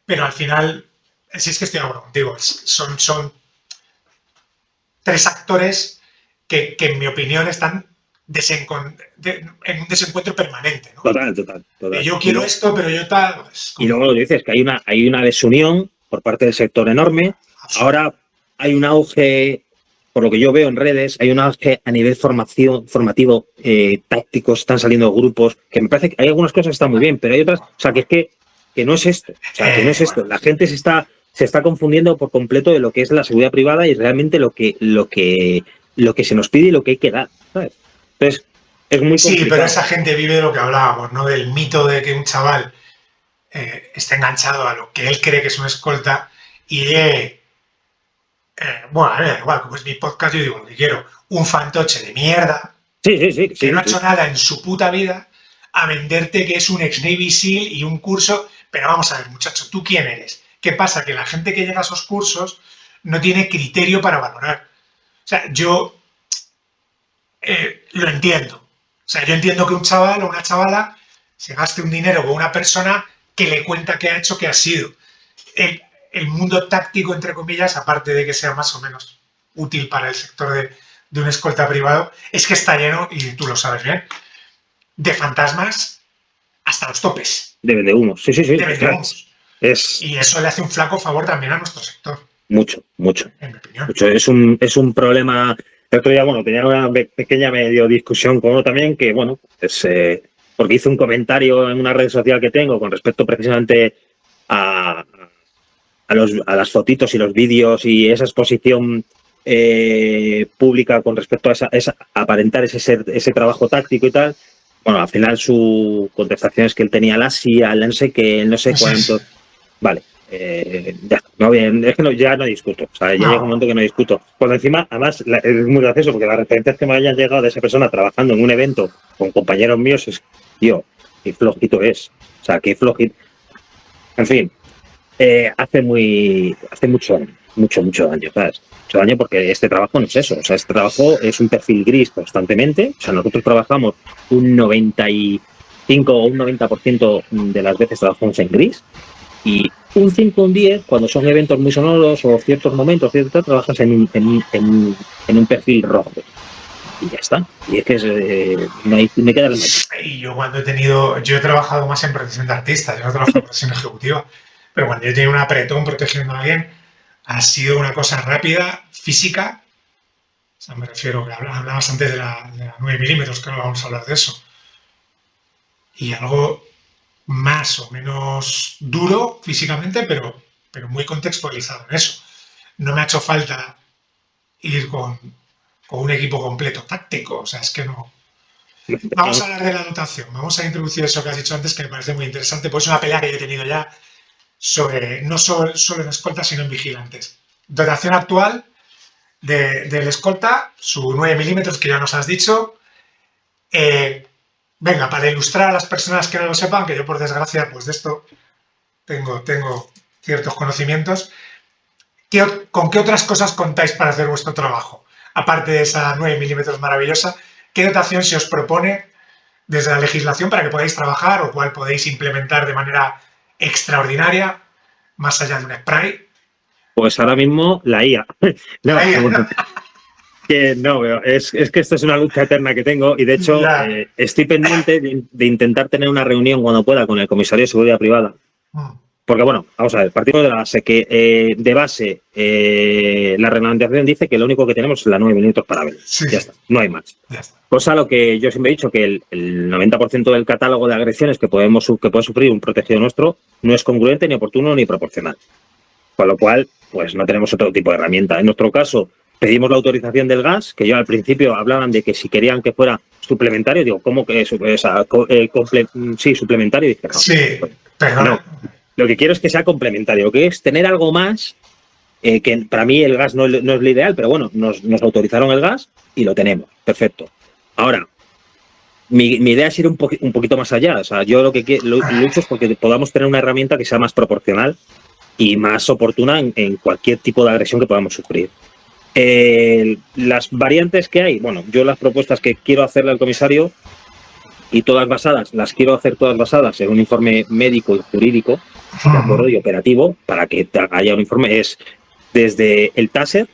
Pero al final, si es que estoy de acuerdo contigo, son tres actores que, en mi opinión, están en un desencuentro permanente, ¿no? Total, total, total. Yo quiero esto, pero yo tal. Es Y como luego lo que dices, que hay una desunión por parte del sector enorme. absurdo. Ahora hay un auge, por lo que yo veo en redes, hay un auge a nivel formativo, tácticos, están saliendo grupos, que me parece que hay algunas cosas que están muy bien, pero hay otras, o sea, que es que no es esto, o sea, que no es Bueno, esto. La gente se está confundiendo por completo de lo que es la seguridad privada y realmente lo que se nos pide y lo que hay que dar, ¿sabes? Entonces, es muy sí, pero complicado. esa gente vive de lo que hablábamos, ¿no? Del mito de que un chaval está enganchado a lo que él cree que es una escolta y bueno, a mí me da igual, como es mi podcast, yo digo lo que quiero, un fantoche de mierda Sí, sí, sí, que no sí, ha hecho sí. nada en su puta vida a venderte que es un ex Navy SEAL y un curso. Pero vamos a ver, muchacho, ¿tú quién eres? ¿Qué pasa? Que la gente que llega a esos cursos no tiene criterio para valorar. O sea, yo lo entiendo. O sea, yo entiendo que un chaval o una chavala se gaste un dinero con una persona que le cuenta qué ha hecho, qué ha sido. El mundo táctico, entre comillas, aparte de que sea más o menos útil para el sector de un escolta privado, es que está lleno, y tú lo sabes bien, de fantasmas hasta los topes, De humo. Sí, sí, sí. de O sea, vendehumos. es Y eso le hace un flaco favor también a nuestro sector, mucho, mucho, en mi opinión. mucho. Es un problema. El otro día, bueno, tenía una pequeña medio discusión con uno también que, bueno, porque hice un comentario en una red social que tengo con respecto precisamente a, a las fotitos y los vídeos y esa exposición pública con respecto a aparentar ese trabajo táctico y tal. Bueno, al final su contestación es que él tenía la CIA, el no sé qué, el no sé Sí, sí. cuánto. Vale, ya, no, bien, es que ya no discuto, o sea, ya llega un No, momento que no discuto. Por encima, además, es muy gracioso porque las referencias que me hayan llegado de esa persona trabajando en un evento con compañeros míos es, tío, qué flojito es, o sea, qué flojito. En fin, hace mucho daño, ¿sabes? Mucho daño porque este trabajo no es eso, o sea, este trabajo es un perfil gris constantemente, o sea, nosotros trabajamos un 95 o un 90% de las veces trabajamos en gris y un 5 o un 10 cuando son eventos muy sonoros o ciertos momentos, cierto, trabajas en un perfil rojo y ya está. Y es que no hay, me queda el mayor. y yo he trabajado más en protección de artistas, yo no he trabajado en protección ejecutiva, pero cuando yo he tenido un apretón protegiendo a alguien, ha sido una cosa rápida, física. O sea, me refiero, que hablabas antes de la 9 milímetros, que no vamos a hablar de eso. Y algo más o menos duro físicamente, pero muy contextualizado en eso. No me ha hecho falta ir con un equipo completo táctico, o sea, es que no. Vamos a hablar de la dotación, vamos a introducir eso que has dicho antes, que me parece muy interesante, pues es una pelea que yo he tenido ya sobre, no solo en escoltas, sino en vigilantes. Dotación actual, del escolta, su 9 milímetros que ya nos has dicho. Venga, para ilustrar a las personas que no lo sepan, que yo por desgracia pues de esto tengo ciertos conocimientos, ¿con qué otras cosas contáis para hacer vuestro trabajo? Aparte de esa 9 milímetros maravillosa, ¿qué dotación se os propone desde la legislación para que podáis trabajar o cuál podéis implementar de manera extraordinaria, más allá de un spray? Pues ahora mismo la IA. No, La IA, ¿no? que no, es que esto es una lucha eterna que tengo y de hecho estoy pendiente de intentar tener una reunión cuando pueda con el comisario de seguridad privada. Porque bueno, vamos a ver, partimos de la base que de base la reglamentación dice que lo único que tenemos es la 9 milímetros para ver. Sí. Ya está, no hay más. Cosa lo que yo siempre he dicho, que el 90% del catálogo de agresiones que puede sufrir un protegido nuestro no es congruente, ni oportuno, ni proporcional. Con lo cual, pues no tenemos otro tipo de herramienta. En nuestro caso, pedimos la autorización del gas, que yo al principio hablaban de que si querían que fuera suplementario, digo, ¿cómo que es? Sí, suplementario. Y dije, no, sí, pero no. Lo que quiero es que sea complementario, lo que es tener algo más, que para mí el gas no es lo ideal, pero bueno, nos autorizaron el gas y lo tenemos, perfecto. Ahora, mi idea es ir un poquito más allá, o sea, yo lo que lucho es porque podamos tener una herramienta que sea más proporcional y más oportuna en cualquier tipo de agresión que podamos sufrir. Las variantes que hay, bueno, yo las propuestas que quiero hacerle al comisario y las quiero hacer todas basadas en un informe médico y jurídico, ¿de acuerdo? Y operativo, para que haya un informe, es desde el taser,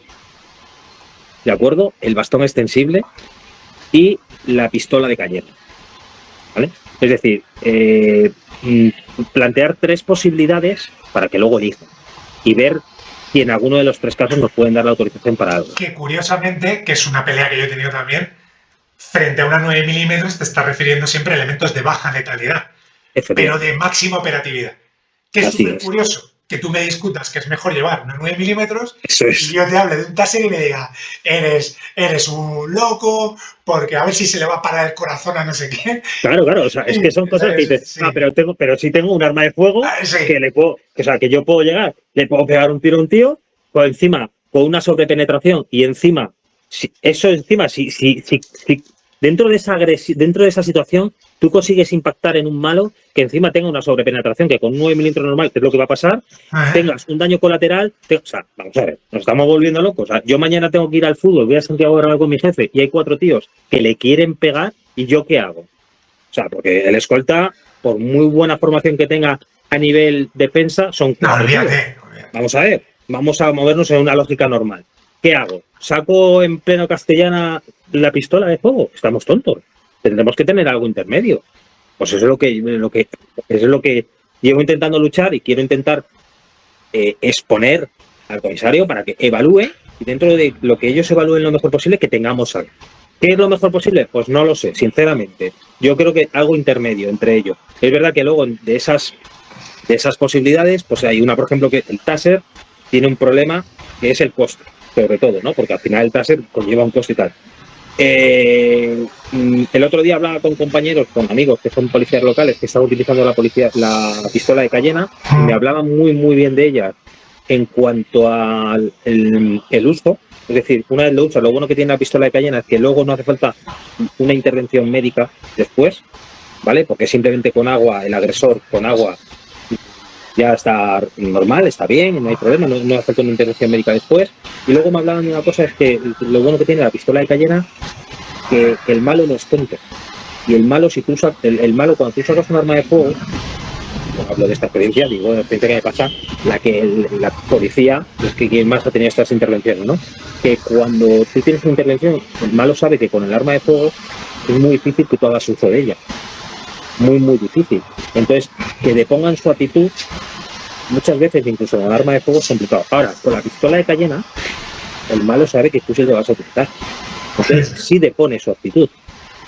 ¿de acuerdo? El bastón extensible y la pistola de cañera, ¿vale? Es decir, plantear 3 posibilidades para que luego elijan y ver si en alguno de los 3 casos nos pueden dar la autorización para algo. Que curiosamente, que es una pelea que yo he tenido también, frente a una 9 milímetros te está refiriendo siempre a elementos de baja letalidad, pero de máxima operatividad. Que es súper curioso que tú me discutas que es mejor llevar una 9 milímetros y yo te hable de un taser y me diga, eres un loco, porque a ver si se le va a parar el corazón a no sé qué. Claro, o sea, es que son cosas que dices, sí. pero si tengo un arma de fuego sí. que yo puedo llegar, le puedo pegar un tiro a un tío, por encima, con una sobrepenetración y encima, si dentro de esa situación tú consigues impactar en un malo que encima tenga una sobrepenetración, que con 9 milímetros normal, que es lo que va a pasar, tengas un daño colateral, o sea, vamos a ver, nos estamos volviendo locos. O sea, yo mañana tengo que ir al fútbol, voy a Santiago Bernabéu con mi jefe y hay 4 tíos que le quieren pegar y ¿yo qué hago? O sea, porque el escolta, por muy buena formación que tenga a nivel defensa, son 4 tíos. Vamos a ver, vamos a movernos en una lógica normal. ¿Qué hago? ¿Saco en pleno castellana la pistola de fuego? Estamos tontos. Tendremos que tener algo intermedio. Pues eso es lo que llevo intentando luchar y quiero intentar exponer al comisario para que evalúe y dentro de lo que ellos evalúen lo mejor posible que tengamos algo. ¿Qué es lo mejor posible? Pues no lo sé, sinceramente. Yo creo que algo intermedio entre ellos. Es verdad que luego de esas posibilidades, pues hay una, por ejemplo, que el taser tiene un problema que es el coste, sobre todo, ¿no? Porque al final el taser conlleva un coste y tal. El otro día hablaba con compañeros, con amigos que son policías locales que están utilizando la pistola de Cayena y me hablaban muy, muy bien de ella en cuanto al el uso. Es decir, una vez lo usas, lo bueno que tiene la pistola de Cayena es que luego no hace falta una intervención médica después, ¿vale? Porque simplemente con agua, el agresor con agua ya está normal, está bien, no hay problema, no hace falta una intervención médica después. Y luego me hablaban de una cosa, es que lo bueno que tiene la pistola de Cayena, que el malo no es tonto. Y el malo, si tú usas, el malo cuando tú usas un arma de fuego, bueno, hablo de esta experiencia, digo, la experiencia que me pasa, la policía, es que quien más ha tenido estas intervenciones, ¿no? Que cuando tú tienes una intervención, el malo sabe que con el arma de fuego es muy difícil que tú hagas uso de ella. Muy, muy difícil. Entonces, que depongan su actitud, muchas veces, incluso con el arma de fuego, es complicado. Ahora, con la pistola de Cayena, el malo sabe que tú sí lo vas a utilizar. Entonces, sí depone su actitud.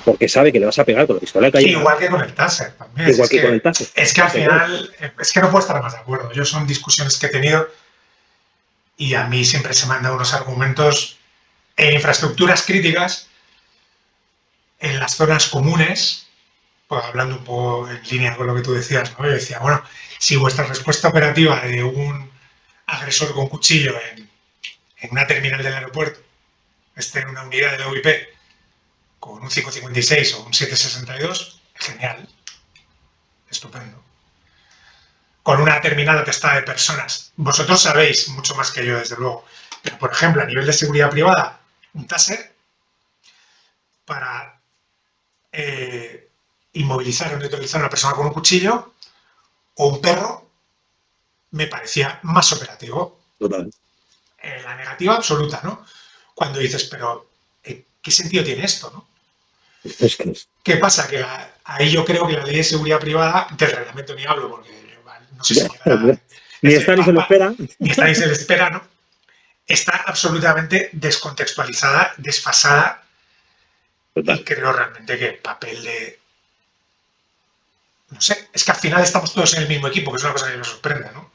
Porque sabe que le vas a pegar con la pistola de Cayena. Sí, igual que con el taser también. Igual que con el taser. Es que al final, es que no puedo estar más de acuerdo. Yo son discusiones que he tenido y a mí siempre se me han dado unos argumentos en infraestructuras críticas, en las zonas comunes, pues hablando un poco en línea con lo que tú decías, ¿no? Yo decía, bueno, si vuestra respuesta operativa de un agresor con cuchillo en una terminal del aeropuerto esté en una unidad de la UIP con un 556 o un 762, genial, estupendo. Con una determinada testada de personas. Vosotros sabéis mucho más que yo, desde luego. Pero, por ejemplo, a nivel de seguridad privada, un taser para inmovilizar o neutralizar a una persona con un cuchillo o un perro me parecía más operativo. Total. La negativa absoluta, ¿no? Cuando dices, pero ¿qué sentido tiene esto, no? Es que es. ¿Qué pasa? Que ahí yo creo que la ley de seguridad privada, del reglamento ni hablo, porque no sé si llegará, Ni está ni se lo espera. ni está ni se le espera, ¿no? Está absolutamente descontextualizada, desfasada. Total. Y creo realmente que el papel de... No sé, es que al final estamos todos en el mismo equipo, que es una cosa que me sorprende, ¿no?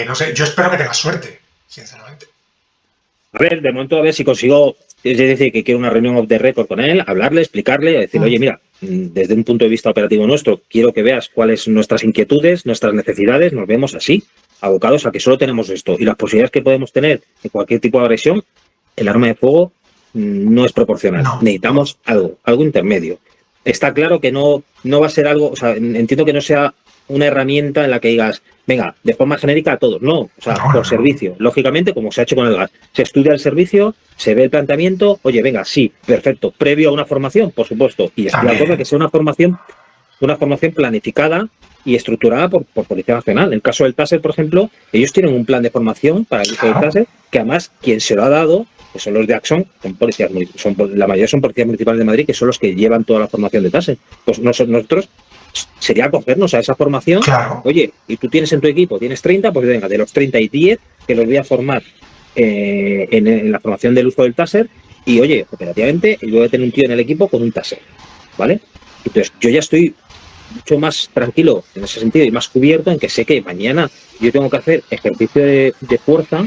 No sé, yo espero que tengas suerte, sinceramente. A ver, de momento, a ver si consigo, es decir, que quiero una reunión off the record con él, hablarle, explicarle, decirle, oye, mira, desde un punto de vista operativo nuestro, quiero que veas cuáles son nuestras inquietudes, nuestras necesidades, nos vemos así, abocados a que solo tenemos esto. Y las posibilidades que podemos tener en cualquier tipo de agresión, el arma de fuego no es proporcional. No. Necesitamos algo intermedio. Está claro que no va a ser algo, o sea, entiendo que no sea una herramienta en la que digas, venga, de forma genérica a todos, no, o sea, por servicio. Lógicamente, como se ha hecho con el gas, se estudia el servicio, se ve el planteamiento, oye, venga, sí, perfecto, previo a una formación, por supuesto, y estoy de acuerdo que sea una formación planificada y estructurada por Policía Nacional. En el caso del TASER, por ejemplo, ellos tienen un plan de formación para el uso del TASER, que además quien se lo ha dado, que son los de Axon, la mayoría son policías municipales de Madrid, que son los que llevan toda la formación de TASER. Pues nosotros sería acogernos a esa formación. Claro. Oye, y tú tienes en tu equipo, tienes 30, pues venga, de los 30 y 10 que los voy a formar en la formación del uso del TASER y, oye, operativamente, yo voy a tener un tío en el equipo con un TASER, ¿vale? Entonces, yo ya estoy mucho más tranquilo en ese sentido y más cubierto en que sé que mañana yo tengo que hacer ejercicio de fuerza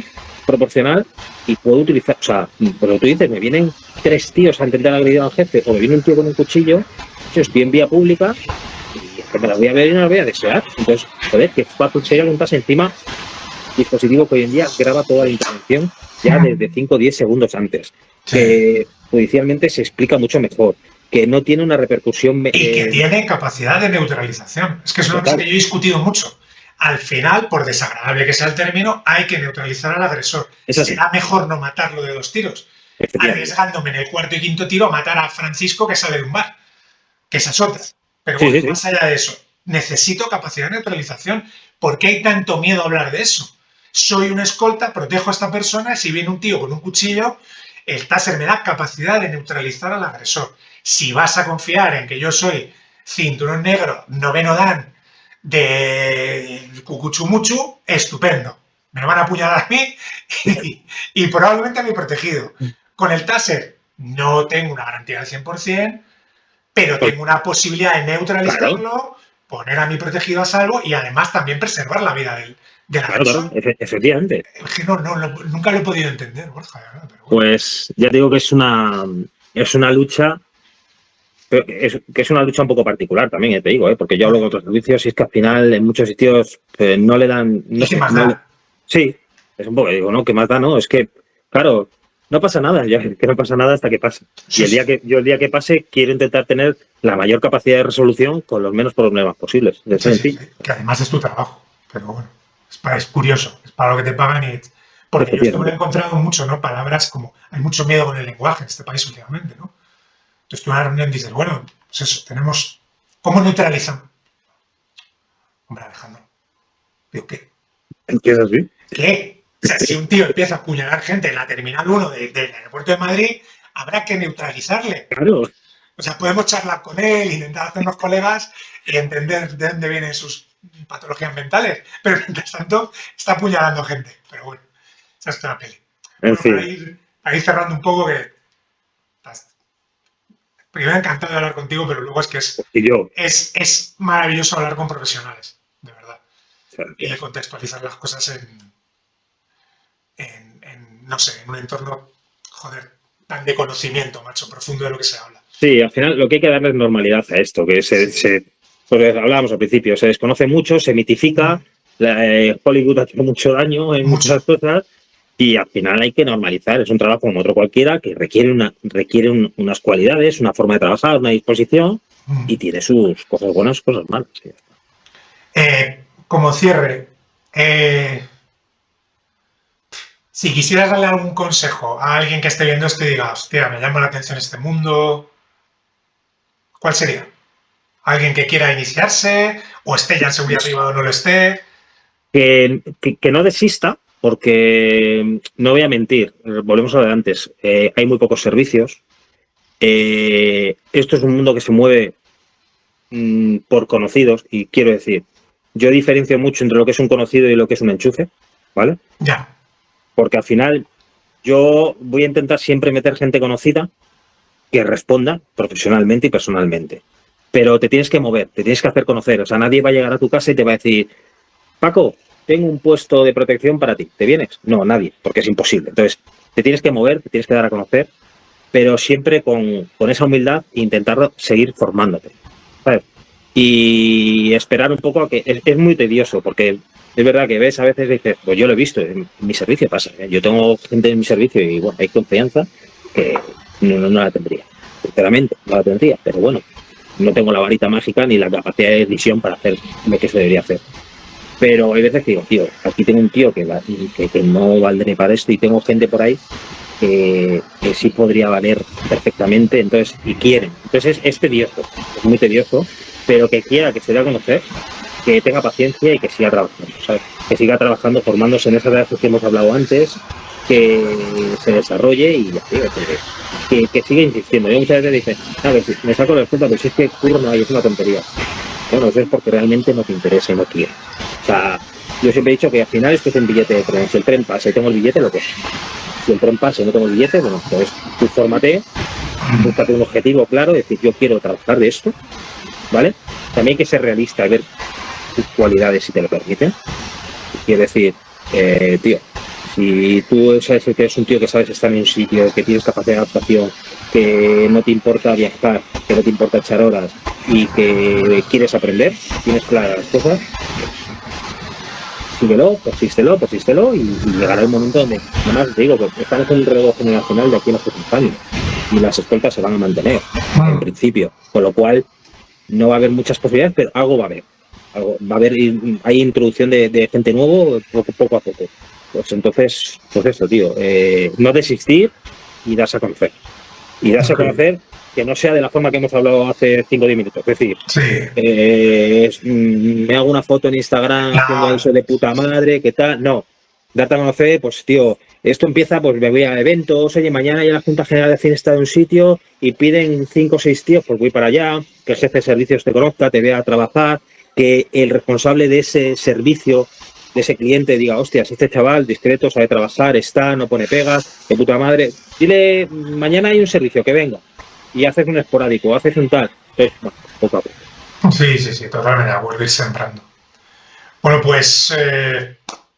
proporcional y puedo utilizar, o sea, por lo que tú dices, me vienen 3 tíos a intentar agredir al jefe o me viene un tío con un cuchillo, yo estoy en vía pública y es que me la voy a ver y no la voy a desear. Entonces, joder, que fácil sería montarse encima dispositivo que hoy en día graba toda la intervención ya desde 5 o 10 segundos antes, que judicialmente se explica mucho mejor, que no tiene una repercusión... Y que tiene capacidad de neutralización. Es que es una cosa que yo he discutido mucho. Al final, por desagradable que sea el término, hay que neutralizar al agresor. Será mejor no matarlo de 2 tiros, arriesgándome en el 4º y 5º tiro a matar a Francisco que sale de un bar, que esa es otra. Pero bueno, más allá de eso, necesito capacidad de neutralización. ¿Por qué hay tanto miedo a hablar de eso? Soy un escolta, protejo a esta persona y si viene un tío con un cuchillo, el TASER me da capacidad de neutralizar al agresor. Si vas a confiar en que yo soy cinturón negro, noveno dan de Cucuchumuchu, estupendo. Me van a apuñalar a mí y probablemente a mi protegido. Con el TASER no tengo una garantía del 100%, pero tengo una posibilidad de neutralizarlo, poner a mi protegido a salvo y además también preservar la vida del agresor. Claro, efectivamente. Es que nunca lo he podido entender, Borja. ¿Verdad? Pero bueno. Pues ya digo que es una lucha, que es una lucha un poco particular también, te digo, porque yo hablo con otros servicios y es que al final en muchos sitios no le dan... No sé, más da. Sí, es un poco, digo, ¿no? ¿Qué más da, no? Es que, claro, no pasa nada, ya que no pasa nada hasta que pase. Sí, y el día que pase quiero intentar tener la mayor capacidad de resolución con los menos problemas posibles. Sí, que además es tu trabajo, pero bueno, es curioso, es para lo que te pagan y... Porque yo esto me lo he encontrado mucho, ¿no? Palabras como... Hay mucho miedo con el lenguaje en este país últimamente, ¿no? Entonces tú en una reunión dices, bueno, pues eso, tenemos... ¿Cómo neutralizan? Hombre, Alejandro, digo, ¿qué? ¿Qué es así? ¿Qué? O sea, si un tío empieza a apuñalar gente en la Terminal 1 del aeropuerto de Madrid, habrá que neutralizarle. Claro. O sea, podemos charlar con él, intentar hacernos colegas y entender de dónde vienen sus patologías mentales. Pero mientras tanto, está apuñalando gente. Pero bueno, esa es otra peli. Bueno, para ir cerrando un poco, que primero encantado de hablar contigo, pero luego es que es maravilloso hablar con profesionales, de verdad. Y de contextualizar las cosas no sé, en un entorno, joder, tan de conocimiento, macho, profundo de lo que se habla. Sí, al final lo que hay que darle es normalidad a esto, que pues hablábamos al principio, se desconoce mucho, se mitifica, Hollywood ha hecho mucho daño en muchas cosas Y al final hay que normalizar. Es un trabajo como otro cualquiera que requiere unas cualidades, una forma de trabajar, una disposición y tiene sus cosas buenas, cosas malas. Sí. Como cierre, si quisieras darle algún consejo a alguien que esté viendo esto y diga, hostia, me llama la atención este mundo, ¿cuál sería? ¿Alguien que quiera iniciarse o esté ya en seguridad privada o no lo esté? Que no desista, porque no voy a mentir, volvemos a lo de antes, hay muy pocos servicios. Esto es un mundo que se mueve por conocidos y quiero decir, yo diferencio mucho entre lo que es un conocido y lo que es un enchufe, ¿vale? Ya. Porque al final yo voy a intentar siempre meter gente conocida que responda profesionalmente y personalmente. Pero te tienes que mover, te tienes que hacer conocer. O sea, nadie va a llegar a tu casa y te va a decir, Paco, tengo un puesto de protección para ti, ¿te vienes? No, nadie, porque es imposible. Entonces, te tienes que mover, te tienes que dar a conocer, pero siempre con esa humildad e intentar seguir formándote, ¿sabes? Y esperar un poco a que... Es muy tedioso, porque es verdad que ves, a veces dices, pues yo lo he visto, en mi servicio pasa, ¿eh? Yo tengo gente en mi servicio y bueno, hay confianza que no la tendría. Sinceramente, no la tendría, pero bueno, no tengo la varita mágica ni la capacidad de decisión para hacer lo que se debería hacer. Pero hay veces que digo, tío, aquí tengo un tío que no valdré ni para esto y tengo gente por ahí que sí podría valer perfectamente, entonces, y quieren. Entonces es tedioso, es muy tedioso, pero que quiera, que se dé a conocer, que tenga paciencia y que siga trabajando, ¿sabes? Que siga trabajando, formándose en esas edades que hemos hablado antes, que se desarrolle y ya digo, que siga insistiendo. Yo muchas veces dicen, a ver, si me saco la respuesta, pero si es que curro no hay, es una tontería. Bueno, eso es porque realmente no te interesa y no quieres. O sea, yo siempre he dicho que al final esto es un billete de tren. Si el tren pasa y tengo el billete, lo cojo. Si el tren pasa y no tengo el billete, bueno, pues tú fórmate, búscate un objetivo claro, decir, yo quiero trabajar de esto, ¿vale? También hay que ser realista y ver tus cualidades si te lo permiten. Quiero decir, tío, si tú sabes que eres un tío que sabes estar en un sitio, que tienes capacidad de adaptación, que no te importa viajar, que no te importa echar horas y que quieres aprender, tienes claras las cosas, síguelo, persístelo y llegará el momento donde, además te digo que estamos en un relevo generacional de aquí a los 70 años y las escoltas se van a mantener en principio, con lo cual no va a haber muchas posibilidades, pero algo va a haber. Va a haber, hay introducción de gente nuevo poco a poco. Pues entonces, pues eso, tío, no desistir y darse a conocer. Y darse a conocer que no sea de la forma que hemos hablado hace 5 o 10 minutos. Es decir, me hago una foto en Instagram haciendo eso de puta madre, ¿qué tal? No. Darte a conocer, pues tío, esto empieza, pues me voy a eventos, oye, mañana hay la Junta General de Acción de un sitio y piden 5 o 6 tíos, pues voy para allá, que el jefe de servicios te conozca, te vea trabajar, que el responsable de ese servicio, de ese cliente, diga, hostia, si este chaval discreto, sabe trabajar, está, no pone pegas, de puta madre, dile, mañana hay un servicio, que venga. Y haces un esporádico, haces un tal. Entonces, bueno, poco a poco. Sí, totalmente de acuerdo, ir sembrando. Bueno, pues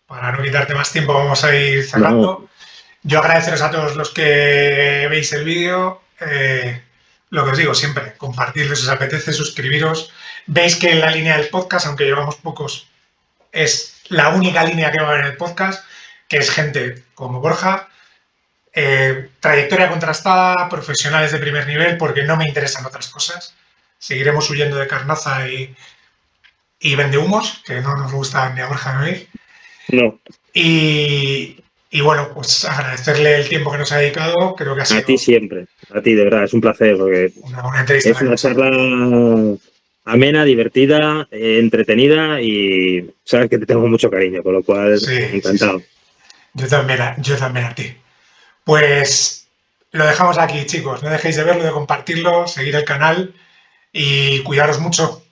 para no quitarte más tiempo vamos a ir cerrando. No. Yo agradeceros a todos los que veis el vídeo. Lo que os digo siempre, compartirles si os apetece, suscribiros. Veis que en la línea del podcast, aunque llevamos pocos, es la única línea que va a haber en el podcast, que es gente como Borja, trayectoria contrastada, profesionales de primer nivel, porque no me interesan otras cosas. Seguiremos huyendo de carnaza y vendehumos, que no nos gusta ni a Borja ni a mí. No. Y bueno, pues agradecerle el tiempo que nos ha dedicado. Creo que ha sido... A ti siempre, a ti de verdad, es un placer, porque una entrevista es una charla amena, divertida, entretenida y sabes que te tengo mucho cariño, con lo cual encantado. Sí. Yo también a ti. Pues lo dejamos aquí, chicos. No dejéis de verlo, de compartirlo, seguir el canal y cuidaros mucho.